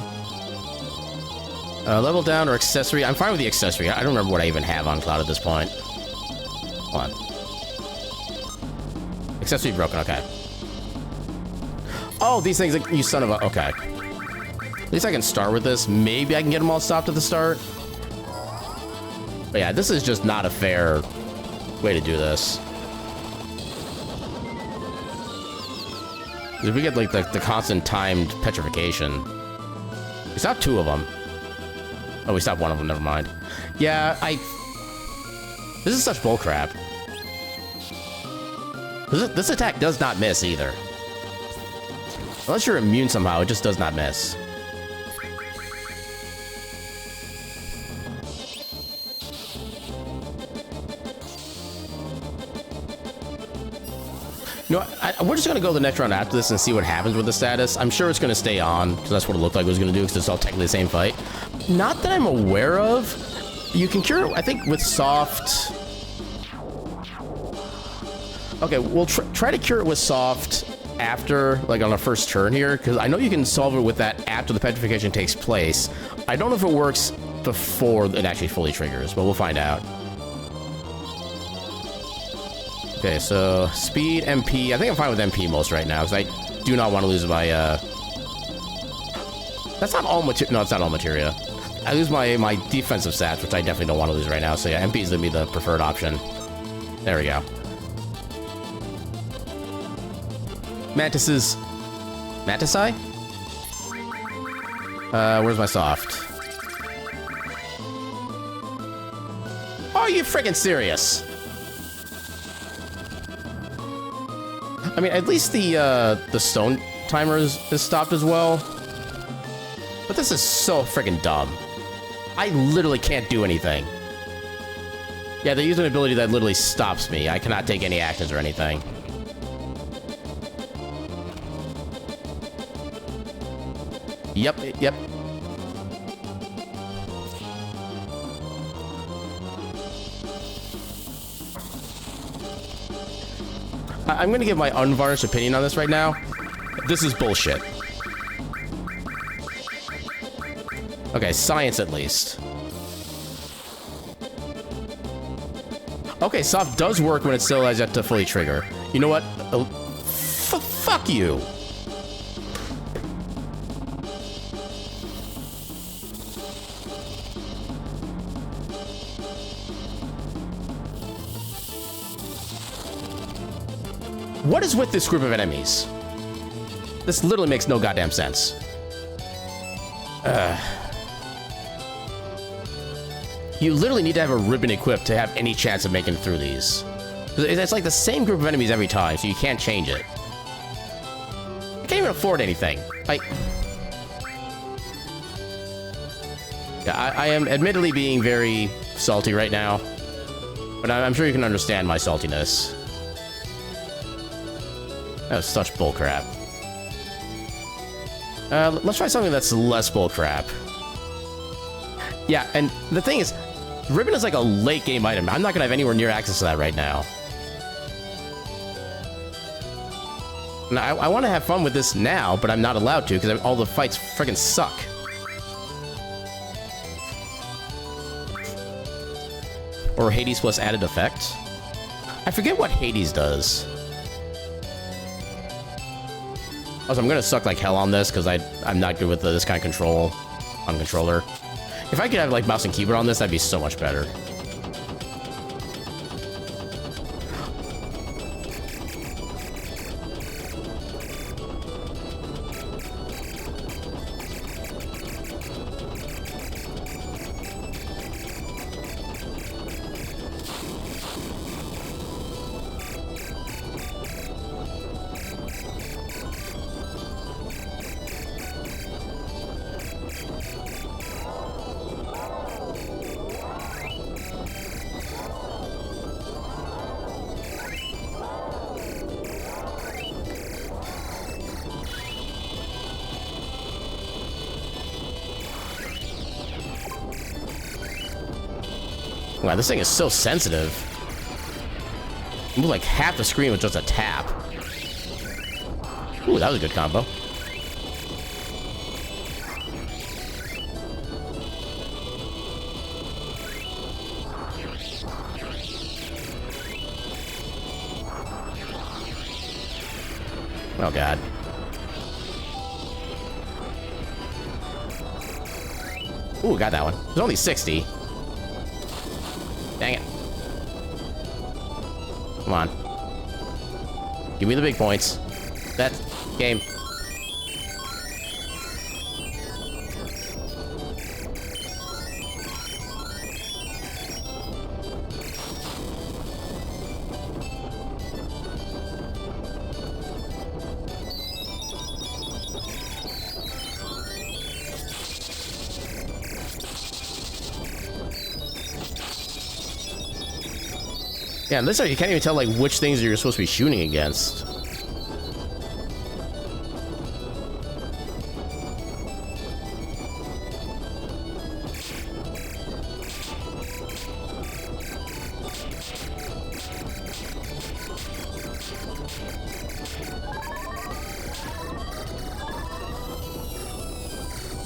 Level down or accessory. I'm fine with the accessory. I don't remember what I even have on Cloud at this point. Hold on. Accessory broken, okay. Oh, these things, you son of a... Okay. At least I can start with this. Maybe I can get them all stopped at the start. But yeah, this is just not a fair way to do this. If we get, like, the constant timed petrification... We stopped 2 of them. Oh, we stopped 1 of them, never mind. Yeah, This is such bullcrap. This attack does not miss either. Unless you're immune somehow, it just does not miss. You know, we're just gonna go the next round after this and see what happens with the status. I'm sure it's gonna stay on, because that's what it looked like it was gonna do, because it's all technically the same fight. Not that I'm aware of. You can cure, I think, with soft... Okay, we'll try to cure it with soft after, like, on our first turn here, because I know you can solve it with that after the petrification takes place. I don't know if it works before it actually fully triggers, but we'll find out. Okay, so speed, MP. I think I'm fine with MP most right now, because I do not want to lose my, That's not all materia. No, it's not all materia. I lose my defensive stats, which I definitely don't want to lose right now. So yeah, MP is going to be the preferred option. There we go. Mantises. Mantisai? Where's my soft? Are you freaking serious? I mean, at least the stone timer is stopped as well. But this is so freaking dumb. I literally can't do anything. Yeah, they use an ability that literally stops me. I cannot take any actions or anything. Yep. I'm gonna give my unvarnished opinion on this right now. This is bullshit. Okay, science at least. Okay, soft does work when it still has yet to fully trigger. You know what? Fuck you. What is with this group of enemies? This literally makes no goddamn sense. You literally need to have a ribbon equipped to have any chance of making it through these. It's like the same group of enemies every time, so you can't change it. I can't even afford anything. Like... Yeah, I am admittedly being very salty right now, but I'm sure you can understand my saltiness. That was such bullcrap. Let's try something that's less bullcrap. Yeah, and the thing is, ribbon is like a late game item. I'm not gonna have anywhere near access to that right now. Now, I want to have fun with this now, but I'm not allowed to because all the fights freaking suck. Or Hades plus added effect. I forget what Hades does. Also, I'm gonna suck like hell on this because I'm not good with this kind of control on controller. If I could have like mouse and keyboard on this, that'd be so much better. Wow, this thing is so sensitive. You move like half the screen with just a tap. Ooh, that was a good combo. Oh, God. Ooh, got that one. There's only 60. Dang it. Come on. Give me the big points. That game. Yeah, and this one you can't even tell like which things you're supposed to be shooting against.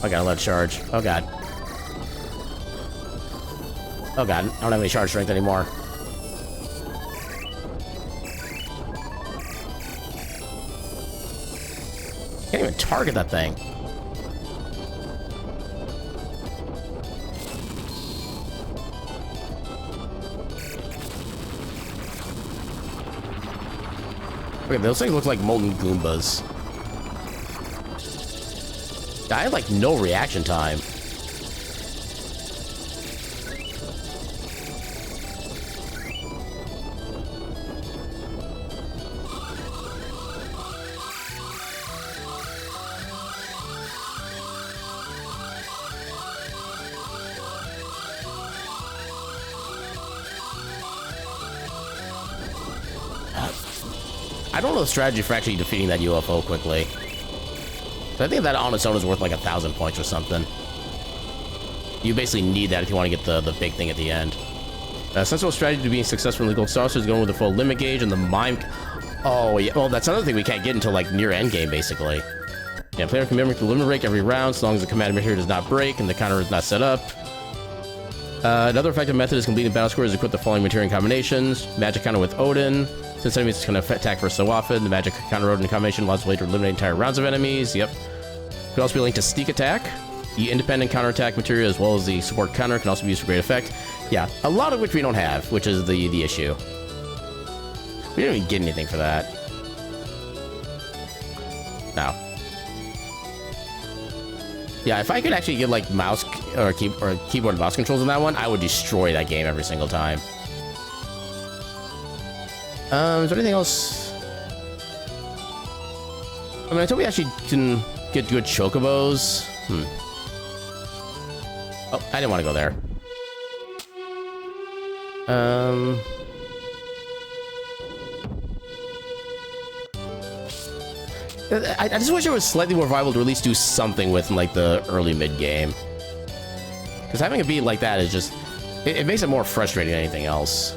I gotta let it charge. Oh god. Oh god, I don't have any charge strength anymore. Can't even target that thing. Okay, those things look like molten Goombas. I had like no reaction time. I don't know the strategy for actually defeating that UFO quickly. I think that on its own is worth like 1,000 points or something. You basically need that if you want to get the big thing at the end. Sensible strategy to being successful in the Gold Saucer is going with the full limit gauge and the mime... Oh, yeah. Well, that's another thing we can't get until like near endgame, basically. Yeah, player can mimic the limit break every round, so long as the command material does not break and the counter is not set up. Another effective method is completing battle squares to equip the following material combinations. Magic counter with Odin. Since enemies can attack first so often, the magic counter Odin combination allows the player to eliminate entire rounds of enemies. Yep. Could also be linked to sneak attack. The independent counterattack material as well as the support counter can also be used for great effect. Yeah, a lot of which we don't have, which is the issue. We didn't even get anything for that. No. Yeah, if I could actually get like mouse or keyboard and mouse controls in that one, I would destroy that game every single time. Is there anything else? I mean, until we actually can get good chocobos. Oh, I didn't want to go there. I just wish it was slightly more viable to at least do something with like the early mid game. Because having a beat like that is just it makes it more frustrating than anything else.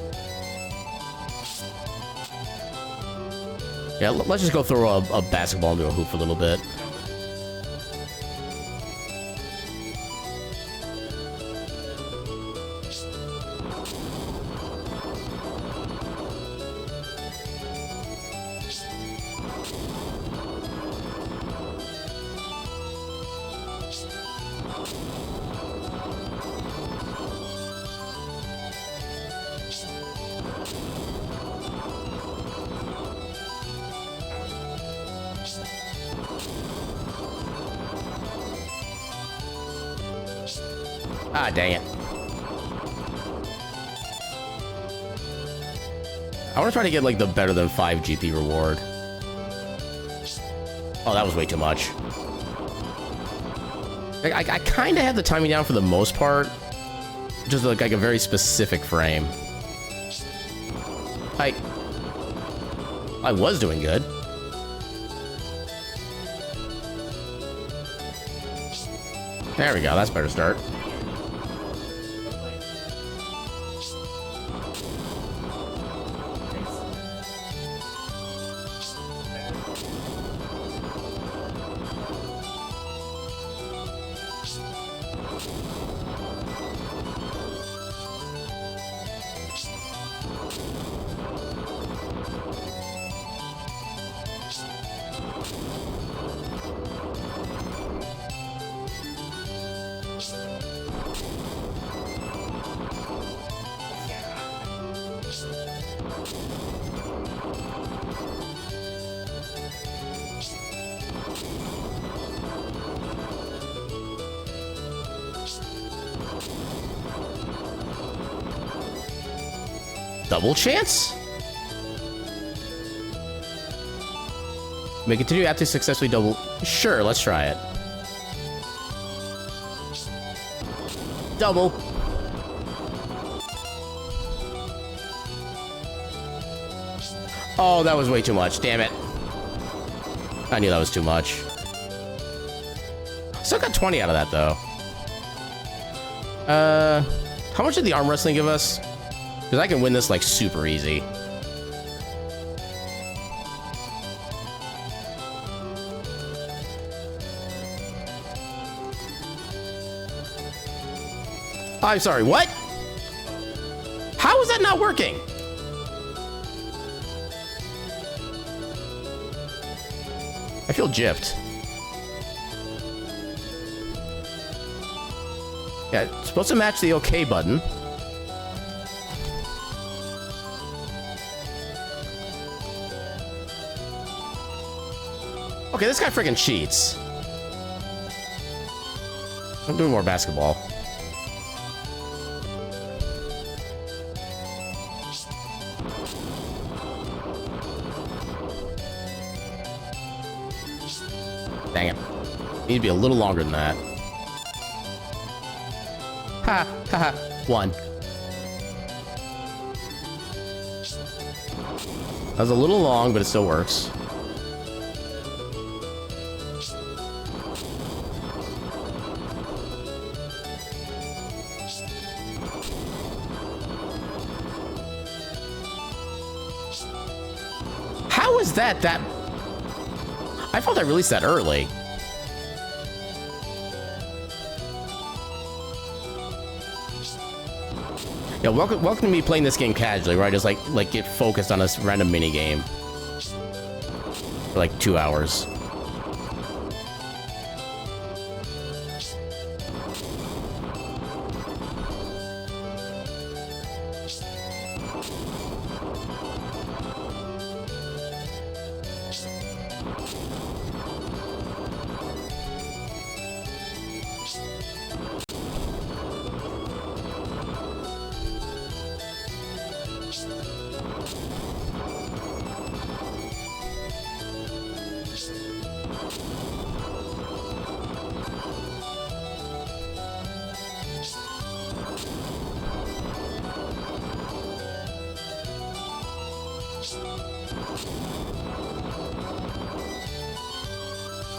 Yeah, let's just go throw a basketball into a hoop for a little bit. Ah, dang it. I want to try to get, like, the better than 5 GP reward. Oh, that was way too much. I kind of had the timing down for the most part. Just, like a very specific frame. I was doing good. There we go, that's a better start. Double chance? May continue after successfully double. Sure, let's try it. Double. Oh, that was way too much. Damn it. I knew that was too much. Still got 20 out of that, though. How much did the arm wrestling give us? Because I can win this, like, super easy. I'm sorry, what? How is that not working? I feel gypped. Yeah, it's supposed to match the OK button. Okay, this guy freaking cheats. I'm doing more basketball. Dang it. Need to be a little longer than that. Ha, ha, ha. 1. That was a little long, but it still works. How is that? I thought I released that early. Yeah, welcome to me playing this game casually, where I just like get focused on this random mini game for like 2 hours.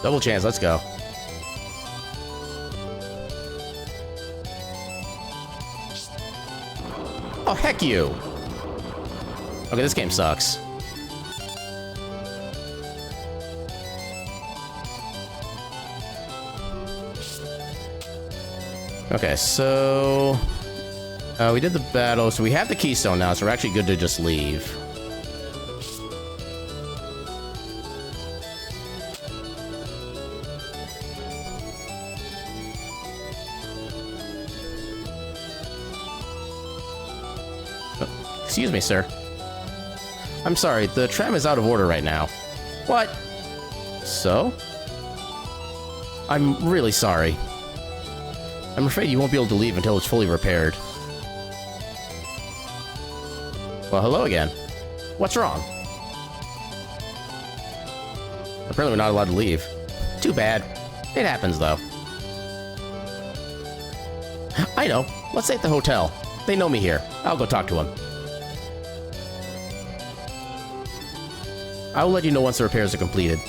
Double chance, let's go. Oh, heck you! Okay, this game sucks. Okay, so... we did the battle, so we have the keystone now, so we're actually good to just leave. Oh, excuse me, sir. I'm sorry, the tram is out of order right now. What? So? I'm really sorry. I'm afraid you won't be able to leave until it's fully repaired. Well, hello again. What's wrong? Apparently we're not allowed to leave. Too bad. It happens, though. I know. Let's stay at the hotel. They know me here. I'll go talk to them. I will let you know once the repairs are completed.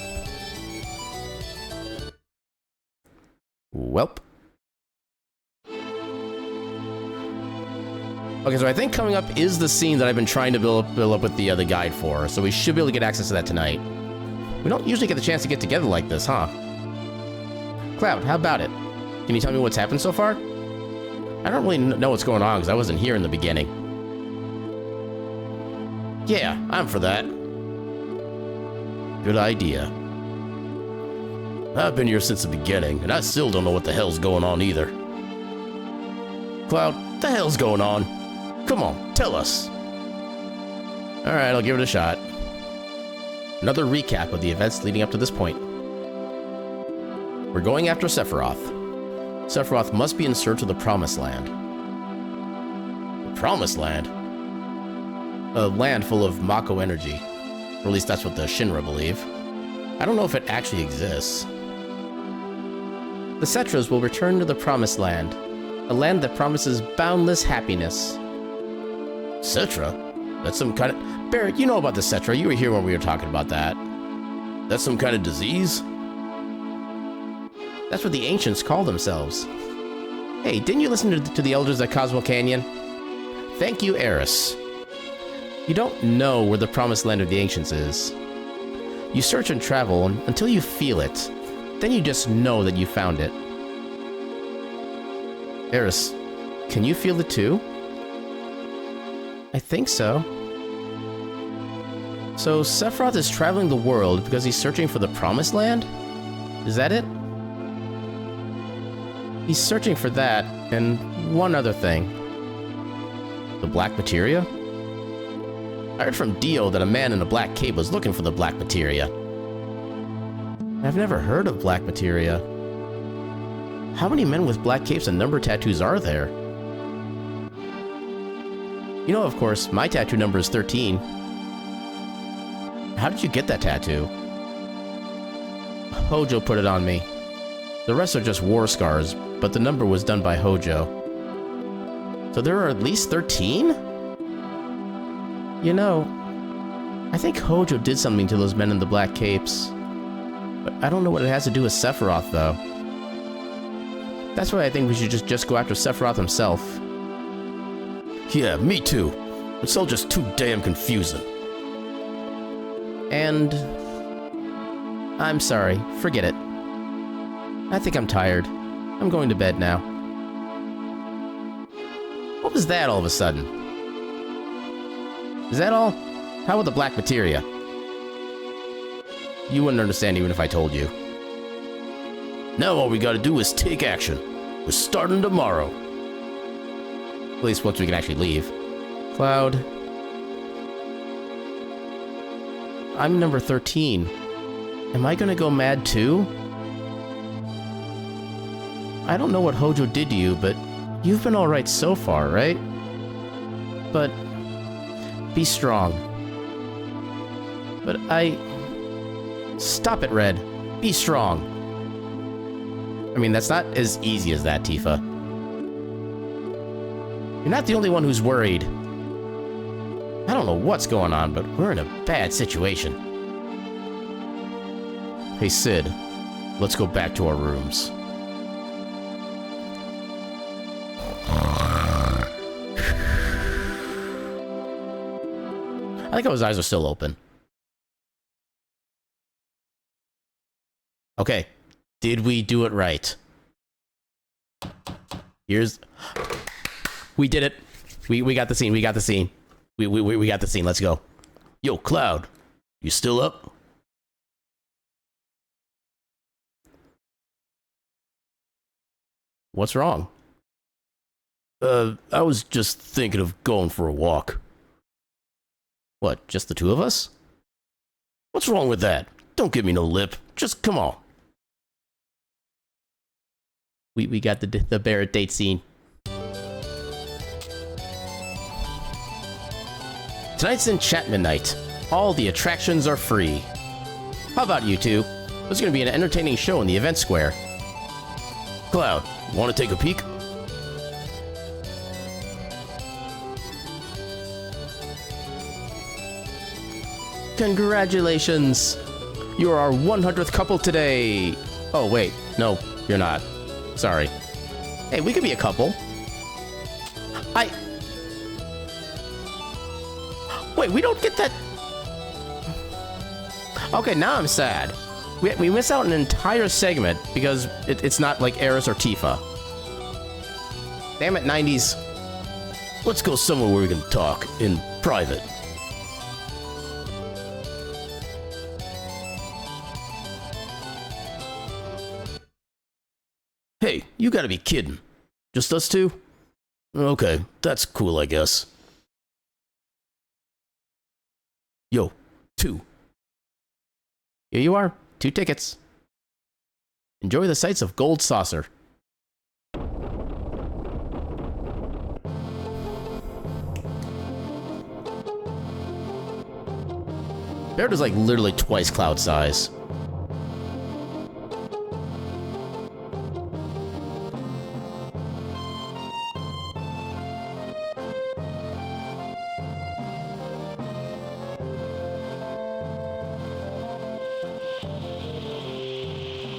Welp. Okay, so I think coming up is the scene that I've been trying to build up with the guide for, so we should be able to get access to that tonight. We don't usually get the chance to get together like this, huh? Cloud, how about it? Can you tell me what's happened so far? I don't really know what's going on because I wasn't here in the beginning. Yeah, I'm for that. Good idea. I've been here since the beginning, and I still don't know what the hell's going on either. Cloud, what the hell's going on? Come on, tell us. Alright, I'll give it a shot. Another recap of the events leading up to this point. We're going after Sephiroth. Sephiroth must be in search of the Promised Land. The Promised Land? A land full of Mako energy. Or at least that's what the Shinra believe. I don't know if it actually exists. The Cetras will return to the Promised Land. A land that promises boundless happiness. Cetra? That's some kind of... Barrett, you know about the Cetra. You were here when we were talking about that. That's some kind of disease? That's what the ancients call themselves. Hey, didn't you listen to the elders at Cosmo Canyon? Thank you, Eris. You don't know where the promised land of the ancients is. You search and travel until you feel it. Then you just know that you found it. Eris, can you feel it too? I think so. So Sephiroth is traveling the world because he's searching for the Promised Land? Is that it? He's searching for that, and one other thing. The Black Materia? I heard from Dio that a man in a black cape was looking for the Black Materia. I've never heard of Black Materia. How many men with black capes and number tattoos are there? You know, of course, my tattoo number is 13. How did you get that tattoo? Hojo put it on me. The rest are just war scars, but the number was done by Hojo. So there are at least 13? You know, I think Hojo did something to those men in the black capes. But I don't know what it has to do with Sephiroth, though. That's why I think we should just go after Sephiroth himself. Yeah, me too. It's all just too damn confusing. And... I'm sorry, forget it. I think I'm tired. I'm going to bed now. What was that all of a sudden? Is that all? How about the Black Materia? You wouldn't understand even if I told you. Now all we gotta do is take action. We're starting tomorrow. At least once we can actually leave. Cloud. I'm number 13. Am I gonna go mad too? I don't know what Hojo did to you, but you've been alright so far, right? But be strong. But Stop it, Red. Be strong. I mean, that's not as easy as that, Tifa. You're not the only one who's worried. I don't know what's going on, but we're in a bad situation. Hey, Sid, let's go back to our rooms. I think his eyes are still open. Okay, did we do it right? Here's... We did it. We got the scene, we got the scene. We got the scene, let's go. Yo, Cloud, you still up? What's wrong? I was just thinking of going for a walk. What, just the two of us? What's wrong with that? Don't give me no lip. Just come on. We got the Barrett date scene. Tonight's enchantment night. All the attractions are free. How about you two? There's gonna be an entertaining show in the event square. Cloud, wanna take a peek? Congratulations! You are our 100th couple today! Oh, wait. No, you're not. Sorry. Hey, we could be a couple. Wait, we don't get that... Okay, now I'm sad. We miss out an entire segment because it's not like Eris or Tifa. Damn it, 90s. Let's go somewhere where we can talk in private. Hey, you gotta be kidding. Just us two? Okay, that's cool, I guess. Yo, 2. Here you are. 2 tickets. Enjoy the sights of Gold Saucer. Barrett is like literally twice Cloud size.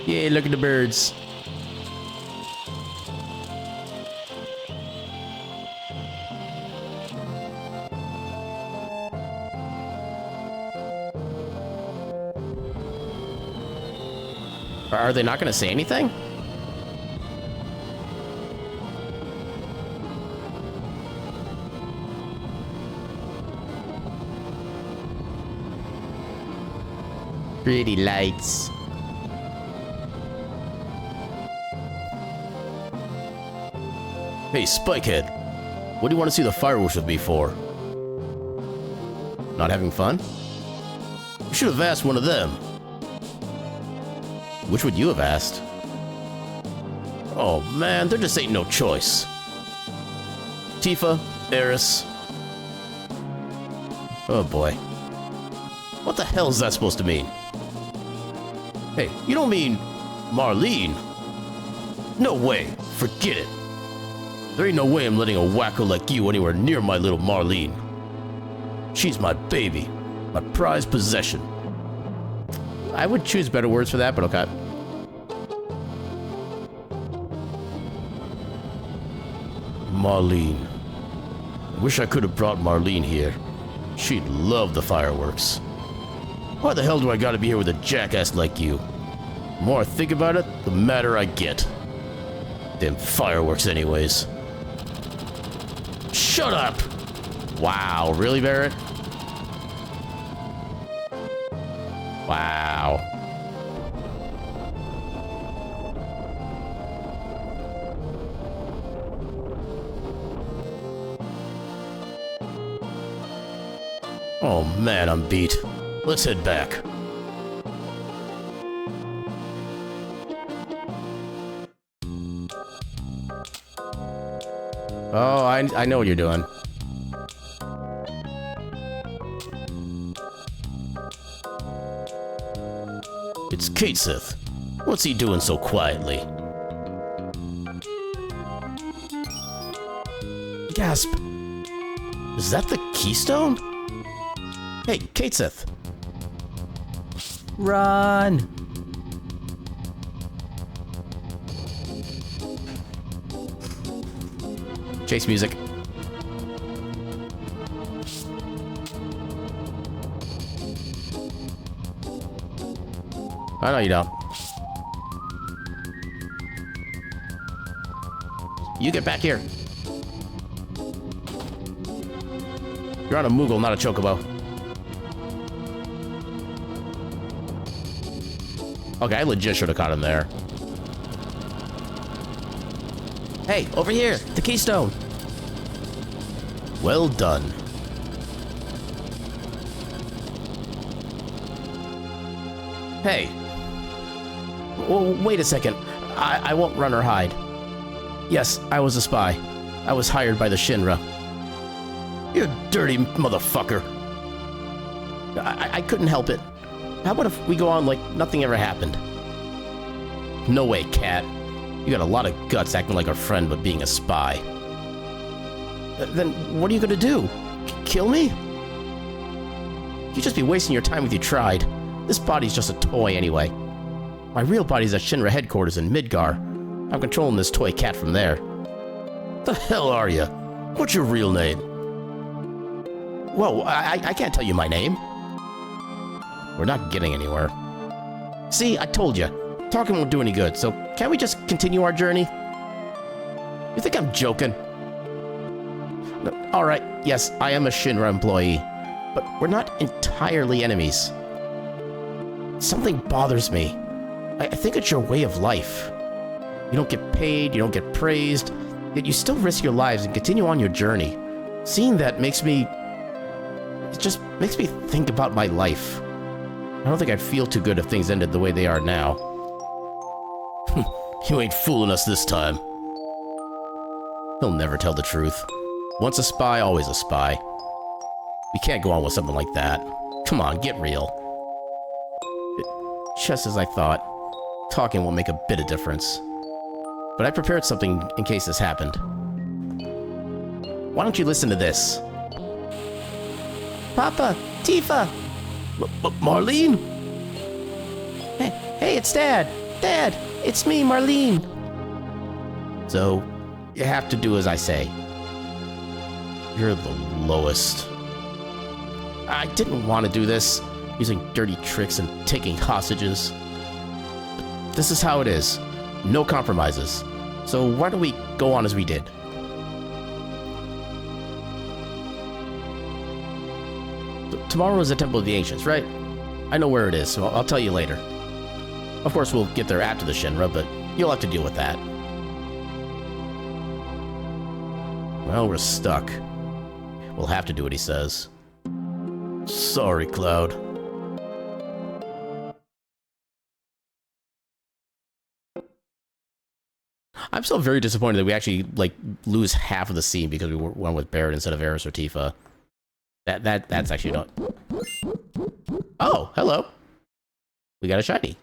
Yay, look at the birds. Are they not going to say anything? Pretty lights. Hey, Spikehead, what do you want to see the fireworks with me for? Not having fun? You should have asked one of them. Which would you have asked? Oh man, there just ain't no choice. Tifa, Eris. Oh boy. What the hell is that supposed to mean? Hey, you don't mean Marlene? No way, forget it. There ain't no way I'm letting a wacko like you anywhere near my little Marlene. She's my baby, my prized possession. I would choose better words for that, but okay. Marlene. I wish I could have brought Marlene here. She'd love the fireworks. Why the hell do I gotta be here with a jackass like you? The more I think about it, the madder I get. Them fireworks anyways. Shut up! Wow, really, Barrett? Wow. Oh man, I'm beat. Let's head back. Oh, I know what you're doing. It's Kateseth. What's he doing so quietly? Gasp. Is that the keystone? Hey, Kateseth! Run! Chase music. I know you don't. You get back here. You're on a Moogle, not a Chocobo. Okay, I legit should have caught him there. Hey, over here! The keystone! Well done. Hey. Well, wait a second. I won't run or hide. Yes, I was a spy. I was hired by the Shinra. You dirty motherfucker. I couldn't help it. How about if we go on like nothing ever happened? No way, Cat. You got a lot of guts acting like a friend but being a spy. Then what are you gonna do? Kill me? You'd just be wasting your time if you tried. This body's just a toy anyway. My real body's at Shinra headquarters in Midgar. I'm controlling this toy cat from there. The hell are you? What's your real name? Whoa, I can't tell you my name. We're not getting anywhere. See, I told you. Talking won't do any good, so can't we just continue our journey? You think I'm joking? No, alright, yes, I am a Shinra employee, but we're not entirely enemies. Something bothers me. I think it's your way of life. You don't get paid, you don't get praised, yet you still risk your lives and continue on your journey. Seeing that makes me... It just makes me think about my life. I don't think I'd feel too good if things ended the way they are now. You ain't fooling us this time. He'll never tell the truth. Once a spy, always a spy. We can't go on with something like that. Come on, get real. Just as I thought. Talking won't make a bit of difference. But I prepared something in case this happened. Why don't you listen to this? Papa! Tifa! Marlene? Hey, it's Dad! Dad! It's me, Marlene! So, you have to do as I say. You're the lowest. I didn't want to do this, using dirty tricks and taking hostages. But this is how it is. No compromises. So why don't we go on as we did? Tomorrow is the Temple of the Ancients, right? I know where it is, so I'll tell you later. Of course, we'll get there after the Shinra, but you'll have to deal with that. Well, we're stuck. We'll have to do what he says. Sorry, Cloud. I'm still very disappointed that we actually, like, lose half of the scene because we went with Barrett instead of Eris or Tifa. That's actually not... Oh, hello. We got a shiny.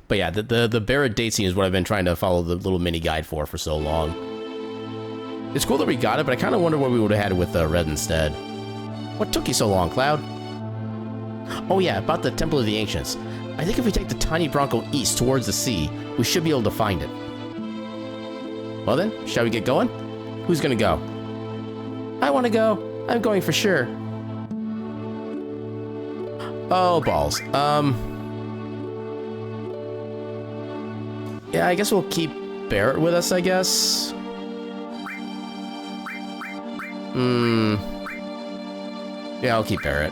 But yeah, the Barrett date scene is what I've been trying to follow the little mini guide for so long. It's cool that we got it, but I kind of wonder what we would have had it with Red instead. What took you so long, Cloud? Oh yeah, about the Temple of the Ancients. I think if we take the tiny Bronco east towards the sea, we should be able to find it. Well then, shall we get going? Who's gonna go? I want to go. I'm going for sure. Oh, balls. Yeah, I guess we'll keep Barrett with us, I guess. Yeah, I'll keep Barrett.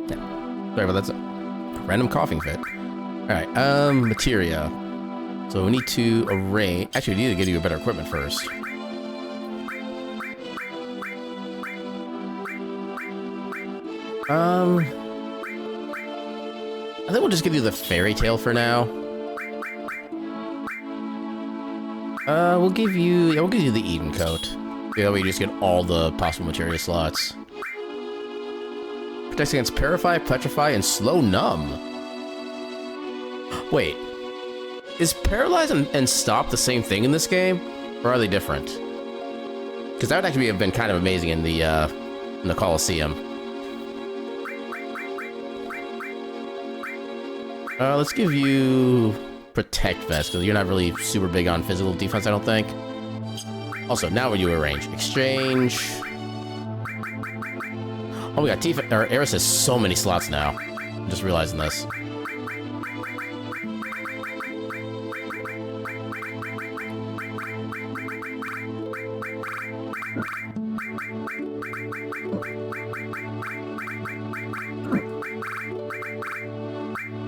Yeah. Sorry, but that's a random coughing fit. Alright, materia. So we need to arrange... Actually, we need to get you better equipment first. I think we'll just give you the fairy tale for now. We'll give you the Eden coat. Yeah, we just get all the possible materia slots. Protects against Parify, Petrify, and Slow Numb. Wait. Is paralyze and stop the same thing in this game, or are they different? Because that would actually have been kind of amazing in the Coliseum. Let's give you Protect Vest, because you're not really super big on physical defense, I don't think. Also, now we do a range. Exchange. Oh, we got Eris has so many slots now. I'm just realizing this.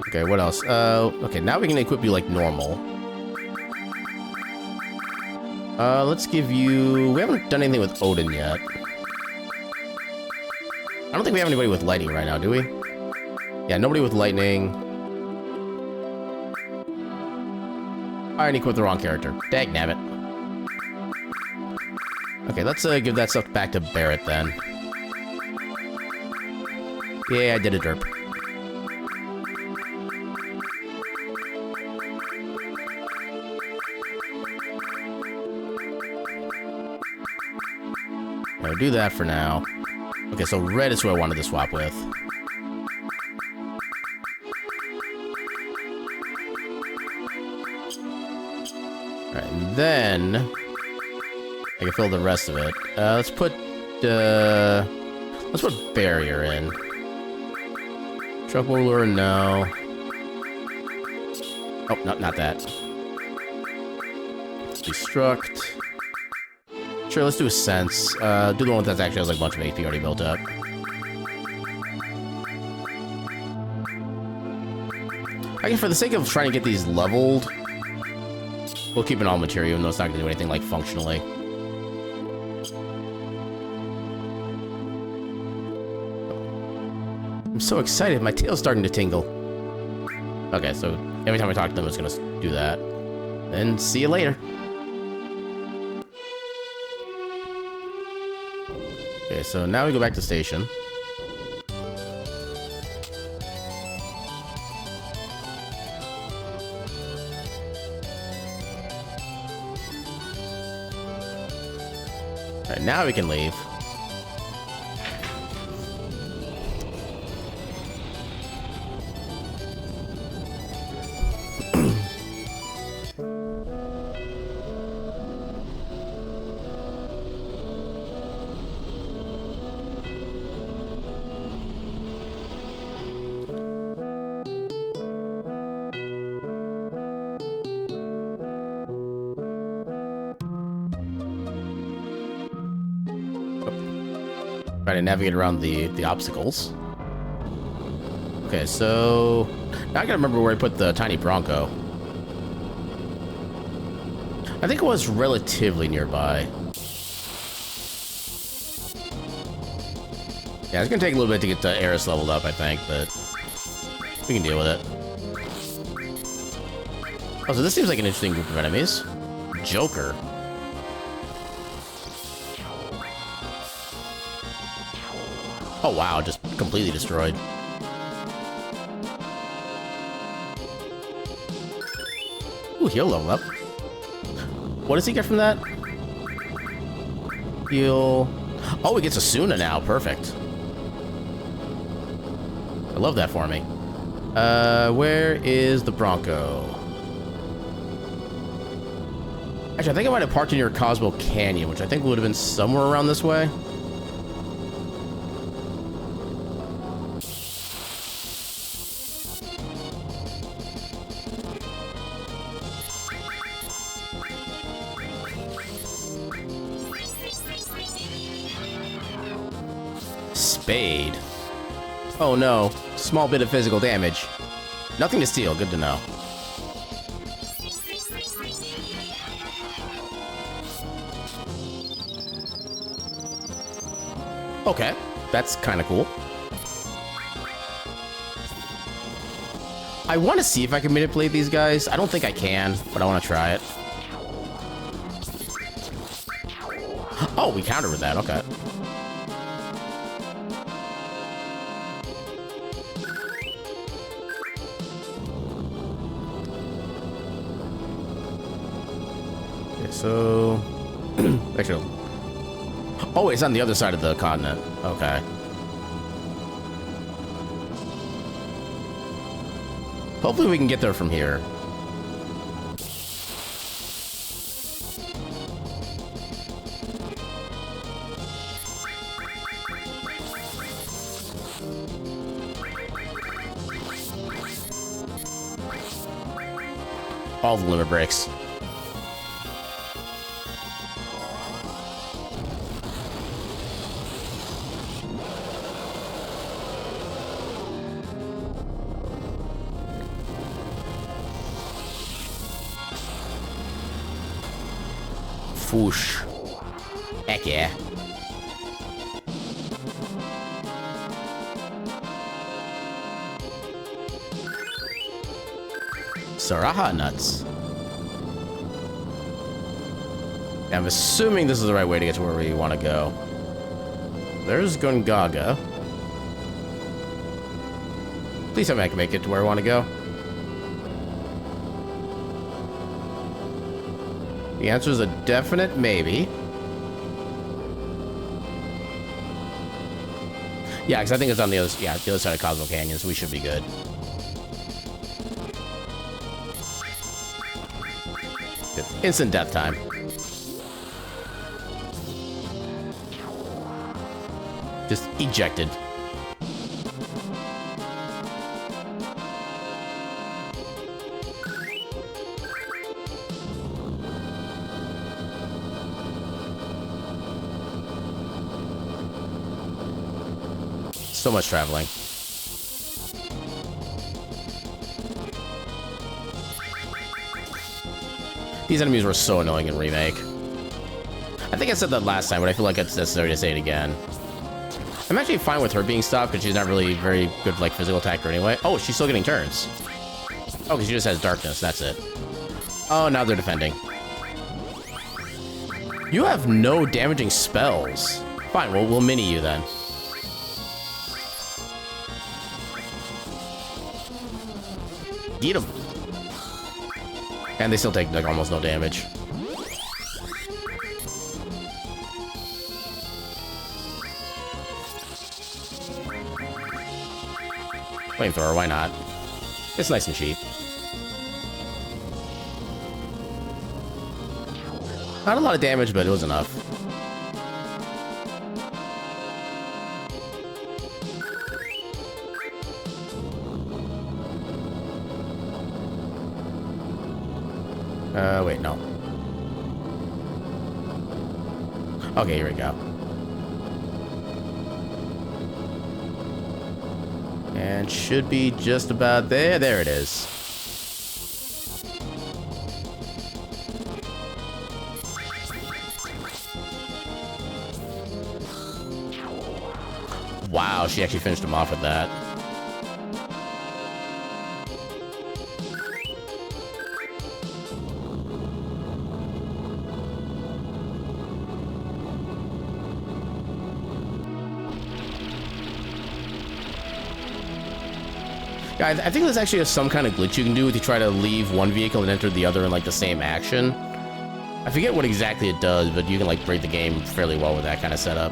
Okay, what else? Okay, now we can equip you like normal. Let's give you... We haven't done anything with Odin yet. I don't think we have anybody with lightning right now, do we? Yeah, nobody with lightning. I already equipped the wrong character. Dagnabbit. Okay, let's give that stuff back to Barrett then. Yeah, I did a derp. I'll do that for now. Okay, so red is who I wanted to swap with. Alright, and then I can fill the rest of it. Let's put barrier in. Truck roller, no. Oh, not that. Destruct. Sure, let's do a sense. Do the one that actually has like a bunch of AP already built up. I guess for the sake of trying to get these leveled, we'll keep an all material, even though it's not going to do anything like functionally. I'm so excited, my tail's starting to tingle. Okay, so every time I talk to them, it's going to do that. Then see you later. Okay, so now we go back to station. Alright, now we can leave. Try to navigate around the obstacles. Okay, so now I gotta remember where I put the tiny Bronco. I think it was relatively nearby. Yeah, it's gonna take a little bit to get the Eris leveled up, I think, but we can deal with it. Oh, so this seems like an interesting group of enemies. Joker. Oh wow, just completely destroyed. Ooh, he'll level up. What does he get from that? Heal... Oh, he gets a Suna now. Perfect. I love that for me. Where is the Bronco? Actually, I think I might have parked near Cosmo Canyon, which I think would have been somewhere around this way. Spade. Oh no, small bit of physical damage. Nothing to steal, good to know. Okay, that's kind of cool. I want to see if I can manipulate these guys. I don't think I can, but I want to try it. Oh, we countered with that, okay. Okay, so... Actually... Oh, it's on the other side of the continent. Okay. Hopefully we can get there from here. All the limit breaks. Foosh. Heck yeah. Saraha nuts. I'm assuming this is the right way to get to where we want to go. There's Gungaga. Please tell me I can make it to where I want to go. The answer is a definite maybe. Yeah, because I think it's on the other, the other side of Cosmo Canyon, so we should be good. Instant death time. Just ejected. So much traveling. These enemies were so annoying in Remake. I think I said that last time, but I feel like it's necessary to say it again. I'm actually fine with her being stopped because she's not really very good, like, physical attacker anyway. Oh, she's still getting turns. Oh, because she just has darkness, that's it. Oh, now they're defending. You have no damaging spells. Fine, we'll mini you then. Get him. And they still take, like, almost no damage. Flamethrower, why not? It's nice and cheap. Not a lot of damage, but it was enough. Wait, no. Okay, here we go. And should be just about there. There it is. Wow, she actually finished him off with that. Yeah, I think there's actually some kind of glitch you can do if you try to leave one vehicle and enter the other in, like, the same action. I forget what exactly it does, but you can, like, break the game fairly well with that kind of setup.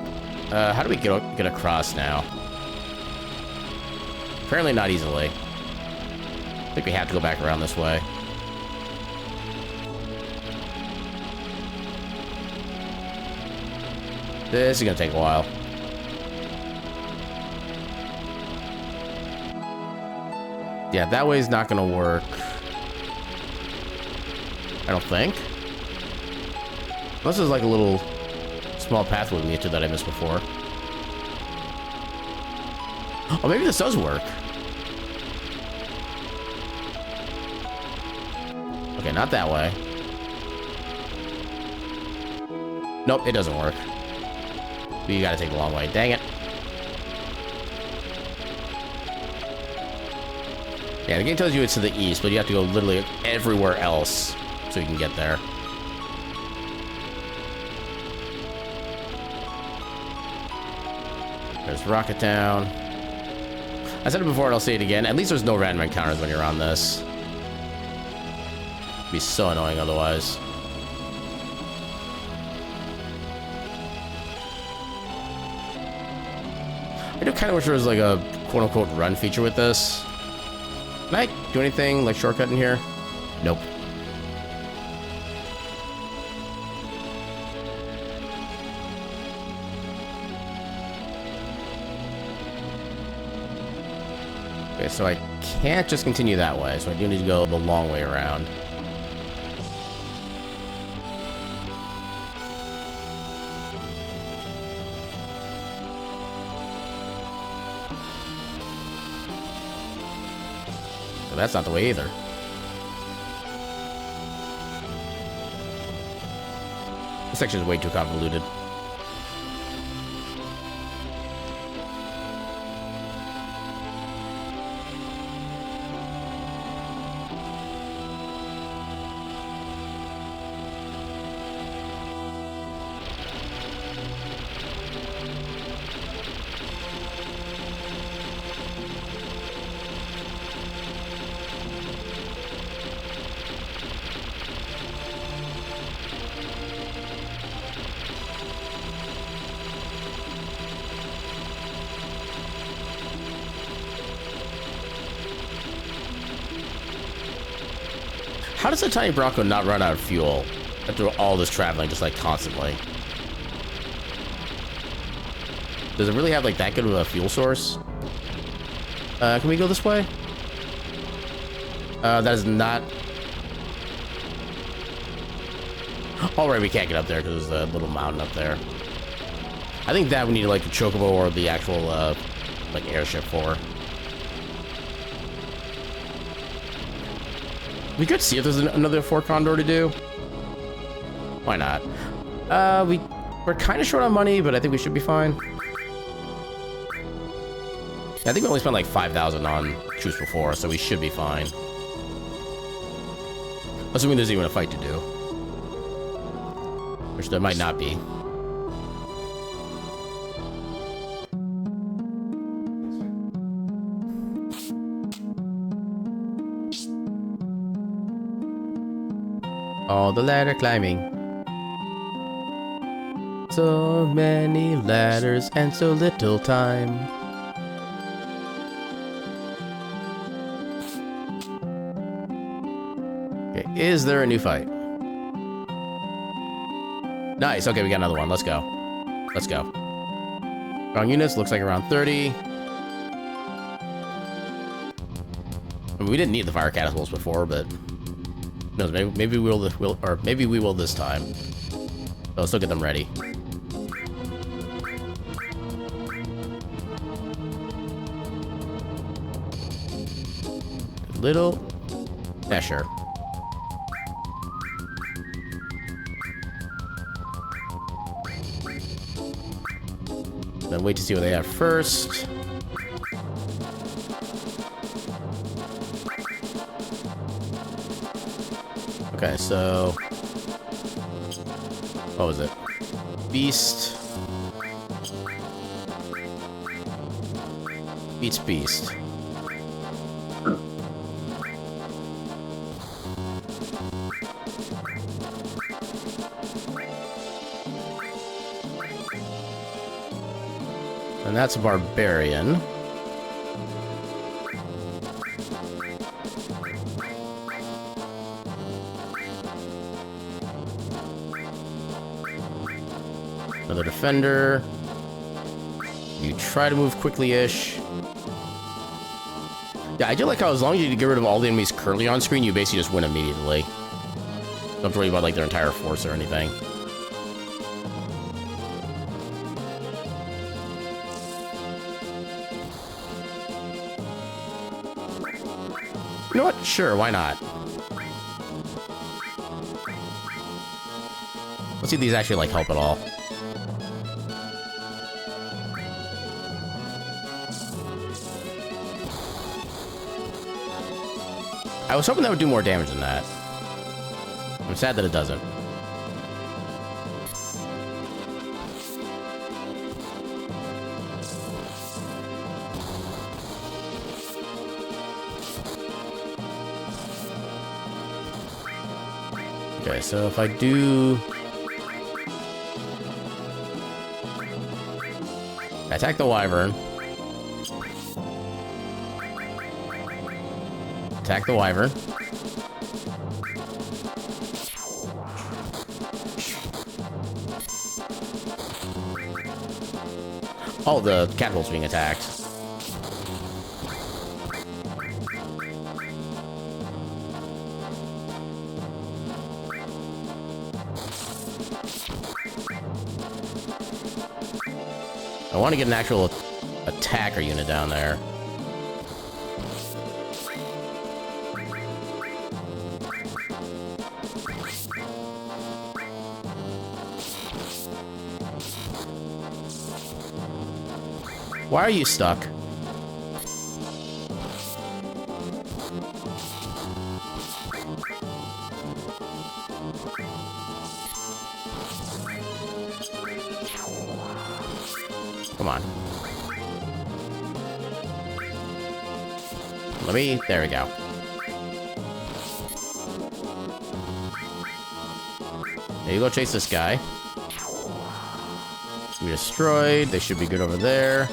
How do we get across now? Apparently not easily. I think we have to go back around this way. This is gonna take a while. Yeah, that way is not gonna work. I don't think. Unless there's like a little small pathway we can get to that I missed before. Oh, maybe this does work. Okay, not that way. Nope, it doesn't work. We gotta take the long way. Dang it. Yeah, the game tells you it's to the east, but you have to go literally everywhere else so you can get there. There's Rocket Town. I said it before and I'll say it again. At least there's no random encounters when you're on this. It'd be so annoying otherwise. I do kind of wish there was like a quote-unquote run feature with this. Can I do anything like shortcut in here? Nope. Okay, so I can't just continue that way, so I do need to go the long way around. So that's not the way either. This section is way too convoluted. How does a tiny Bronco not run out of fuel after all this traveling, just like constantly? Does it really have like that good of a fuel source? Can we go this way? That is not... Alright, we can't get up there because there's a little mountain up there. I think that we need like the Chocobo or the actual like airship for. We could see if there's another Fort Condor to do. Why not? We're kind of short on money, but I think we should be fine. I think we only spent like 5,000 on troops before, so we should be fine. Assuming there's even a fight to do. Which there might not be. All the ladder climbing. So many ladders and so little time. Okay, is there a new fight? Nice, okay, we got another one. Let's go. Let's go. Strong units, looks like around 30. I mean, we didn't need the fire catapults before, but... No, maybe we will, or maybe we will this time. So let's still get them ready. Little Escher. Then wait to see what they have first. Okay, so... What was it? Beast. Beats Beast. And that's a barbarian. Another defender. You try to move quickly-ish. Yeah, I do like how as long as you get rid of all the enemies currently on screen, you basically just win immediately. Don't have to worry about like their entire force or anything. You know what? Sure, why not? Let's see if these actually like help at all. I was hoping that would do more damage than that. I'm sad that it doesn't. Okay, so if I do... Attack the Wyvern. Attack the wyvern. Oh, the catapult's being attacked. I want to get an actual attacker unit down there. Why are you stuck? Come on. There we go. There you go, chase this guy. We destroyed. They should be good over there.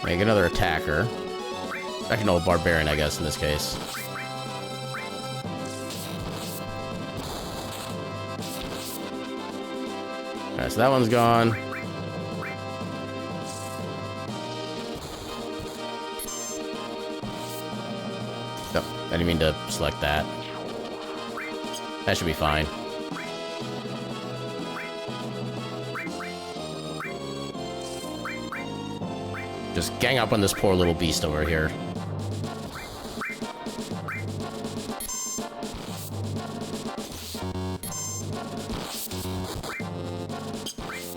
Make another attacker. Actually, no, barbarian, I guess, in this case. Alright, so that one's gone. Nope, I didn't mean to select that. That should be fine. Just gang up on this poor little beast over here.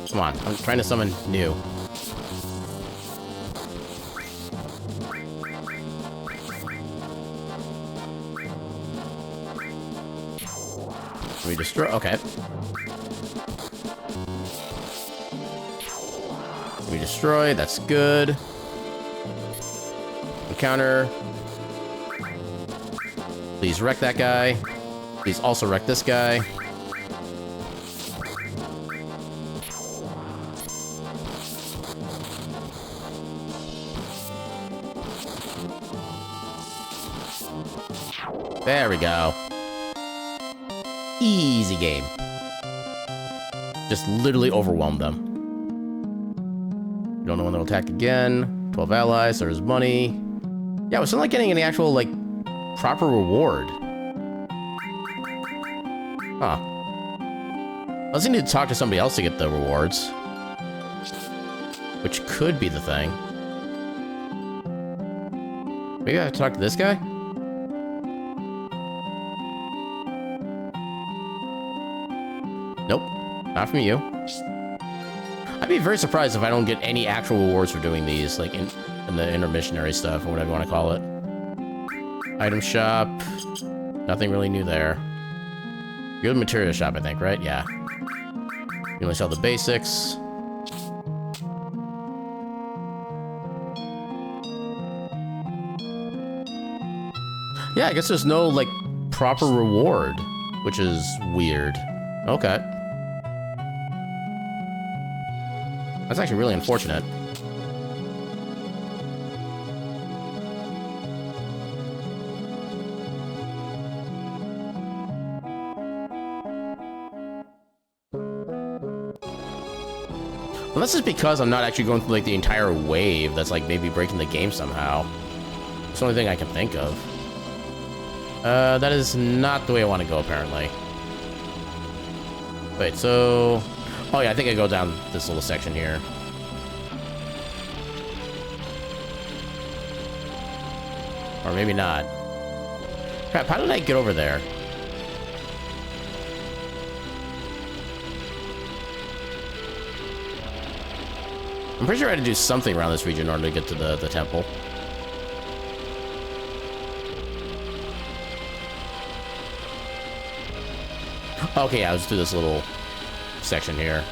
Come on, I'm trying to summon new. We destroy. Okay. We destroy. That's good. Encounter. Please wreck that guy. Please also wreck this guy. There we go. Easy game. Just literally overwhelmed them. Don't know when they'll attack again. 12 allies, there's money. Yeah, we're still not getting any actual, like, proper reward. Huh. I also need to talk to somebody else to get the rewards. Which could be the thing. Maybe I have to talk to this guy? Nope. Not from you. I'd be very surprised if I don't get any actual rewards for doing these, like in the intermissionary stuff, or whatever you want to call it. Item shop. Nothing really new there. Good material shop, I think, right? Yeah. You only sell the basics. Yeah, I guess there's no, like, proper reward, which is weird. Okay. That's actually really unfortunate. Unless it's because I'm not actually going through, like, the entire wave that's, like, maybe breaking the game somehow. It's the only thing I can think of. That is not the way I want to go, apparently. Wait, so... Oh, yeah, I think I go down this little section here. Or maybe not. Crap, how did I get over there? I'm pretty sure I had to do something around this region in order to get to the temple. Okay, yeah, I'll just do this little section here.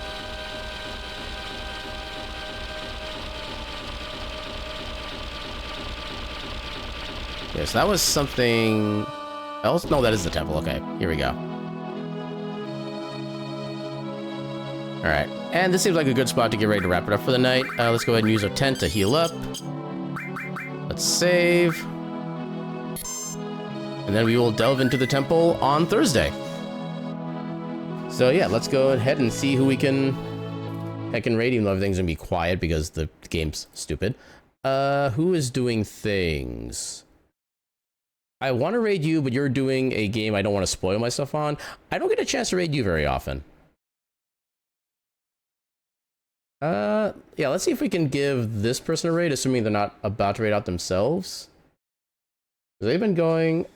Okay, so that was something else? No, that is the temple. Okay, here we go. Alright. And this seems like a good spot to get ready to wrap it up for the night. Let's go ahead and use our tent to heal up. Let's save. And then we will delve into the temple on Thursday. So yeah, let's go ahead and see who we can heck and raid, even though everything's gonna be quiet because the game's stupid. Who is doing things? I want to raid you, but you're doing a game I don't want to spoil myself on. I don't get a chance to raid you very often. Yeah, let's see if we can give this person a raid, assuming they're not about to raid out themselves. They've been going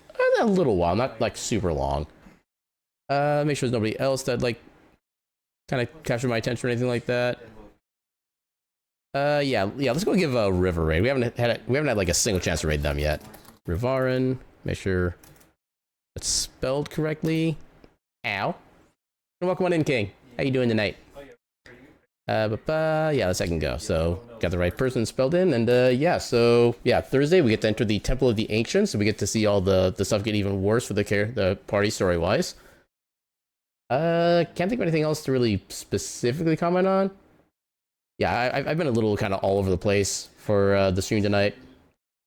a little while, not like super long. Make sure there's nobody else that like kind of captured my attention or anything like that. Yeah, let's go give a River raid. We haven't had like a single chance to raid them yet. Rivarin, make sure it's spelled correctly. Ow. Welcome on in, King. How you doing tonight? Yeah, let's second go. So got the right person spelled in, and yeah, so yeah, Thursday we get to enter the Temple of the Ancients, so we get to see all the stuff get even worse for the party story wise. Can't think of anything else to really specifically comment on. Yeah, I've been a little kind of all over the place for the stream tonight,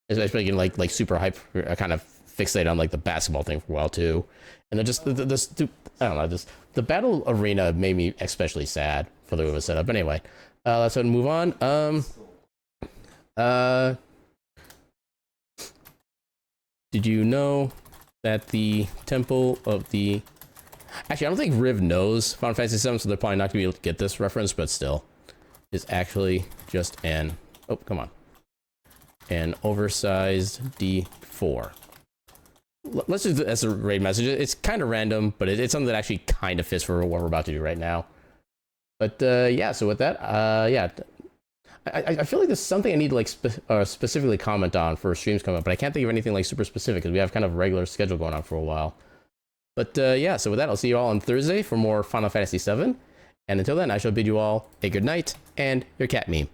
especially getting like super hype, kind of fixated on like the basketball thing for a while too, and then just I don't know, just the battle arena made me especially sad for the way it was set up. But anyway, let's go ahead and move on. Did you know that the Temple of the... Actually, I don't think Riv knows Final Fantasy VII, so they're probably not going to be able to get this reference, but still, is actually just an... Oh, come on. An oversized D4. Let's just do it as a raid message. It's kind of random, but it's something that actually kind of fits for what we're about to do right now. But yeah, so with that, yeah, I feel like there's something I need to like specifically comment on for streams coming up, but I can't think of anything like super specific because we have kind of a regular schedule going on for a while. But yeah, so with that, I'll see you all on Thursday for more Final Fantasy VII. And until then, I shall bid you all a good night and your cat meme.